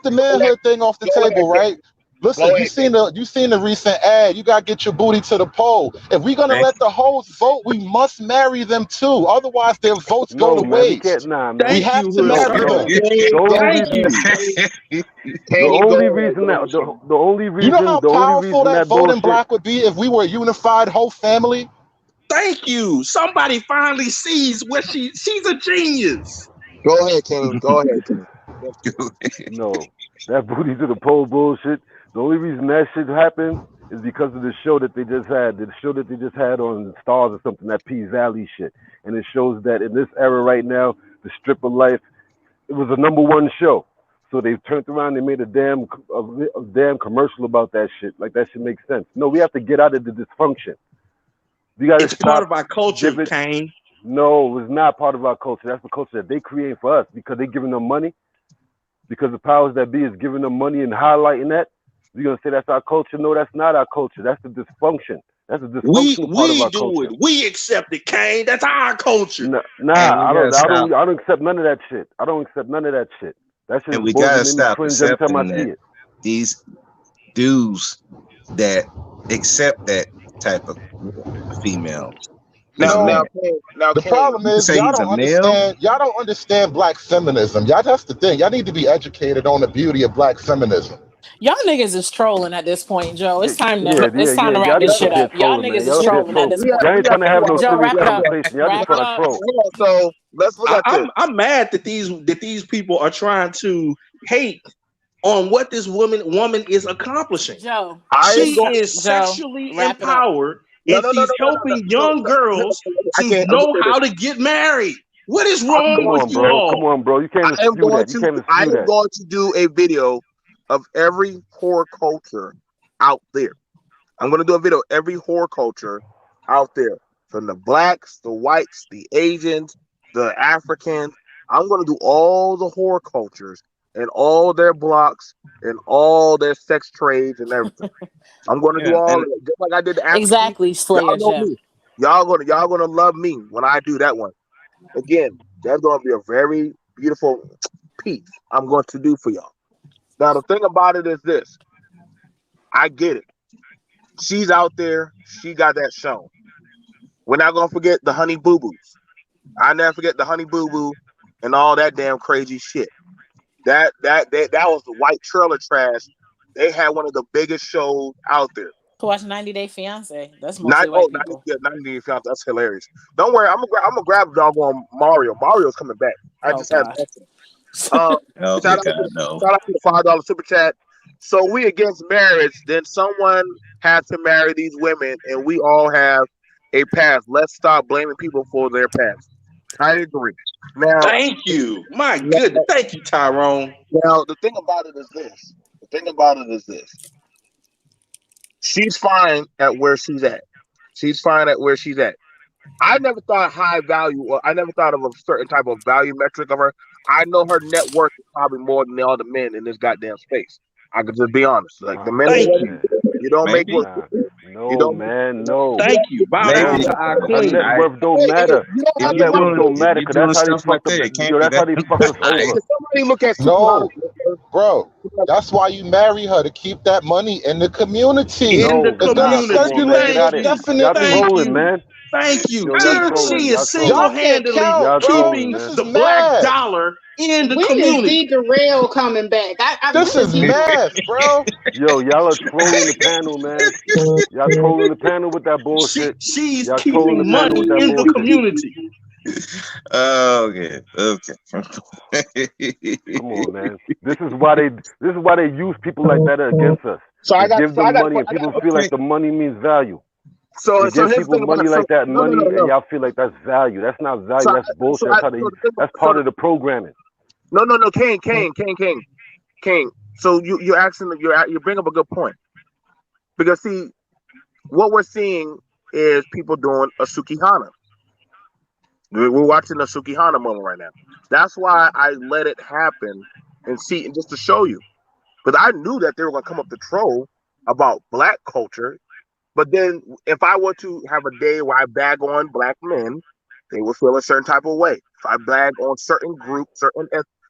the manhood thing off the Go ahead, table, King. right? Go Listen, ahead, King. you seen the recent ad. You gotta get your booty to the poll. If we're gonna Thank let the hoes vote, we must marry them too. Otherwise, their votes go to no, man, we can't. waste. Nah, We man. Thank have you, to real No, marry talk. no. them. King, The go only Thank ahead. reason, you. the King, go only ahead. reason Go that, ahead, King. the only You know reason, how the only powerful reason that that voting bullshit. block would be if we were a unified whole family? Thank you. Somebody finally sees what she's a genius. Go ahead, King. Go ahead, King. No, that booty to the pole bullshit. The only reason that shit happened is because of the show that they just had. The show that they just had on Stars or something, that P Valley shit. And it shows that in this era right now, the stripper life, it was a #1 show. So they've turned around and made a damn commercial about that shit. Like that shit makes sense. No, we have to get out of the dysfunction. We gotta It's part stop of our culture, giving. Kane. No, it's not part of our culture. That's the culture that they create for us because they're giving them money. Because the powers that be is giving them money and highlighting that. We're gonna say that's our culture. No, that's not our culture. That's the dysfunction. That's the dysfunctional part of We our do culture. it. We accept it, Kane. That's our culture. Nah, And we gotta stop. I don't accept none of that shit. I don't accept none of that shit. That shit And is we bullshit. gotta It made me stop cringe every time I accepting see that it. these dudes that accept that type of female is a Now, man. The King. problem You can is say he's a male. y'all don't understand black feminism. Y'all, that's the thing. Y'all need to be educated on the beauty of black feminism. Y'all niggas is trolling at this point, Joe. It's time to wrap Y'all this just shit up there up. Y'all trolling, man. niggas is Y'all up there trolling at trolling. this point. Y'all ain't trying to have no Joe, serious wrap it up. conversation. Y'all just Wrap it trying to up. troll. So let's look at this. I'm mad that these people are trying to hate on what this woman is accomplishing. Joe, I am She going. is Joe, sexually wrap it up. empowered No, and no, no, she's no, no, no, helping no, young girls I to can't. I'm know gonna say how this. to get married. What is I'm wrong Come with going on, you to. bro. Come all? on, bro. You can't I am dispute going that. You to. can't I dispute am that. going to do a video of every horror culture out there. I'm going to do a video of every horror culture out there, from the blacks, the whites, the Asians, the Africans. I'm going to do all the horror cultures and all their blocks and all their sex trades and everything. I'm going to do Yeah, all and of it, just like I did the Africans. Exactly, Y'all Slayer know Jim. me. Y'all gonna love me when I do that one. Again, that's gonna be a very beautiful piece I'm going to do for y'all. Now the thing about it is this: I get it. She's out there. She got that shown. We're not gonna forget the honey boo boos. I never forget the honey boo boo and all that damn crazy shit. That was the white trailer trash. They had one of the biggest shows out there. To watch 90 Day Fiance. That's Not mostly white 90, people. yeah, 90 Fiance. That's hilarious. Don't worry, I'm gonna grab dog on Mario. Mario's coming back. I Oh just had God. mentioned. Um, Oh shout out God, no. to the $5 super chat. So we against marriage, then someone has to marry these women, and we all have a past. Let's stop blaming people for their past. I agree. Now, Thank you. My goodness. Thank you, Tyrone. now the thing about it is this. The thing about it is this. She's fine at where she's at. She's fine at where she's at. I never thought high value, or I never thought of a certain type of value metric of her. I know her net worth is probably more than all the men in this goddamn space. I could just be honest. Like the men, Thank Man, you don't make Maybe. what nah. you No, don't. man, no. Thank you. Bow down Maybe. to our Her queen. net worth don't matter. You don't If Her have to you're net like. worth doing don't matter if because you're that's doing how they stuff like fucked that, up. it can't Yo, be that's how that they fucked us high. over. Somebody look at No, Sukihana. bro. That's why you marry her, to keep that money in the community. In the No, It's gonna nah, come community. on, circulate man. in Thank a Got it. you. Y'all definite Thank way. trolling, you. man. Thank you. Yo, y'all She trolling. is Y'all trolling. Y'all can't single-handedly count, Y'all bro. trolling, keeping This man. is the black math. dollar in the When is community. D Darrell coming back? This When is is he? math, bro. Yo, y'all are trolling the panel, man. Y'all trolling the panel with that bullshit. She's Y'all trolling the keeping panel with money that in the bullshit. community. Okay. Come on, man. This is why they use people like that against us. So To I got. give So I them got. money and I got people feel like the money means value. so You so give here's the people thing about money it. So like that, no no no money, and no. y'all feel like that's value. That's not So value. That's bullshit. That's how they. so the thing, That's so part of the programming. no King. So you're asking you bring up a good point because see what we're seeing is people doing a Sukihana. We're watching a Sukihana moment right now. That's why I let it happen and see, and just to show you, because I knew that they were going to come up to troll about black culture. But then, if I were to have a day where I bag on black men, they will feel a certain type of way. If I bag on certain groups,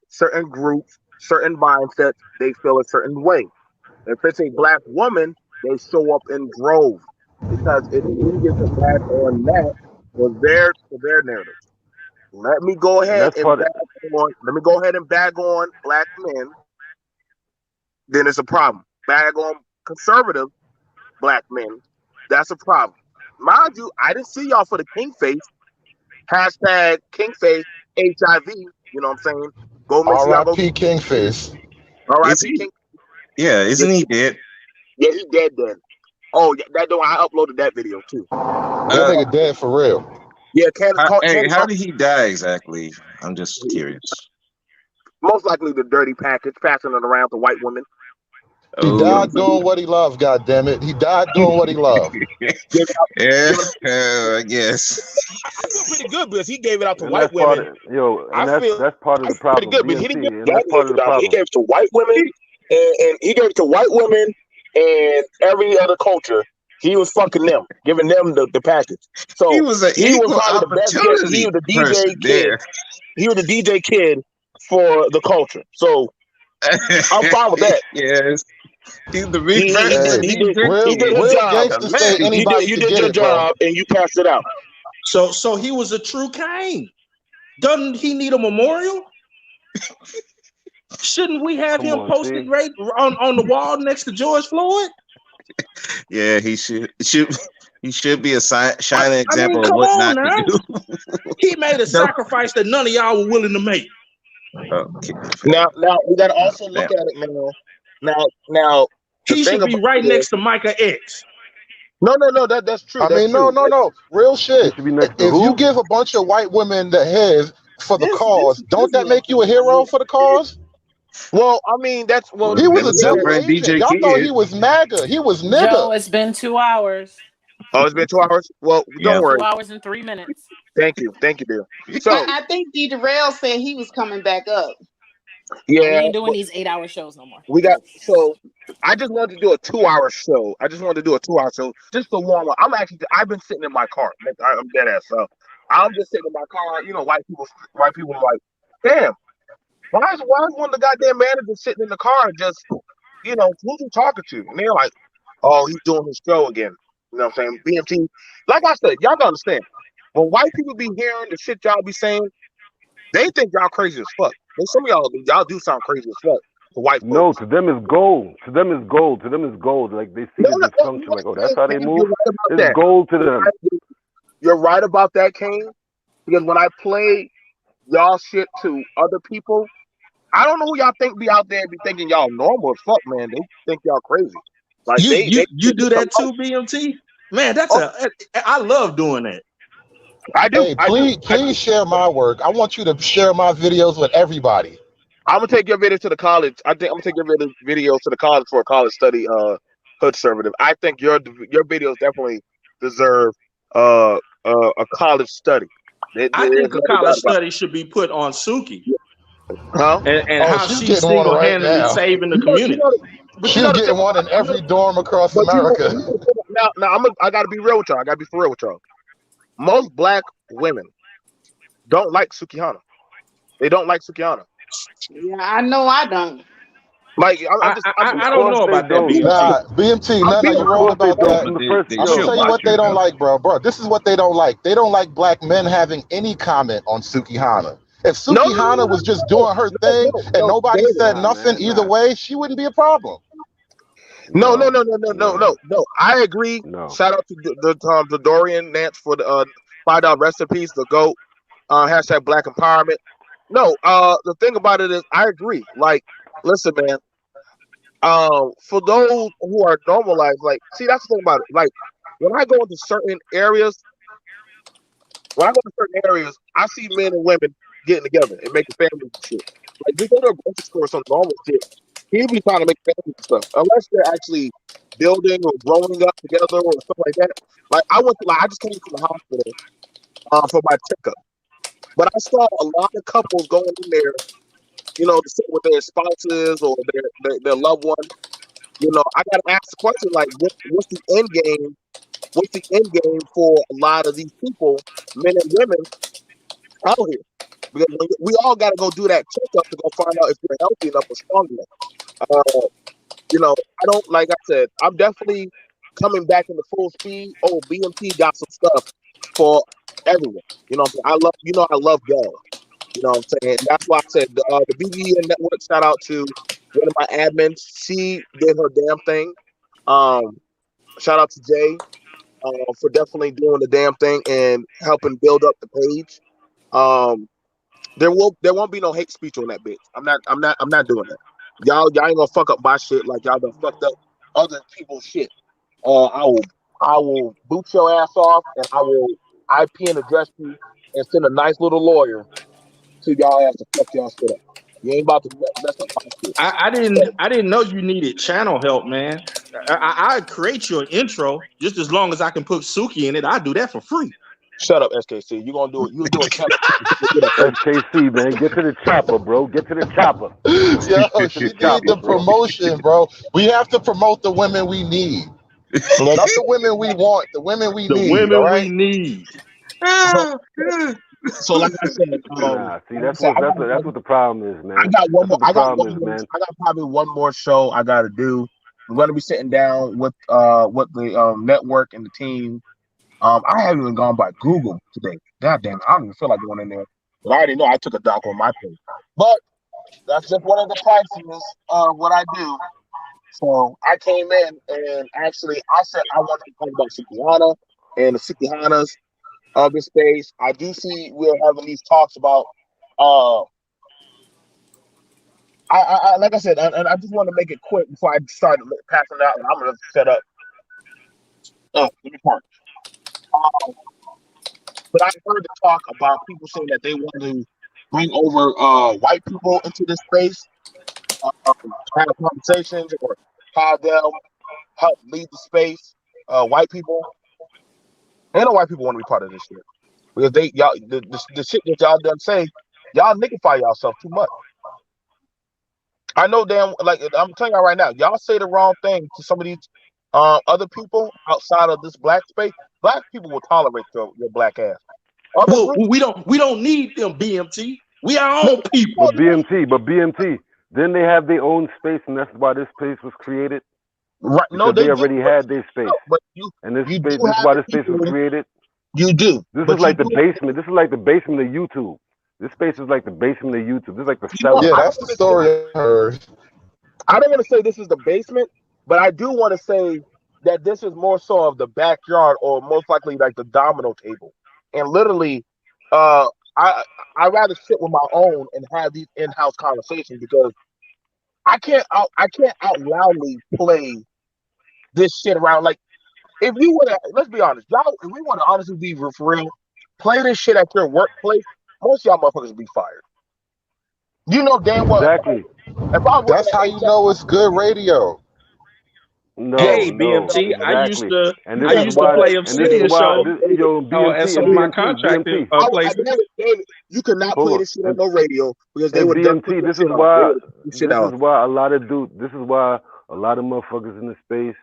certain mindsets, they feel a certain way. If it's a black woman, they show up in droves because it's easier to bag on that for their narrative. Let me go And ahead that's and part of. bag on. Let me go ahead and bag on black men. Then it's a problem. Bag on conservative black men. That's a problem. Mind you, I didn't see y'all for the king face. Hashtag king face HIV. You know what I'm saying? Go make sure y'all go. R.I.P. Kingfish. Is R.I.P. he? King. Yeah, Yeah, isn't he dead? yeah, he dead then. Oh, yeah, that though I uploaded that video too. That Uh, nigga dead for real. Yeah, Candace caught hey, Candace how did he die exactly? I'm just curious. most likely the dirty package, passing it around to white women. He Oh, died doing what he loved, God damn it. He died doing what he loved. Give it out, yeah, give it, I guess. I feel pretty good because he gave it out to And white that's part women. of I feel that's part of I the feel pretty problem. good because he DMC, didn't give and black that's part of the niggas out. He problem. gave it to white women, and he gave it to white women and every other culture. He was fucking them, giving them the package. He So was an he was equal probably the best. He opportunity was the person DJ kid. there. He was the DJ kid for the culture. So I'm fine with that. Yes, he's the He reverse Hey, DJ he did kid. his real job. gangsters say Hilarious. anybody You could did get your it, bro. job and you passed it out. So he was a true Cain. Doesn't he need a memorial? Shouldn't we have Come him on, posted see. right on the wall next to George Floyd? Yeah, he should be a shining I mean, example of come what on not to now. do. He made a No. sacrifice that none of y'all were willing to make. Okay. Now we got to Oh, also look damn. at it now. Now the He thing should be about right it is, next to Micah X. no, that's true. I That's mean, no, true. no, no. Real He shit. should be next to If you who? give a bunch of white women the head for the This cause, this don't is that what I'm make you a saying. hero for the cause? Well, I mean, that's well. He Well, was good a enough double for a agent. DJ Y'all thought kid. he was MAGA. He was Joe, nigga. it's been 2 hours. Oh, it's been 2 hours. Well, don't Yeah. worry. 2 hours and 3 minutes. Thank you, dear. So I think D Darrell said he was coming back up. No, we yeah, ain't doing but these 8-hour shows no more. we got so. I just wanted to do a 2 hour show. I just wanted to do a 2 hour show just to warm up. I've been sitting in my car. I'm dead ass. So I'm just sitting in my car. You know, white people are like, damn. Why is one of the goddamn managers sitting in the car just, who's he talking to? And they're like, oh, he's doing his show again. You know what I'm saying? BMT. Like I said, y'all gotta understand. When white people be hearing the shit y'all be saying, they think y'all crazy as fuck. And some of y'all do sound crazy as fuck to white No, folks. to them is gold. To them is gold. To them is gold. Like they see No, the no, dysfunction. no, Like, oh, that's how they You're move. right about It's that. gold to them. You're right about that, Kane. Because when I play y'all shit to other people, I don't know who y'all think be out there be thinking y'all normal as fuck, man. They think y'all crazy. Like You they you do that too, BMT? Man, oh, I love doing that. I do. Hey, I do. I do. please share my work. I want you to share my videos with everybody. I'm gonna take your video to the college. I think I'm gonna take your videos to the college for a college study. Hood conservative. I think your videos definitely deserve a college study. I There's think a no college doubt about study should be put on Suki it. Huh? and Oh, how she's she's getting one single right handedly now. saving the You community. know, but you She's know the thing getting one in about every dorm across but America. now I gotta be real with y'all. I gotta be for real with y'all. Most black women don't like Sukihana. They don't like Sukihana. Yeah, I know I don't. Like I'm Of I don't course know they about that, don't. BMT. Nah, BMT, I'm Nana, being you Of wrong course they about don't that. from But the first they I'm gonna should yo. tell you watch what her they don't though. like, bro. This is what they don't like. They don't like black men having any comment on Sukihana. If no no Sukihana was just no doing her no thing no and no nobody David. said Nah, nothing man, either nah, way, she wouldn't be a problem. no, no, No. I agree. no. Shout out to the Dorian Nance for the $5 rest in peace. The goat. Hashtag Black Empowerment. No. The thing about it is, I agree. Like, listen, man. For those who are normalized, like, see, that's the thing about it. Like, when I go into certain areas, I see men and women getting together and making families and shit. Like, we go to a grocery store or some normal shit. He'll be trying to make families and stuff, unless they're actually building or growing up together or stuff like that. Like, I just came from the hospital for my checkup, but I saw a lot of couples going in there, to sit with their spouses or their loved one. I got to ask the question, like, what's the end game? What's the end game for a lot of these people, men and women, out here? Because we all got to go do that checkup to go find out if we're healthy enough or strong enough. Uh, I don't, like I said, I'm definitely coming back into full speed. Oh, BMT got some stuff for everyone. I love y'all. You know what I'm saying? That's why I said the BBN network. Shout out to one of my admins. She did her damn thing. Um, Shout out to Jay for definitely doing the damn thing and helping build up the page. Um, there won't be no hate speech on that bitch. I'm not doing that. Y'all ain't gonna fuck up my shit like y'all done fucked up other people's shit. I will boot your ass off and I will IP and address you and send a nice little lawyer to y'all ass to fuck y'all shit up. You ain't about to mess up my shit. I didn't know you needed channel help, man. I'd create you an intro just as long as I can put Suki in it. I do that for free. Shut up, SKC. You gonna do it? You do it. SKC, man, get to the chopper, bro. Get to the chopper. Yo, Get to she the need chopper, the bro. promotion, bro. We have to promote the women we need. Not the women we want, the women we The need, all women we right? need. So, so Nah, see, like I said, that's what the problem is, I man. got one That's more. what the problem is, man. I got probably one more show I got to do. I'm going to be sitting down with the network and the team. I haven't even gone by Google today. God damn it, I don't even feel like going in there. But I already know I took a doc on my page. But that's just one of the prices of what I do. So I came in and actually I said I wanted to talk about Sukihana and the Sukihanas of this space. I do see we're having these talks about uh like I said, and I just want to make it quick before I start passing it out, and I'm gonna set up. Oh, let me park. Um, but I heard the talk about people saying that they want to bring over white people into this space, have conversations, or have them help lead the space. White people, ain't no white people want to be part of this shit because the shit that y'all done say, y'all niggify yourself too much. I know damn like I'm telling y'all right now, y'all say the wrong thing to some of these other people outside of this black space. Black people will tolerate your black ass. Other Well, groups, we don't need them, BMT. We our no, own people. But BMT, then they have their own space, and that's why this space was created right? No, because they they do, already had their space, no, but and this you do space, this is have why the this space was people. created. You do, This is but you like the do have. basement. This is like the basement of YouTube. This space is like the basement of YouTube. This is like the cellar. Yeah, I that's don't the want to say. story I heard. I don't want to say this is the basement, but I do want to say that this is more so of the backyard, or most likely like the domino table, and literally, uh, I rather sit with my own and have these in-house conversations because I can't out loudly play this shit around. Like if you would, let's be honest, y'all. If we want to honestly be for real, play this shit at your workplace. Most of y'all motherfuckers will be fired. You know damn well. Exactly. If I was working That's how you know it's good radio. No, Hey, no, BMT, exactly. And I used to play Obsidian show yo, at BMT some and of my BMT, contracted BMT. places. David, you could not Hold play on. this shit on no radio because they And would have done BMT, this this shit is on. why Shit this out. is why a lot of motherfuckers in the space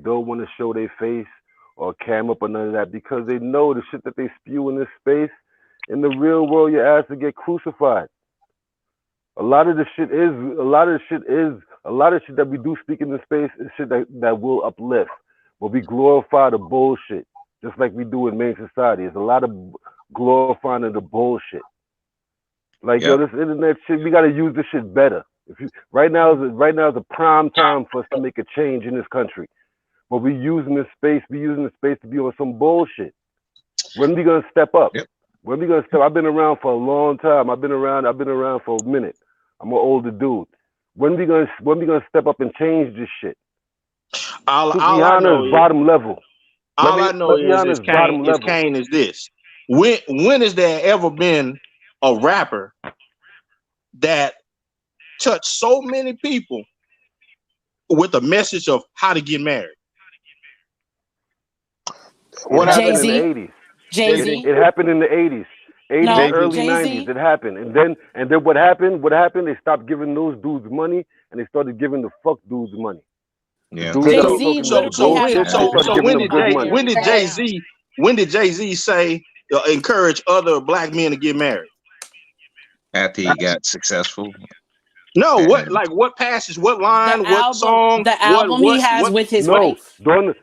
don't want to show their face or cam up or none of that because they know the shit that they spew in this space. In the real world, your ass will get crucified. A lot of shit that we do speak in this space is shit that will uplift. But we glorify the bullshit, just like we do in main society. There's a lot of glorifying of the bullshit. Like yo, this internet shit, we gotta use this shit better. Right now is a prime time for us to make a change in this country. But we using this space to be on some bullshit. When are we gonna step up? Yep. When are we gonna step? I've been around for a long time. I've been around for a minute. I'm an older dude. When are we gonna step up and change this shit? All I Sukihana know is is bottom level. all I know Sukihana is bottom level. Kane is this. When has there ever been a rapper that touched so many people with a message of how to get married? It happened in the Jay-Z. 80s. Jay-Z. It happened in the 80s. 80s, No, early Jay-Z. 90s. It happened. And then what happened? They stopped giving those dudes money and they started giving the fuck dudes money. Yeah. The dudes that were Jay-Z talking that literally has a bullshit, they whole started giving them good money. when did Jay-Z say encourage other black men to get married? After he got successful. No, And what passage, what line, what song, the album he has with his wife. During the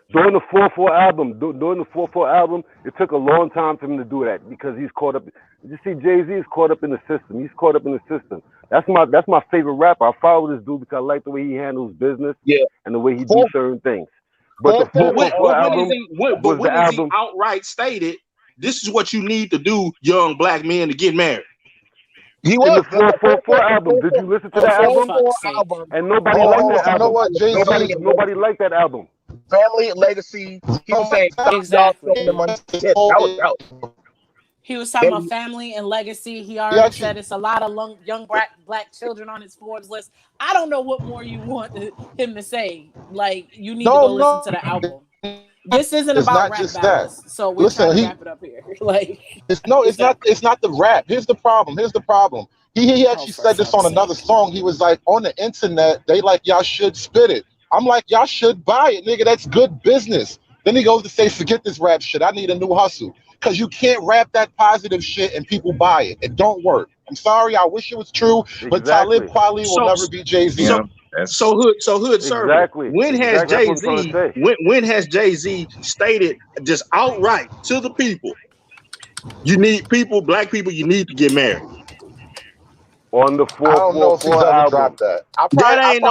4/4 album, during the 4/4 album, it took a long time for him to do that because he's caught up. You see, Jay-Z is caught up in the system. He's caught up in the system. That's my favorite rapper. I follow this dude because I like the way he handles business and the way he do certain things. But the 4/4 album was the album. He outright stated, "This is what you need to do, young black men, to get married." He was in the 4/4 album. Did you listen to that album? And nobody liked that album. You know what, Jay-Z? Nobody liked that album. Family and legacy. He was saying exactly. That was He was talking about family and legacy. He already said it's a lot of young black children on his Forbes list. I don't know what more you want him to say. Like, you need to go listen to the album. This isn't about rap battles, so we're trying to wrap it up here. Like, it's not the rap. Here's the problem. He actually said this on another song. He was like, on the internet, they like, y'all should spit it. I'm like, y'all should buy it, nigga. That's good business. Then he goes to say, forget this rap shit. I need a new hustle. Because you can't rap that positive shit and people buy it. It don't work. I'm sorry. I wish it was true, but Talib Kweli will never be Jay-Z. So hood server. Exactly. When has Jay-Z? When has Jay-Z stated just outright to the people, you need black people, you need to get married? On the 4/4 album. That ain't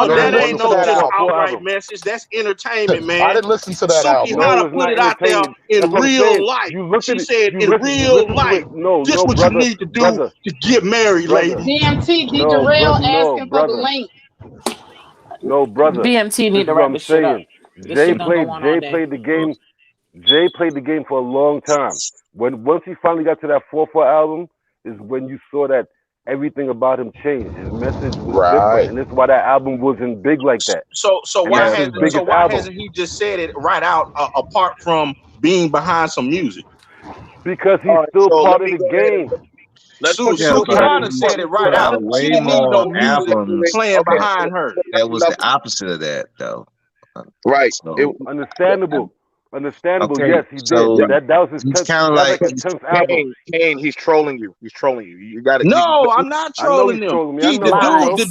no just outright message. That's entertainment, man. I didn't listen to that album. Sukihana put it out there in real life. She said in real life, this is what you need to do to get married, lady. BMT, D. Darrell asking for the link. No, brother. BMT need to wrap this shit up. Jay played the game. Jay played the game for a long time. Once he finally got to that 4/4 album, is when you saw that everything about him changed. His message was different, and that's why that album wasn't big like that. So why hasn't he just said it right out? Apart from being behind some music, because he's still part of the game. Sukihana said it right out. She didn't need no music playing behind her. That was the opposite of that, though. Right. So, Understandable. Okay, Yes, he so did. That was his he's kind of like his 10th album. Kane, he's trolling you. You got to. No, I'm not trolling him. The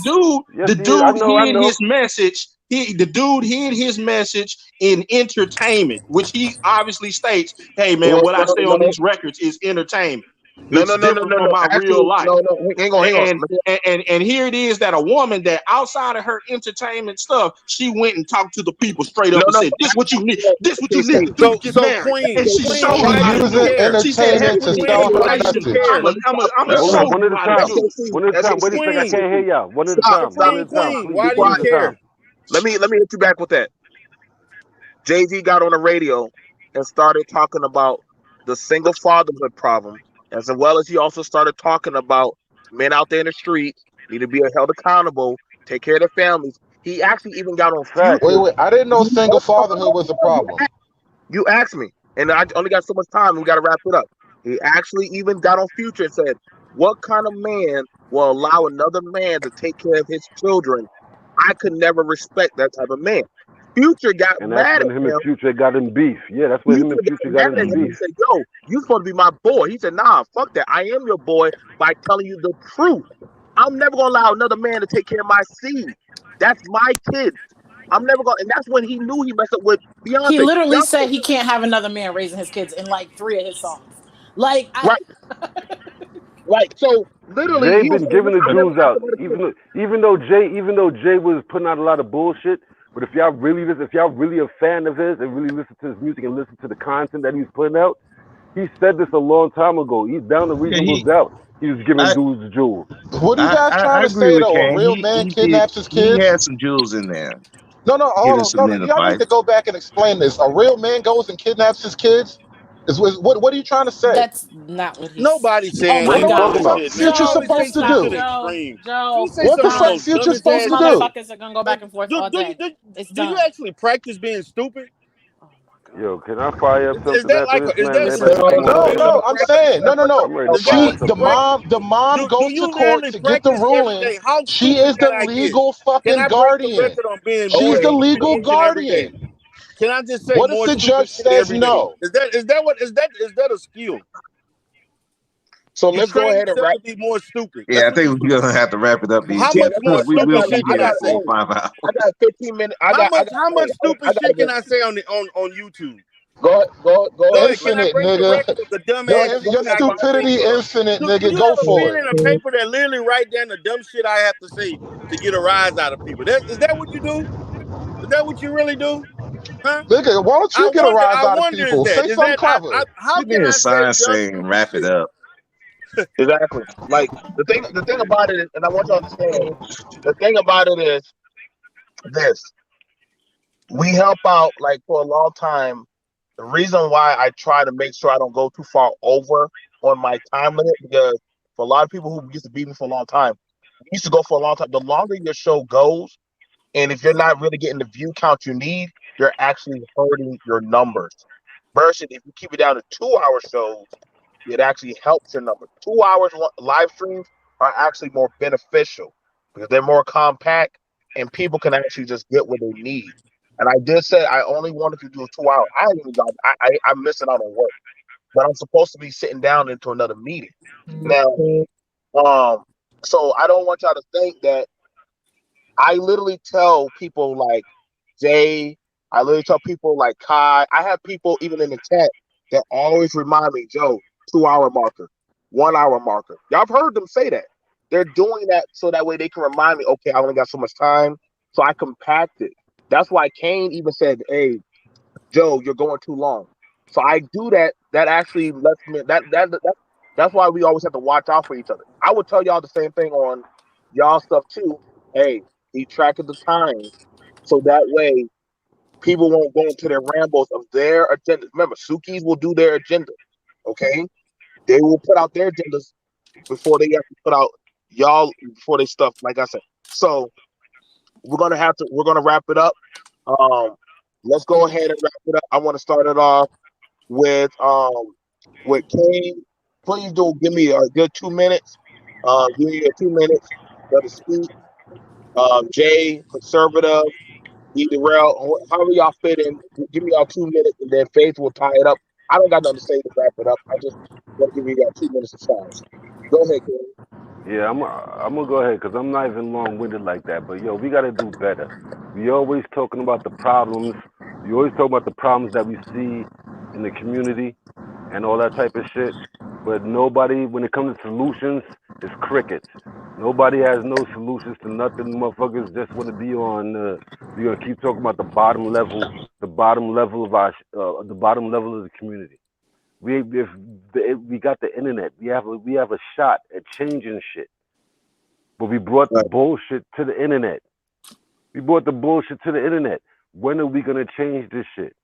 dude hid his message. The dude hid his message in entertainment, which he obviously states, "Hey man, what I say on these records is entertainment." No, It's different from my Actually, real life. no. Hang on. And here it is that a woman that outside of her entertainment stuff, she went and talked to the people straight up and said, "This what you need. This what you need to do to get So married." And she Queen, showed why me how do to you do it. care? She said, "Heck entertainment with to the Queen, sell her why do you information. message. care? I'm Hold show on, one you at a how to time. do it." One at a time. Wait a second. I can't hear y'all. One at a time. One at a time. Queen, Please, why one do you at a care? time. Let me hit you back with that. Jay-Z got on the radio and started talking about the single fatherhood problem, as well as he also started talking about men out there in the streets need to be held accountable, take care of their families. He actually even got on Facts. Future. Wait. I didn't know single fatherhood was a problem. You asked me, and I only got so much time. We got to wrap it up. He actually even got on Future and said, "What kind of man will allow another man to take care of his children? I could never respect that type of man." Future got And that's mad when at him and him. Future got in beef. Yeah, that's when him and Future Future got got mad at into him and beef. said, "Yo, you supposed to be my boy." He said, "Nah, fuck that. I am your boy by telling you the truth. I'm never gonna allow another man to take care of my seed. That's my kids. I'm never gonna." And that's when he knew he messed up with He Beyonce. literally Beyonce, said he can't have another man raising his kids in like 3 of his songs. Like I right, right. So literally, Jay he was been saying, giving the "I never jewels got out, somebody to kids." even though Jay was putting out a lot of bullshit. But if y'all really a fan of his and really listen to his music and listen to the content that he's putting out, he said this a long time ago. He's down to Yeah, reasonable doubt. He was giving I, dudes the jewels. What are you guys trying I to agree say with though? A Kane. real man He did. kidnaps his He kids? had some jewels in there, No, hold giving on. some No, men y'all need advice. to go back and explain this. A real man goes and kidnaps his kids? What are you trying to say? that's not what he's. Nobody's Oh saying What my are Well, you then what any the talking God, fuck about? bullshit, man. Future You Joe, always say supposed please to shit stop. to do? the Joe, extreme. Joe, You say What the some of the fuck stop. most Future dumbest These supposed ass to shit. do? motherfuckers are gonna go back and forth all day. It's Do you done. actually practice being stupid? Oh my God. Yo, can I fire up Is something that after like this, is man? that No, Everybody is can that come on you No, over. literally I'm practice? saying no. I'm ready to Is that fire what She, you the something up. practice? mom Do goes to you court literally to get the practice every ruling. day? How She stupid is can the I get? legal Can fucking I break the guardian. record on being more She's the stupid legal each and every day? guardian. Can I just say What if more the judge stupid shit says every day? no? Is that a skill? So You let's go train ahead and yourself wrap. to be more stupid. Yeah, That's I what you think we're do. gonna have to wrap it up, How Yeah, BG. much let's more wrap. We I stupid will got. be shit I can here I got. for say? 5 hours. I got 15 minutes. I got. How much stupid I shit gotta can go. I say on YouTube? Go ahead, Go ahead. Can King. I Infinite, break the nigga. record of the Go dumbass ahead. Go shit Your that I ahead, can Robert. think stupidity of? infinite, Do nigga. you Go have a for pen it. and a paper that literally write down the dumb shit I have to say to get a rise out of people? Is that what you do? Is that what you really do? Huh? Nigga, why don't you get a rise I out of wonder is people? that Say something clever. how Give me can a I say sign dumb saying stupid wrap it shit? up. Exactly. Like the thing about it is, and I want you to understand, the thing about it is this: we help out like for a long time. The reason why I try to make sure I don't go too far over on my time limit, because for a lot of people who used to beat me for a long time, we used to go for a long time. The longer your show goes, and if you're not really getting the view count you need, you're actually hurting your numbers. Versus if you keep it down to 2 hour shows, it actually helps your numbers. 2 hours live streams are actually more beneficial because they're more compact and people can actually just get what they need. And I did say I only wanted to do 2 hours. I haven't even got. I'm missing out on work, but I'm supposed to be sitting down into another meeting now. So I don't want y'all to think that I literally tell people like Jay, I literally tell people like Kai. I have people even in the chat that always remind me, Joe, 2 hour marker, 1 hour marker. Y'all have heard them say that. They're doing that so that way they can remind me, okay, I only got so much time. So I compact it. That's why Kane even said, hey, Joe, you're going too long. So I do that. That actually lets me that's why we always have to watch out for each other. I would tell y'all the same thing on y'all stuff too. Hey, keep track of the time so that way people won't go into their rambles of their agendas. Remember, Sukis will do their agenda. Okay, they will put out their agendas before they have to put out y'all before they stuff. Like I said, so we're gonna wrap it up. Um, let's go ahead and wrap it up. I want to start it off with Kane. Please do give me a good 2 minutes. Give me your 2 minutes. Let us speak. Jay, conservative. Darrell, however y'all fit in, give me y'all 2 minutes, and then Faith will tie it up. I don't got nothing to say to wrap it up. I just want to give you y'all 2 minutes of silence. Go ahead, Kane. Yeah, I'm gonna go ahead because I'm not even long-winded like that. But yo, we gotta do better. We always talking about the problems. We always talk about the problems that we see in the community and all that type of shit. But nobody, when it comes to solutions, it's crickets. Nobody has no solutions to nothing. Motherfuckers just want to be on. We're gonna keep talking about the bottom level of the bottom level of the community. We got the internet. We have a shot at changing shit, but we brought the Right. bullshit to the internet. We brought the bullshit to the internet. When are we gonna change this shit?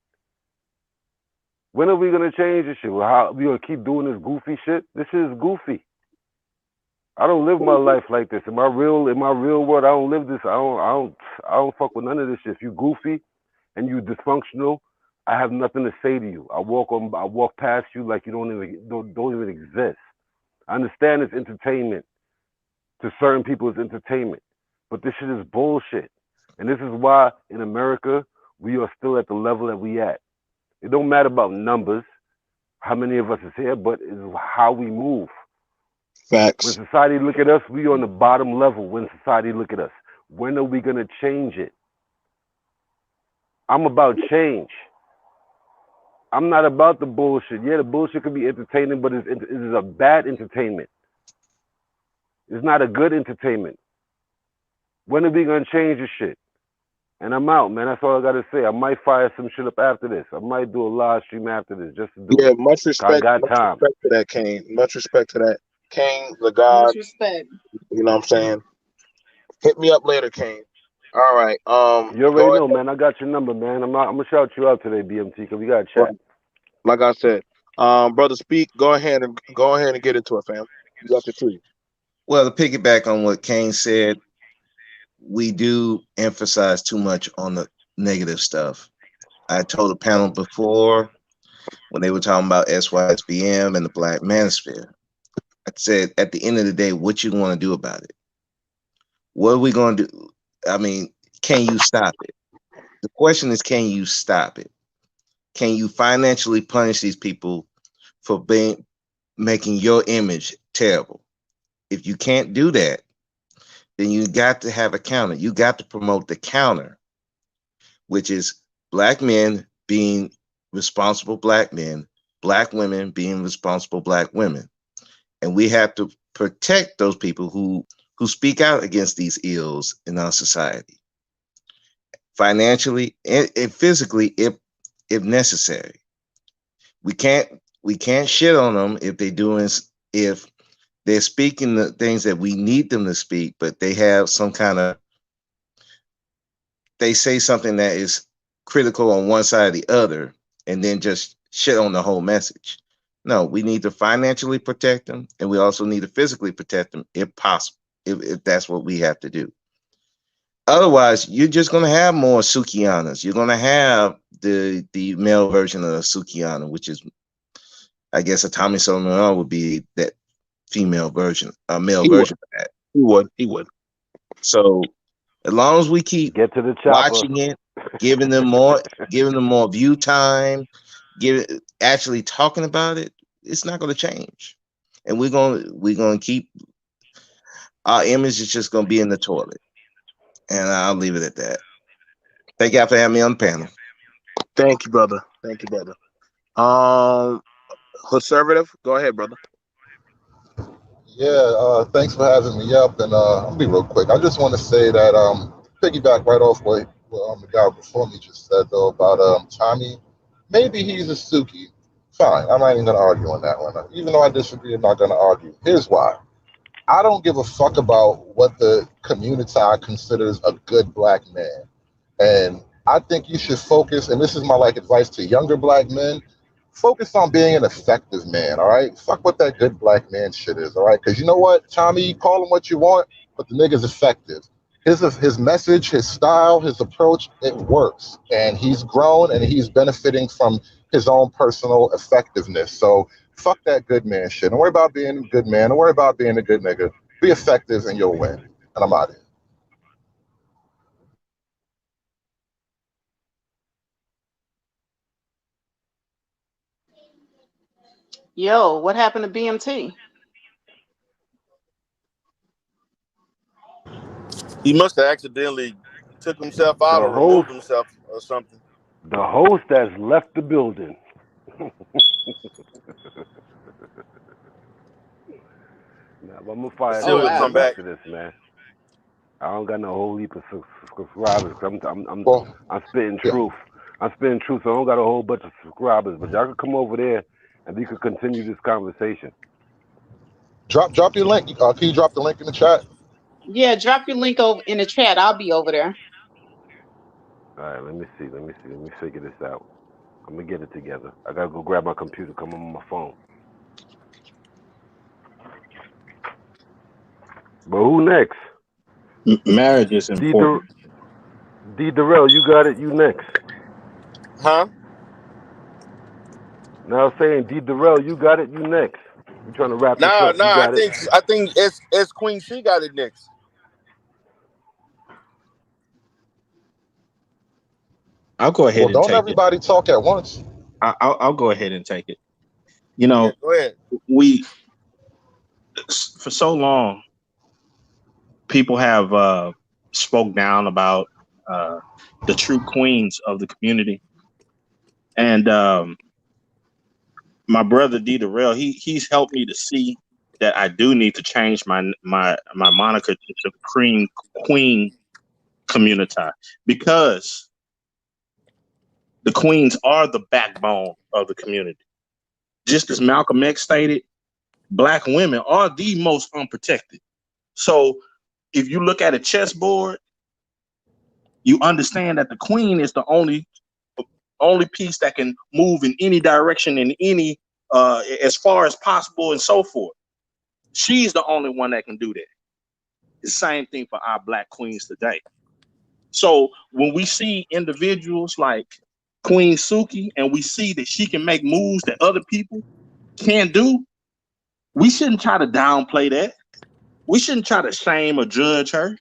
When are we gonna change this shit? Well, how we gonna keep doing this goofy shit? This shit is goofy. I don't live my life like this. In my real world, I don't live this. I don't fuck with none of this shit. If you goofy and you dysfunctional, I have nothing to say to you. I walk past you like you don't even exist. I understand it's entertainment. To certain people, it's entertainment, but this shit is bullshit. And this is why in America we are still at the level that we at. It don't matter about numbers, how many of us is here, but it's how we move. When Facts. society look at us, we on the bottom level. When society look at us, when are we gonna change it? I'm about change. I'm not about the bullshit. Yeah, the bullshit could be entertaining, but it is a bad entertainment. It's not a good entertainment. When are we gonna change this shit? And I'm out, man. That's all I gotta say. I might fire some shit up after this. I might do a live stream after this just to do Yeah, it. much I respect. got Much time. respect to that, Kane. Much respect to that, Kane. The God. Much respect. You know what I'm saying? Hit me up later, Kane. All right. You Go already ahead. know, man. I got your number, man. I'm gonna shout you out today, BMT, because we got to chat. Like I said, brother, speak. Go ahead and get into it, fam. You got the two. Well, to piggyback on what Kane said, we do emphasize too much on the negative stuff. I told the panel before when they were talking about SYSBM and the Black Manosphere. I said, at the end of the day, what you want to do about it? What are we going to do? I mean, can you stop it? The question is, can you stop it? Can you financially punish these people for making your image terrible? If you can't do that, then you got to have a counter. You got to promote the counter, which is black men being responsible black men, black women being responsible black women. And we have to protect those people who speak out against these ills in our society, financially and physically, if necessary. We can't shit on them if they're speaking the things that we need them to speak, but they have some kind of, they say something that is critical on one side or the other, and then just shit on the whole message. No, we need to financially protect them, and we also need to physically protect them if possible, if that's what we have to do. Otherwise, you're just going to have more Sukihanas. You're going to have the male version of a Sukihana, which is, I guess, a Tommy Solomon would be that female version, a male He would. version of that. He would. So as long as we keep Get to the chopper. watching it, giving them more view time, actually talking about it, it's not going to change. And we're going to keep, our image is just going to be in the toilet. And I'll leave it at that. Thank y'all for having me on the panel. Thank you, brother. Thank you, brother. Conservative, go ahead, brother. Yeah, thanks for having me up, and I'll be real quick. I just want to say that piggyback right off what the guy before me just said though about Tommy. Maybe he's a Suki. Fine, I'm not even gonna argue on that one. Even though I disagree, I'm not gonna argue. Here's why. I don't give a fuck about what the community considers a good black man, and I think you should focus. And this is my advice to younger black men. Focus on being an effective man, all right? Fuck what that good black man shit is, all right? Because you know what, Tommy, call him what you want, but the nigga's effective. His message, his style, his approach, it works. And he's grown and he's benefiting from his own personal effectiveness. So fuck that good man shit. Don't worry about being a good man. Don't worry about being a good nigga. Be effective and you'll win. And I'm out of here. Yo, what happened to BMT? He must have accidentally took himself out The or removed host, himself or something. the host has left the building. Nah, but I'm gonna fire Still, Oh he'll this wow. come up back. after this, man. I don't got no whole heap of subscribers. Well, I'm spitting yeah. truth. I'm spitting truth, so I don't got a whole bunch of subscribers. But y'all can come over there and we could continue this conversation. Drop your link. Can you drop the link in the chat? Yeah, drop your link over in the chat. I'll be over there. All right, let me see. Let me figure this out. I'm gonna get it together. I gotta go grab my computer. Come on my phone. But who next? Marriage is D. important. Darrell, you got it. You next. Huh? Now saying D. Darrell, you got it. You next. We trying to wrap this Nah, up. You I got it. think it's Queen C got it next. I'll go ahead Well, and don't take it. everybody talk at once. I'll go ahead and take it. You Yeah, know, go ahead. we for so long people have spoke down about the true queens of the community, and my brother D. Darrell, he's helped me to see that I do need to change my moniker to Queen Community, because the queens are the backbone of the community. Just as Malcolm X stated, Black women are the most unprotected. So if you look at a chessboard, you understand that the queen is the only piece that can move in any direction, in any as far as possible, and so forth. She's the only one that can do that. The same thing for our Black queens today. So when we see individuals like Queen Suki, and we see that she can make moves that other people can't do, we shouldn't try to downplay that. We shouldn't try to shame or judge her.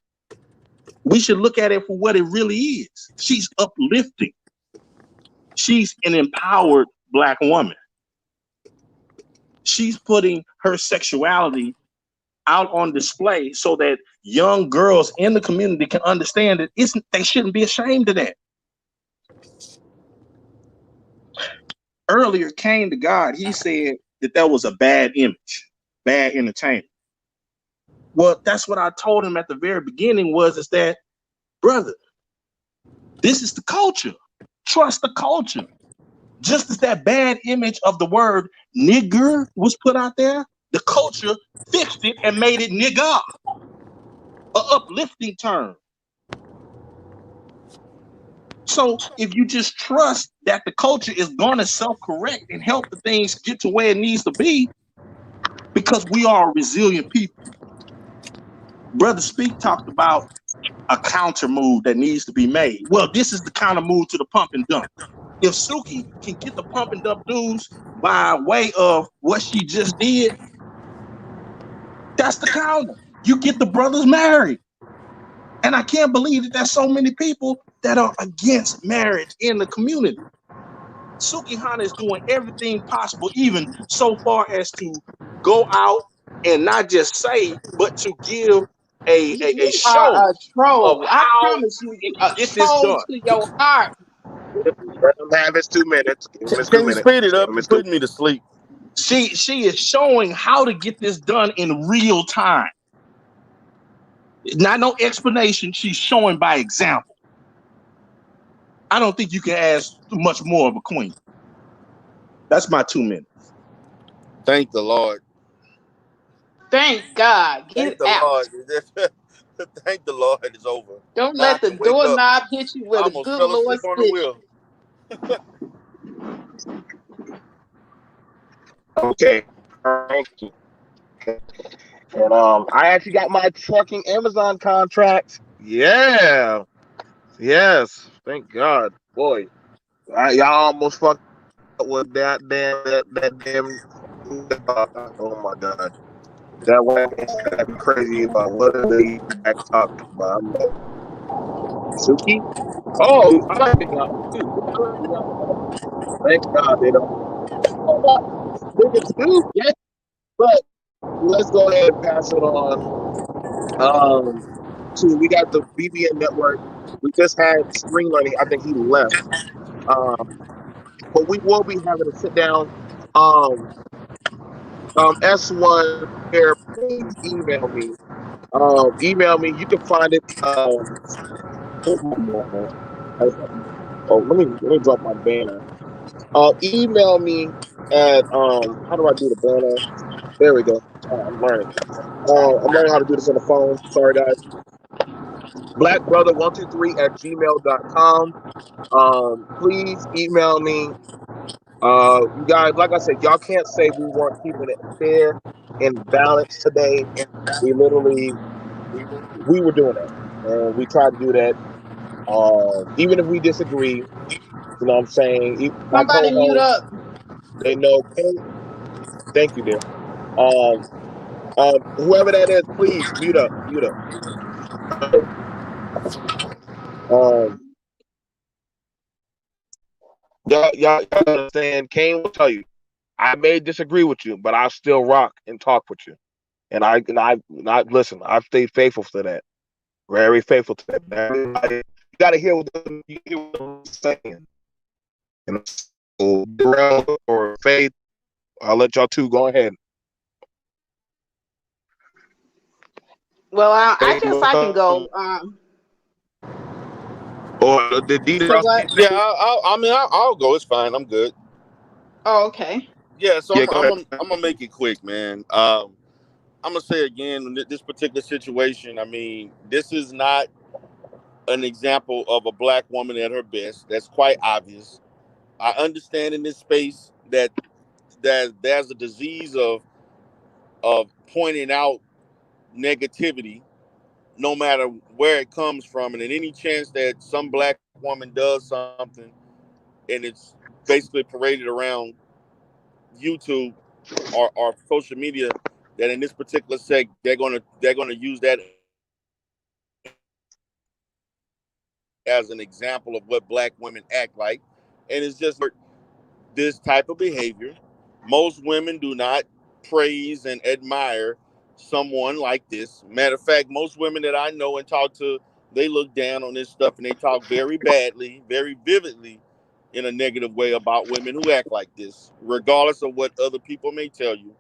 We should look at it for what it really is. She's uplifting. She's an empowered Black woman. She's putting her sexuality out on display so that young girls in the community can understand that they shouldn't be ashamed of that. Earlier, Cain to God, he said that was a bad image, bad entertainment. Well, that's what I told him at the very beginning is that, brother, this is the culture. Trust the culture. Just as that bad image of the word nigger was put out there, the culture fixed it and made it nigga, an uplifting term. So if you just trust that the culture is going to self-correct and help the things get to where it needs to be, because we are a resilient people. Brother Speak talked about a counter move that needs to be made. Well, this is the counter move to the pump and dump. If Suki can get the pump and dump dudes by way of what she just did, that's the counter. You get the brothers married. And I can't believe that there's so many people that are against marriage in the community. Sukihana is doing everything possible, even so far as to go out and not just say, but to give a You are show a of troll. I how promise you, you a can get this troll done. to your heart. Let him have his 2 minutes. Give him his 2 Can you minutes. speed it Give up? him You're his 2 putting me to sleep. She is showing how to get this done in real time. Not no explanation. She's showing by example. I don't think you can ask much more of a queen. That's my 2 minutes. Thank the Lord. Thank God. Thank Get the out. Lord. Thank the Lord. It's over. Don't Now I let the can wake up. doorknob hit you I with a almost good fell Lord asleep on the stitch. wheel. Okay. Thank you. And I actually got my trucking Amazon contract. Yeah. Yes. Thank God. Boy. Y'all almost fucked up with that damn oh my God. That one said me crazy about what are they back talking about. I'm like, Suki? Oh, I like it, y'all. Too. I like it, y'all. Thank God they don't. Niggas too, yeah. But let's go ahead and pass it on. To we got the BBN network. We just had Spring Learning. I think he left. But we will be having a sit down. S1 here please email me. Email me. You can find it. Where's my banner? Oh, let me drop my banner. Email me at how do I do the banner? There we go. I'm learning. I'm learning how to do this on the phone. Sorry, guys. Blackbrother123@gmail.com. Please email me. You guys, like I said, y'all can't say we weren't keeping it fair and balanced today. We literally we were doing that, and we tried to do that. Even if we disagree, you know what I'm saying. My Somebody mute co-host, up. they know. Thank you, dear. Um, Whoever that is, please mute up, mute up. Um, y'all understand? Kane will tell you, I may disagree with you, but I'll still rock and talk with you. And I listen. I've stayed faithful to that. Very faithful to that. Everybody, you gotta hear what they're saying. And so, or Faith, I'll let y'all two go ahead. Well, I Faith, guess I can go. or did So what? Yeah, I'll go. It's fine. I'm good. Oh, okay. Yeah, so Yeah, I'm go I'm ahead. I'm, I'm gonna make it quick, man. I'm gonna say again, this particular situation. I mean, this is not an example of a black woman at her best. That's quite obvious. I understand in this space that there's a disease of pointing out negativity, no matter where it comes from, and in any chance that some black woman does something and it's basically paraded around YouTube or social media, that in this particular sect they're gonna use that as an example of what black women act like, and it's just support this type of behavior. Most women do not praise and admire someone like this. Matter of fact, most women that I know and talk to, they look down on this stuff and they talk very badly, very vividly in a negative way about women who act like this, regardless of what other people may tell you.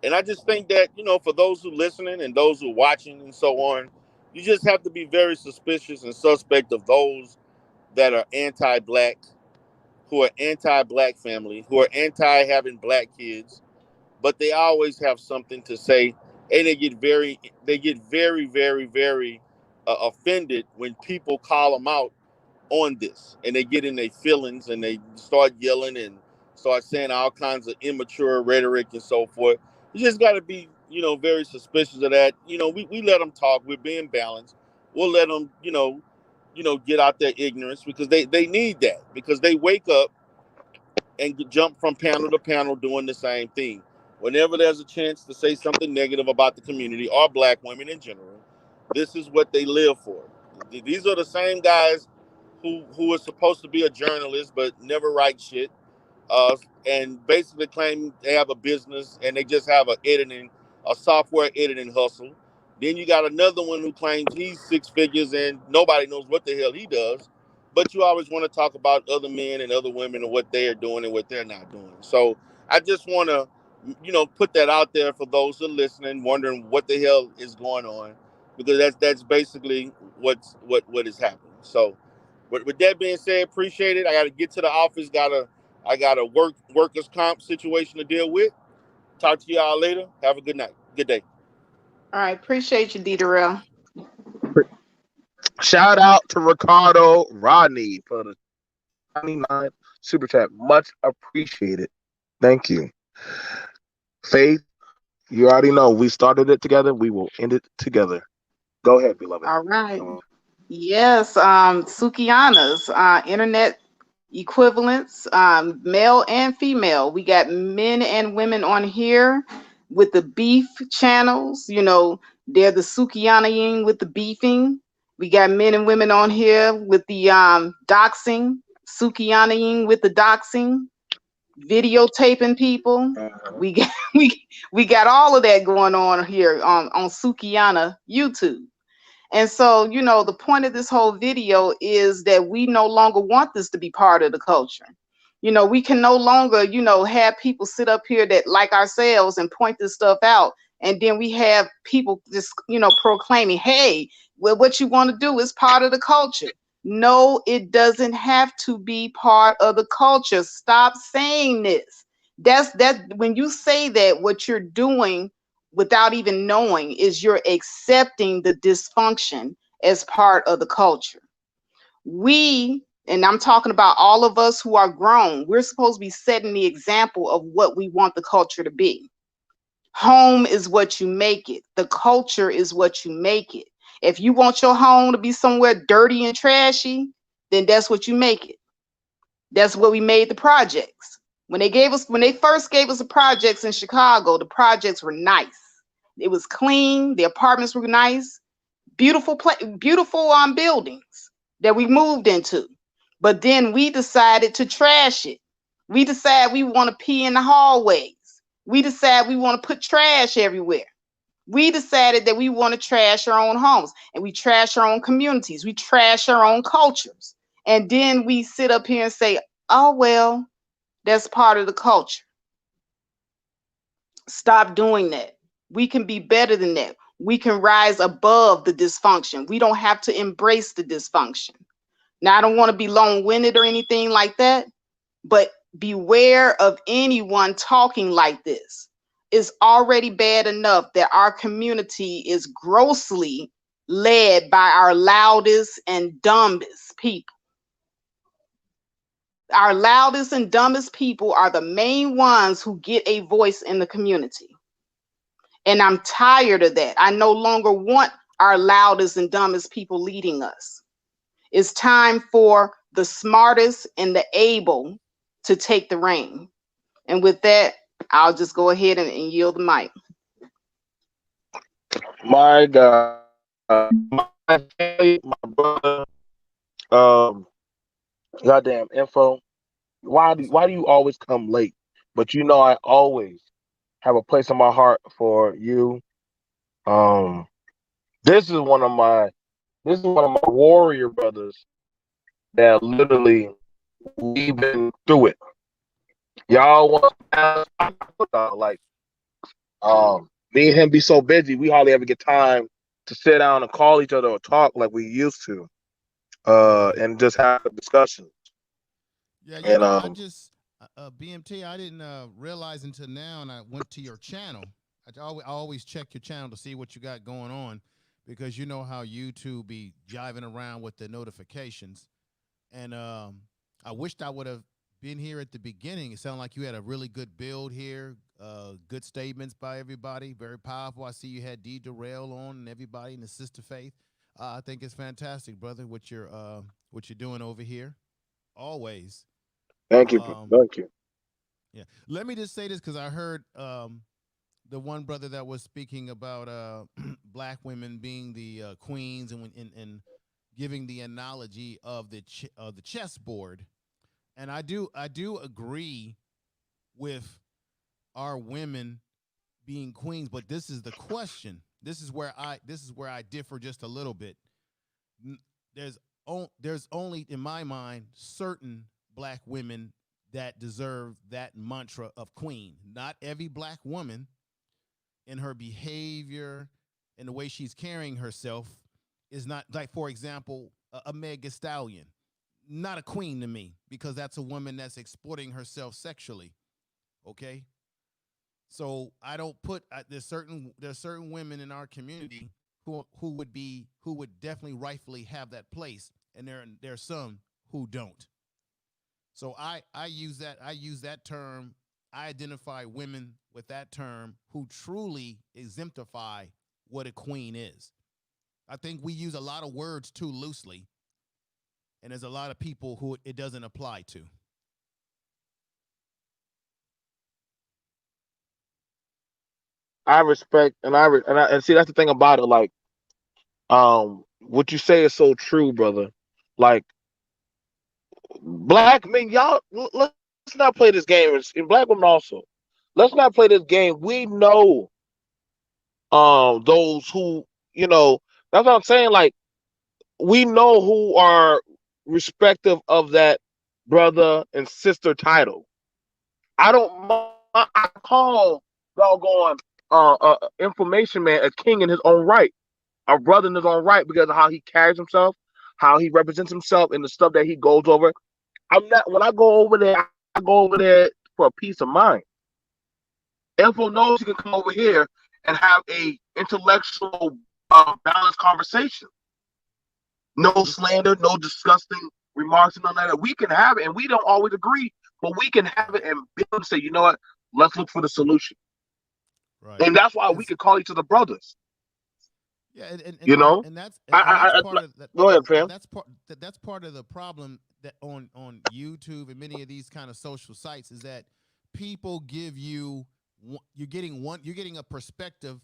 And I just think that, for those who listening and those who watching and so on, you just have to be very suspicious and suspect of those that are anti-black, who are anti-black family, who are anti having black kids, but they always have something to say, and they get very, very offended when people call them out on this, and they get in their feelings and they start yelling and start saying all kinds of immature rhetoric and so forth. You just got to be, very suspicious of that. We let them talk. We're being balanced. We'll let them, get out their ignorance, because they need that, because they wake up and jump from panel to panel doing the same thing. Whenever there's a chance to say something negative about the community or black women in general, this is what they live for. These are the same guys who are supposed to be a journalist but never write shit, uh, and basically claim they have a business and they just have a software editing hustle. Then you got another one who claims he's six figures and nobody knows what the hell he does. But you always want to talk about other men and other women and what they are doing and what they're not doing. So I just want to, put that out there for those who are listening, wondering what the hell is going on, because that's basically what is happening. So, but with that being said, appreciate it. I got to get to the office. I got a workers comp situation to deal with. Talk to y'all later. Have a good night. Good day. All right. Appreciate you, Darrell. Shout out to Ricardo Rodney for the 29 super chat. Much appreciated. Thank you. Faith, you already know we started it together. We will end it together. Go ahead, beloved. All right. Yes. Sukihana's internet equivalents, male and female. We got men and women on here with the beef channels. They're the Sukihana with the beefing. We got men and women on here with the doxing, Sukihana with the doxing, videotaping people. We got we got all of that going on here on Sukihana YouTube. And so, the point of this whole video is that we no longer want this to be part of the culture. We can no longer, have people sit up here that like ourselves and point this stuff out And then we have people just, proclaiming, hey, well, what you want to do is part of the culture. No, it doesn't have to be part of the culture. Stop saying this. That when you say that, what you're doing without even knowing is you're accepting the dysfunction as part of the culture. And I'm talking about all of us who are grown, we're supposed to be setting the example of what we want the culture to be. Home is what you make it. The culture is what you make it. If you want your home to be somewhere dirty and trashy, then that's what you make it. That's what we made the projects. When they first gave us the projects in Chicago, the projects were nice. It was clean. The apartments were nice. Beautiful buildings that we moved into. But then we decided to trash it. We decided we want to pee in the hallways. We decided we want to put trash everywhere. We decided that we want to trash our own homes, and we trash our own communities. We trash our own cultures. And then we sit up here and say, oh, well, that's part of the culture. Stop doing that. We can be better than that. We can rise above the dysfunction. We don't have to embrace the dysfunction. Now, I don't want to be long-winded or anything like that, but beware of anyone talking like this. It's already bad enough that our community is grossly led by our loudest and dumbest people. Our loudest and dumbest people are the main ones who get a voice in the community. And I'm tired of that. I no longer want our loudest and dumbest people leading us. It's time for the smartest and the able to take the reign. And with that, I'll just go ahead and yield the mic. My God, my family, my brother, goddamn info. Why do you always come late? But I always have a place in my heart for you. Um, this is one of my warrior brothers that literally we've been through it. Y'all want like me and him be so busy, we hardly ever get time to sit down and call each other or talk like we used to, and just have a discussion. Yeah, And I just BMT. I didn't realize until now, and I went to your channel. I always check your channel to see what you got going on, because you know how YouTube be jiving around with the notifications. And I wished I would have been here at the beginning. It sounded like you had a really good build here. Good statements by everybody. Very powerful. I see you had D. Durrell on and everybody in the Sister Faith. I think it's fantastic, brother, what you're doing over here. Always. thank you, thank you. Yeah. Let me just say this, because I heard the one brother that was speaking about black women being the queens, and giving the analogy of the chessboard. And I do agree with our women being queens, but this is the question. This is where I differ just a little bit. There's only, in my mind, certain black women that deserve that mantra of queen. Not every black woman, in her behavior and the way she's carrying herself, is not, like, for example, a Meg Thee Stallion. Not a queen to me, because that's a woman that's exploiting herself sexually. Okay, so I don't put there's certain women in our community who would definitely rightfully have that place, and there's some who don't. So I use that term. I identify women with that term who truly exemplify what a queen is. I think we use a lot of words too loosely, and there's a lot of people who it doesn't apply to. I respect, and see, that's the thing about it. Like, what you say is so true, brother. Like, black men, y'all, let's not play this game. And black women also, let's not play this game. We know, those who, that's what I'm saying. Like, we know who are respective of that brother and sister title. I don't mind. I call doggone information man, a king in his own right, a brother in his own right, because of how he carries himself, how he represents himself, and the stuff that he goes over. I'm not when I go over there. I go over there for a peace of mind. Info knows he can come over here and have a intellectual, balanced conversation. No slander, no disgusting remarks, and none of that. We can have it, and we don't always agree, but we can have it and build and say, you know what? Let's look for the solution. Right. And that's why we can call each other brothers. Yeah, you know, and that's I part of that. Go ahead, fam. That's part of the problem that on YouTube and many of these kind of social sites is that people give you're getting a perspective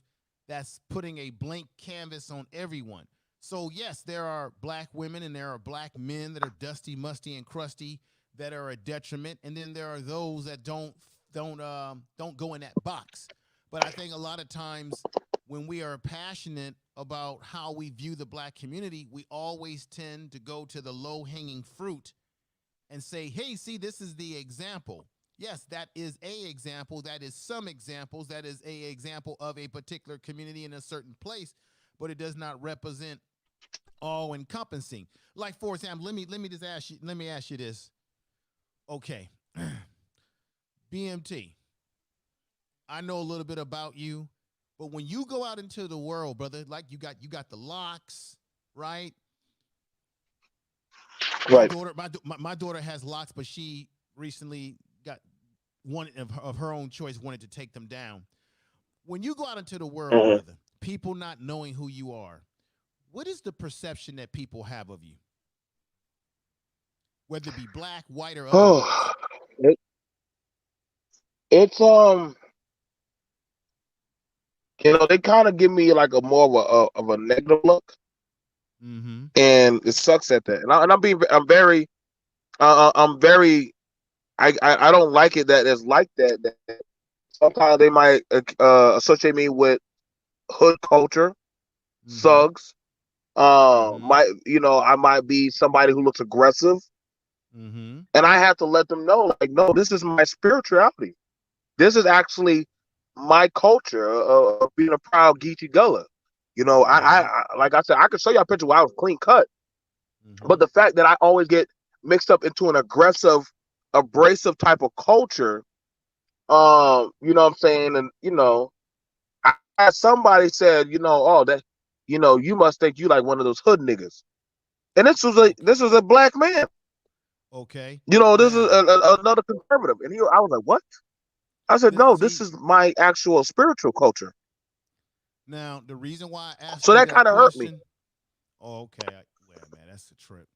that's putting a blank canvas on everyone. So yes, there are black women and there are black men that are dusty, musty, and crusty that are a detriment, and then there are those that don't go in that box. But I think a lot of times when we are passionate about how we view the black community, we always tend to go to the low-hanging fruit and say, hey, see, this is the example. Yes, that is a example. That is some examples. That is a example of a particular community in a certain place, but it does not represent all encompassing. Like, for example, let me just ask you, let me ask you this. Okay. BMT, I know a little bit about you, but when you go out into the world, brother, like you got the locks, right? Right. My daughter has locks, but she recently got one of her own choice, wanted to take them down. When you go out into the world, brother, people not knowing who you are, what is the perception that people have of you? Whether it be black, white, or otherwise. It's they kind of give me like a more of a negative look, and it sucks at that. And I'm very, I don't like it that it's like that. That sometimes they might associate me with hood culture, thugs. I might be somebody who looks aggressive, and I have to let them know, like, no, this is my spirituality. This is actually my culture of being a proud Geechee Gullah. I like I said, I could show you a picture where I was clean cut, but the fact that I always get mixed up into an aggressive, abrasive type of culture, you know what I'm saying? And I had somebody said, oh, that, you must think you like one of those hood niggas, and this was a black man. Okay. This is another conservative, and I was like, what? I said, no, this is my actual spiritual culture. Now, the reason why I asked so that kind of hurt me. Oh, okay. Well, man, that's the trip.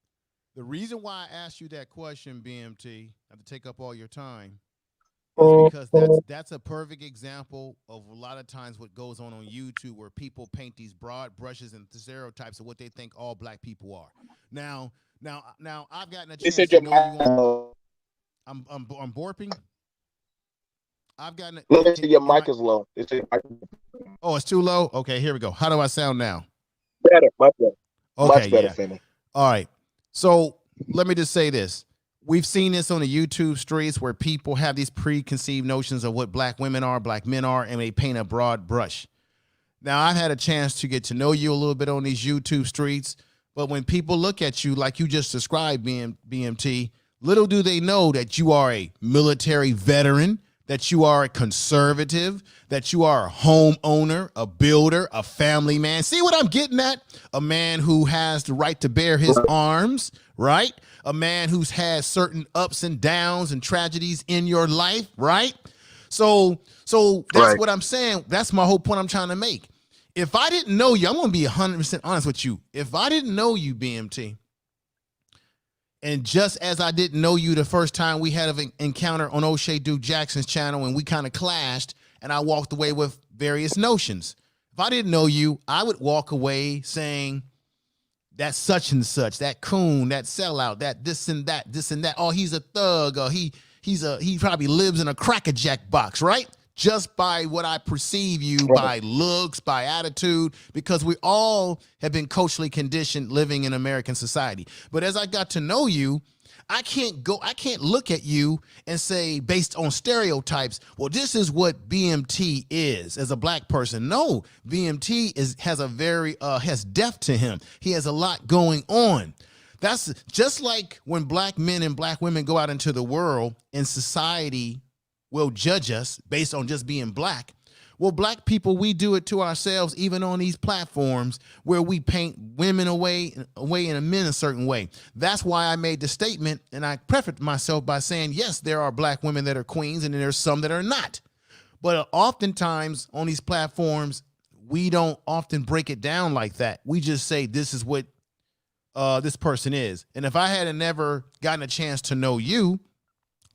The reason why I asked you that question, BMT, not to take up all your time, is because that's a perfect example of a lot of times what goes on YouTube, where people paint these broad brushes and stereotypes of what they think all black people are. Now, I've gotten a chance to know you. I'm borping. I've gotten. Let me see, your mic is low. Oh, it's too low? Okay, here we go. How do I sound now? Better, much better. Okay, much better, Finny. All right. So let me just say this. We've seen this on the YouTube streets where people have these preconceived notions of what black women are, black men are, and they paint a broad brush. Now, I've had a chance to get to know you a little bit on these YouTube streets, but when people look at you like you just described, BMT, little do they know that you are a military veteran, that you are a conservative, that you are a homeowner, a builder, a family man. See what I'm getting at? A man who has the right to bear his arms, right? A man who's had certain ups and downs and tragedies in your life, right? So that's what I'm saying. That's my whole point I'm trying to make. If I didn't know you, I'm going to be 100% honest with you. If I didn't know you, BMT, and just as I didn't know you the first time we had an encounter on O'Shea Duke Jackson's channel and we kind of clashed and I walked away with various notions. If I didn't know you, I would walk away saying that such and such, that coon, that sellout, that this and that. Oh, he's a thug, or he probably lives in a crackerjack box, right? just by what I perceive you, by looks, by attitude, because we all have been culturally conditioned living in American society. But as I got to know you, I can't look at you and say, based on stereotypes, well, this is what BMT is as a black person. No, BMT has depth to him. He has a lot going on. That's just like when black men and black women go out into the world and society will judge us based on just being black. Well, black people, we do it to ourselves, even on these platforms where we paint women away and men a certain way. That's why I made the statement, and I prefaced myself by saying, yes, there are black women that are queens, and there's some that are not. But oftentimes on these platforms, we don't often break it down like that. We just say this is what this person is. And if I had never gotten a chance to know you,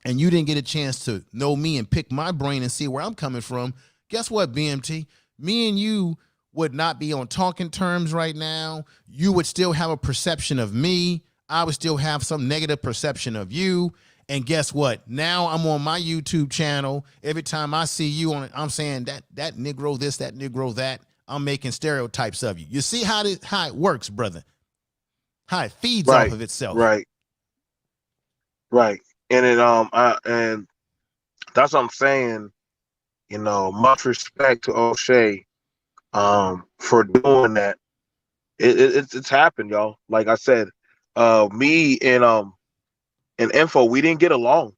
and you didn't get a chance to know me and pick my brain and see where I'm coming from, guess what, BMT? Me and you would not be on talking terms right now. You would still have a perception of me. I would still have some negative perception of you. And guess what? Now I'm on my YouTube channel. Every time I see you on it, I'm saying that Negro this, that Negro that. I'm making stereotypes of you. You see how it works, brother? How it feeds off of itself. Right. And it and that's what I'm saying. You know, much respect to O'Shea for doing that. It's happened, y'all. Like I said, me and Info, we didn't get along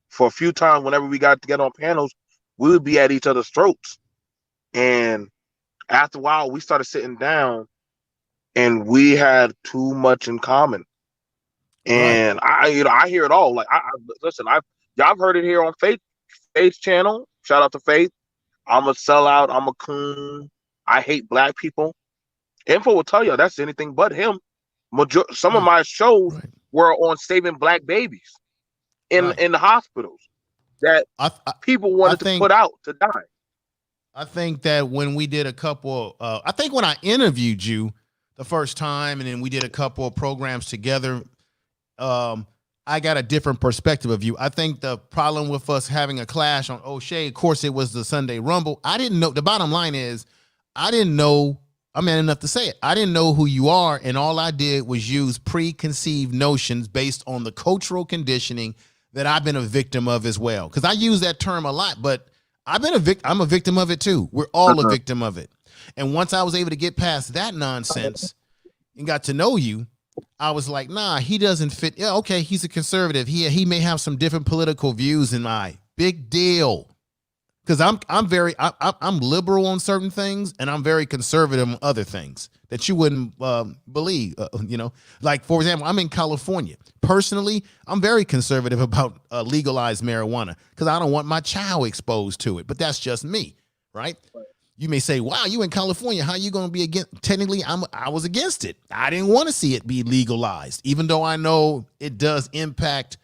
for a few times. Whenever we got together on panels, we would be at each other's throats. And after a while, we started sitting down, and we had too much in common. And I hear it all. Like listen, y'all heard it here on Faith's channel. Shout out to Faith. I'm a sellout. I'm a coon. I hate black people. Info will tell you that's anything but him. Some of my shows were on saving black babies in the hospitals that people wanted to put out to die. I think that when we did a couple, I think when I interviewed you the first time, and then we did a couple of programs together, I got a different perspective of you. I think the problem with us having a clash on O'Shea, of course, it was the Sunday Rumble. I didn't know. The bottom line is, I didn't know. I'm man enough to say it. I didn't know who you are, and all I did was use preconceived notions based on the cultural conditioning that I've been a victim of as well. Because I use that term a lot, but I'm a victim of it too. We're all a victim of it. And once I was able to get past that nonsense and got to know you, I was like, nah, he doesn't fit. Yeah, okay, he's a conservative. He may have some different political views than I. Big deal. Because I'm liberal on certain things, and I'm very conservative on other things that you wouldn't believe. Like, for example, I'm in California. Personally, I'm very conservative about legalized marijuana because I don't want my child exposed to it. But that's just me, right? You may say, wow, you in California, how you going to be against? Technically, I was against it. I didn't want to see it be legalized, even though I know it does impact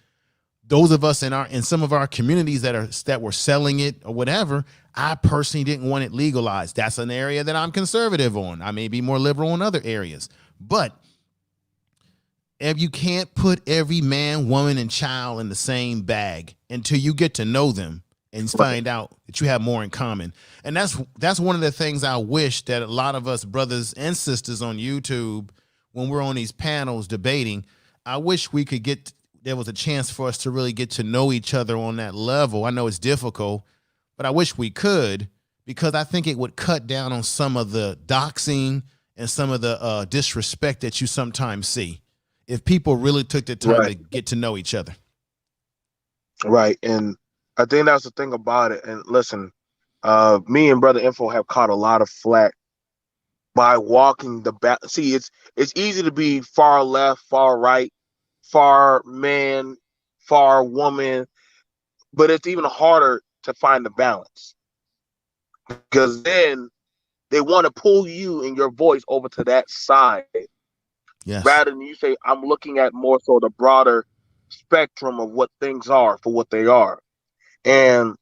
those of us in some of our communities that were selling it or whatever. I personally didn't want it legalized. That's an area that I'm conservative on. I may be more liberal in other areas. But if you can't put every man, woman, and child in the same bag until you get to know them and find out that you have more in common. And that's one of the things I wish that a lot of us brothers and sisters on YouTube, when we're on these panels debating, I wish we could there was a chance for us to really get to know each other on that level. I know it's difficult, but I wish we could, because I think it would cut down on some of the doxing and some of the disrespect that you sometimes see if people really took the time to get to know each other. Right. And I think that's the thing about it. And listen, me and Brother Info have caught a lot of flack by walking the back. See, it's easy to be far left, far right, far man, far woman, but it's even harder to find the balance, because then they want to pull you and your voice over to that side, rather than you say, I'm looking at more so the broader spectrum of what things are for what they are. And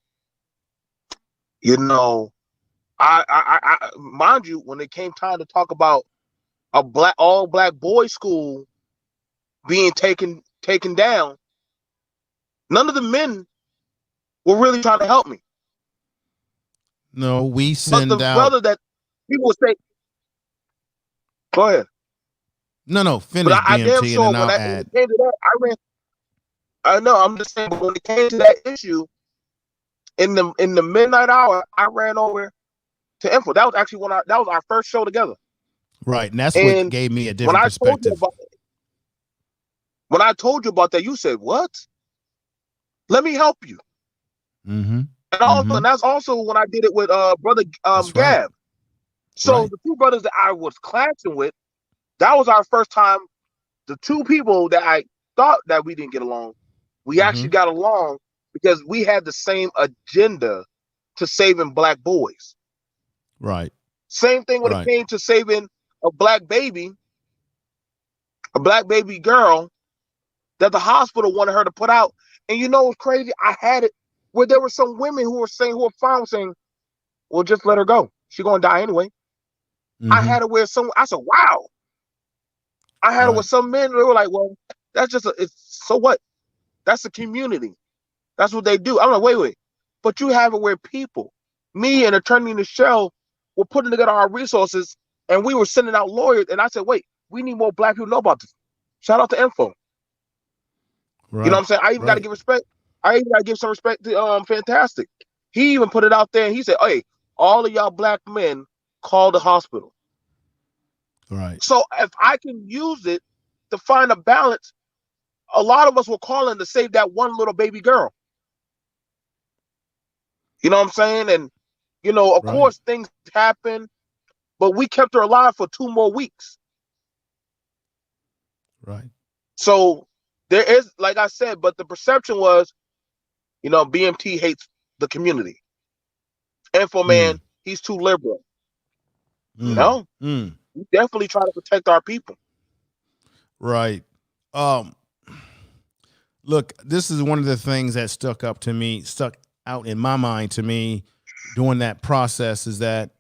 I mind you, when it came time to talk about a all black boys school being taken down, none of the men were really trying to help me. No, we But send the out. brother that people say, go ahead. No, But finish I damn BMT, and sure then when I'll it add. came to that, I ran. I know, I'm just saying, but when it came to that issue in the midnight hour, I ran over to Info. That was actually that was our first show together. Right, and that's what And gave me a when different I told you perspective. about that, you said, "What? Let me help you." Mm-hmm. And that's also when I did it with brother That's right. Gab. So Right. the two brothers that I was clashing with, that was our first time. The two people that I thought that we didn't get along, we Mm-hmm. actually got along because we had the same agenda to saving black boys. Right. Same thing when it Right. came to saving a black baby girl that the hospital wanted her to put out. And you know what's crazy? I had it where there were some women who were fine saying, well, just let her go. She's gonna die anyway. I Mm-hmm. had it where I said, wow. I had it with Right. some men, they were like, well, that's just so what? That's the community. That's what they do. I'm like, wait. But you have it where people, me and Attorney Michelle, were putting together our resources and we were sending out lawyers. And I said, wait, we need more black people to know about this. Shout out to Info. You know what Right. I'm saying? I even got to Right. give respect. I even got to give some respect to Fantastic. He even put it out there and he said, hey, all of y'all black men call the hospital. Right. So if I can use it to find a balance, a lot of us were calling to save that one little baby girl. You know what I'm saying? And, of Right. course, things happen, but we kept her alive for 2 more weeks. Right. So there is, like I said, but the perception was, BMT hates the community. Info man, Mm. he's too liberal. Mm. No, Mm. we definitely try to protect our people. Right. Um. Look, this is one of the things that stuck out in my mind to me during that process is that,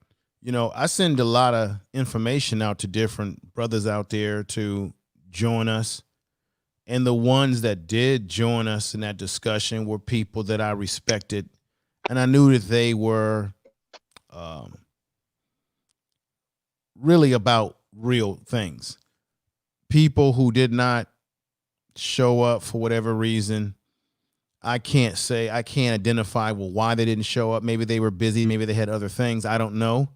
I send a lot of information out to different brothers out there to join us. And the ones that did join us in that discussion were people that I respected. And I knew that they were um, really about real things. People who did not show up for whatever reason. I can't identify why they didn't show up. Maybe they were busy, maybe they had other things. I don't know.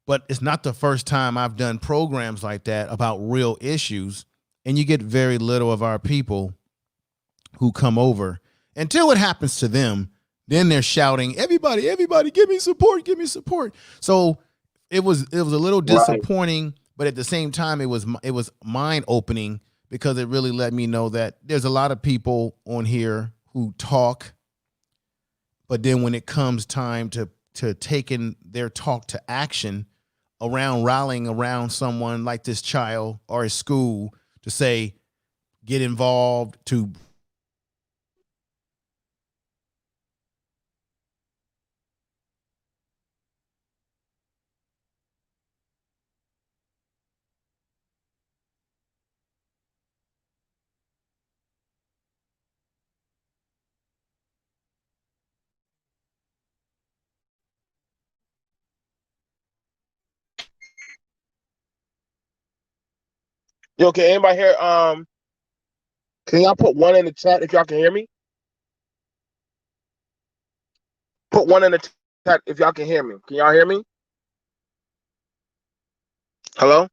But it's not the first time I've done programs like that about real issues. And you get very little of our people who come over until it happens to them. Then they're shouting, everybody, give me support, give me support. So it was a little disappointing, but at the same time, it was mind opening because it really let me know that there's a lot of people on here who talk, but then when it comes time to taking their talk to action around rallying around someone like this child or a school to say, get involved, to Yo, can anybody hear? Can y'all put one in the chat if y'all can hear me? Put one in the chat if y'all can hear me. Can y'all hear me? Hello?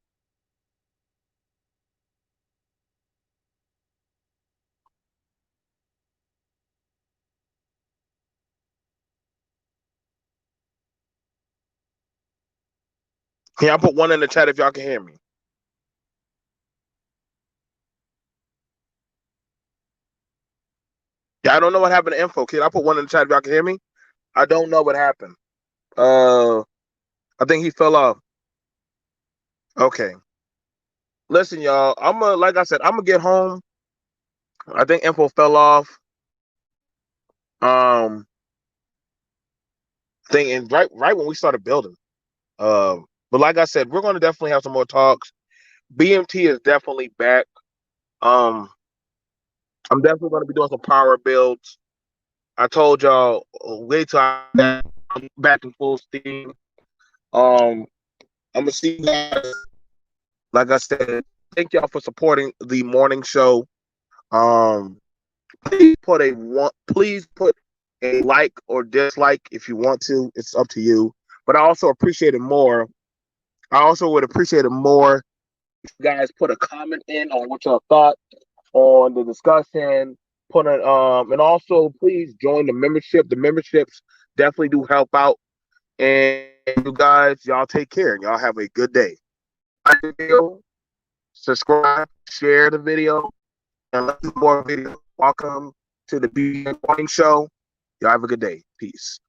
Can y'all put one in the chat if y'all can hear me? Yeah, I don't know what happened to Info. Can I put one in the chat if y'all can hear me? I don't know what happened. I think he fell off. Okay. Listen, y'all. Like I said, I'm gonna get home. I think Info fell off. Um, thing right when we started building. But like I said, we're gonna definitely have some more talks. BMT is definitely back. Um, I'm definitely gonna be doing some power builds. I told y'all, wait till I back in full steam. I'm gonna see you guys. Like I said, thank y'all for supporting the morning show. Um, please put a like or dislike if you want to. It's up to you. But I also appreciate it more. I also would appreciate it more if you guys put a comment in on what y'all thought on the discussion. Put it and also please join the membership. The memberships definitely do help out. And you guys, y'all take care. Y'all have a good day. Like the video, subscribe, share the video, and let's do more videos. Welcome to the BN Morning Show. Y'all have a good day. Peace.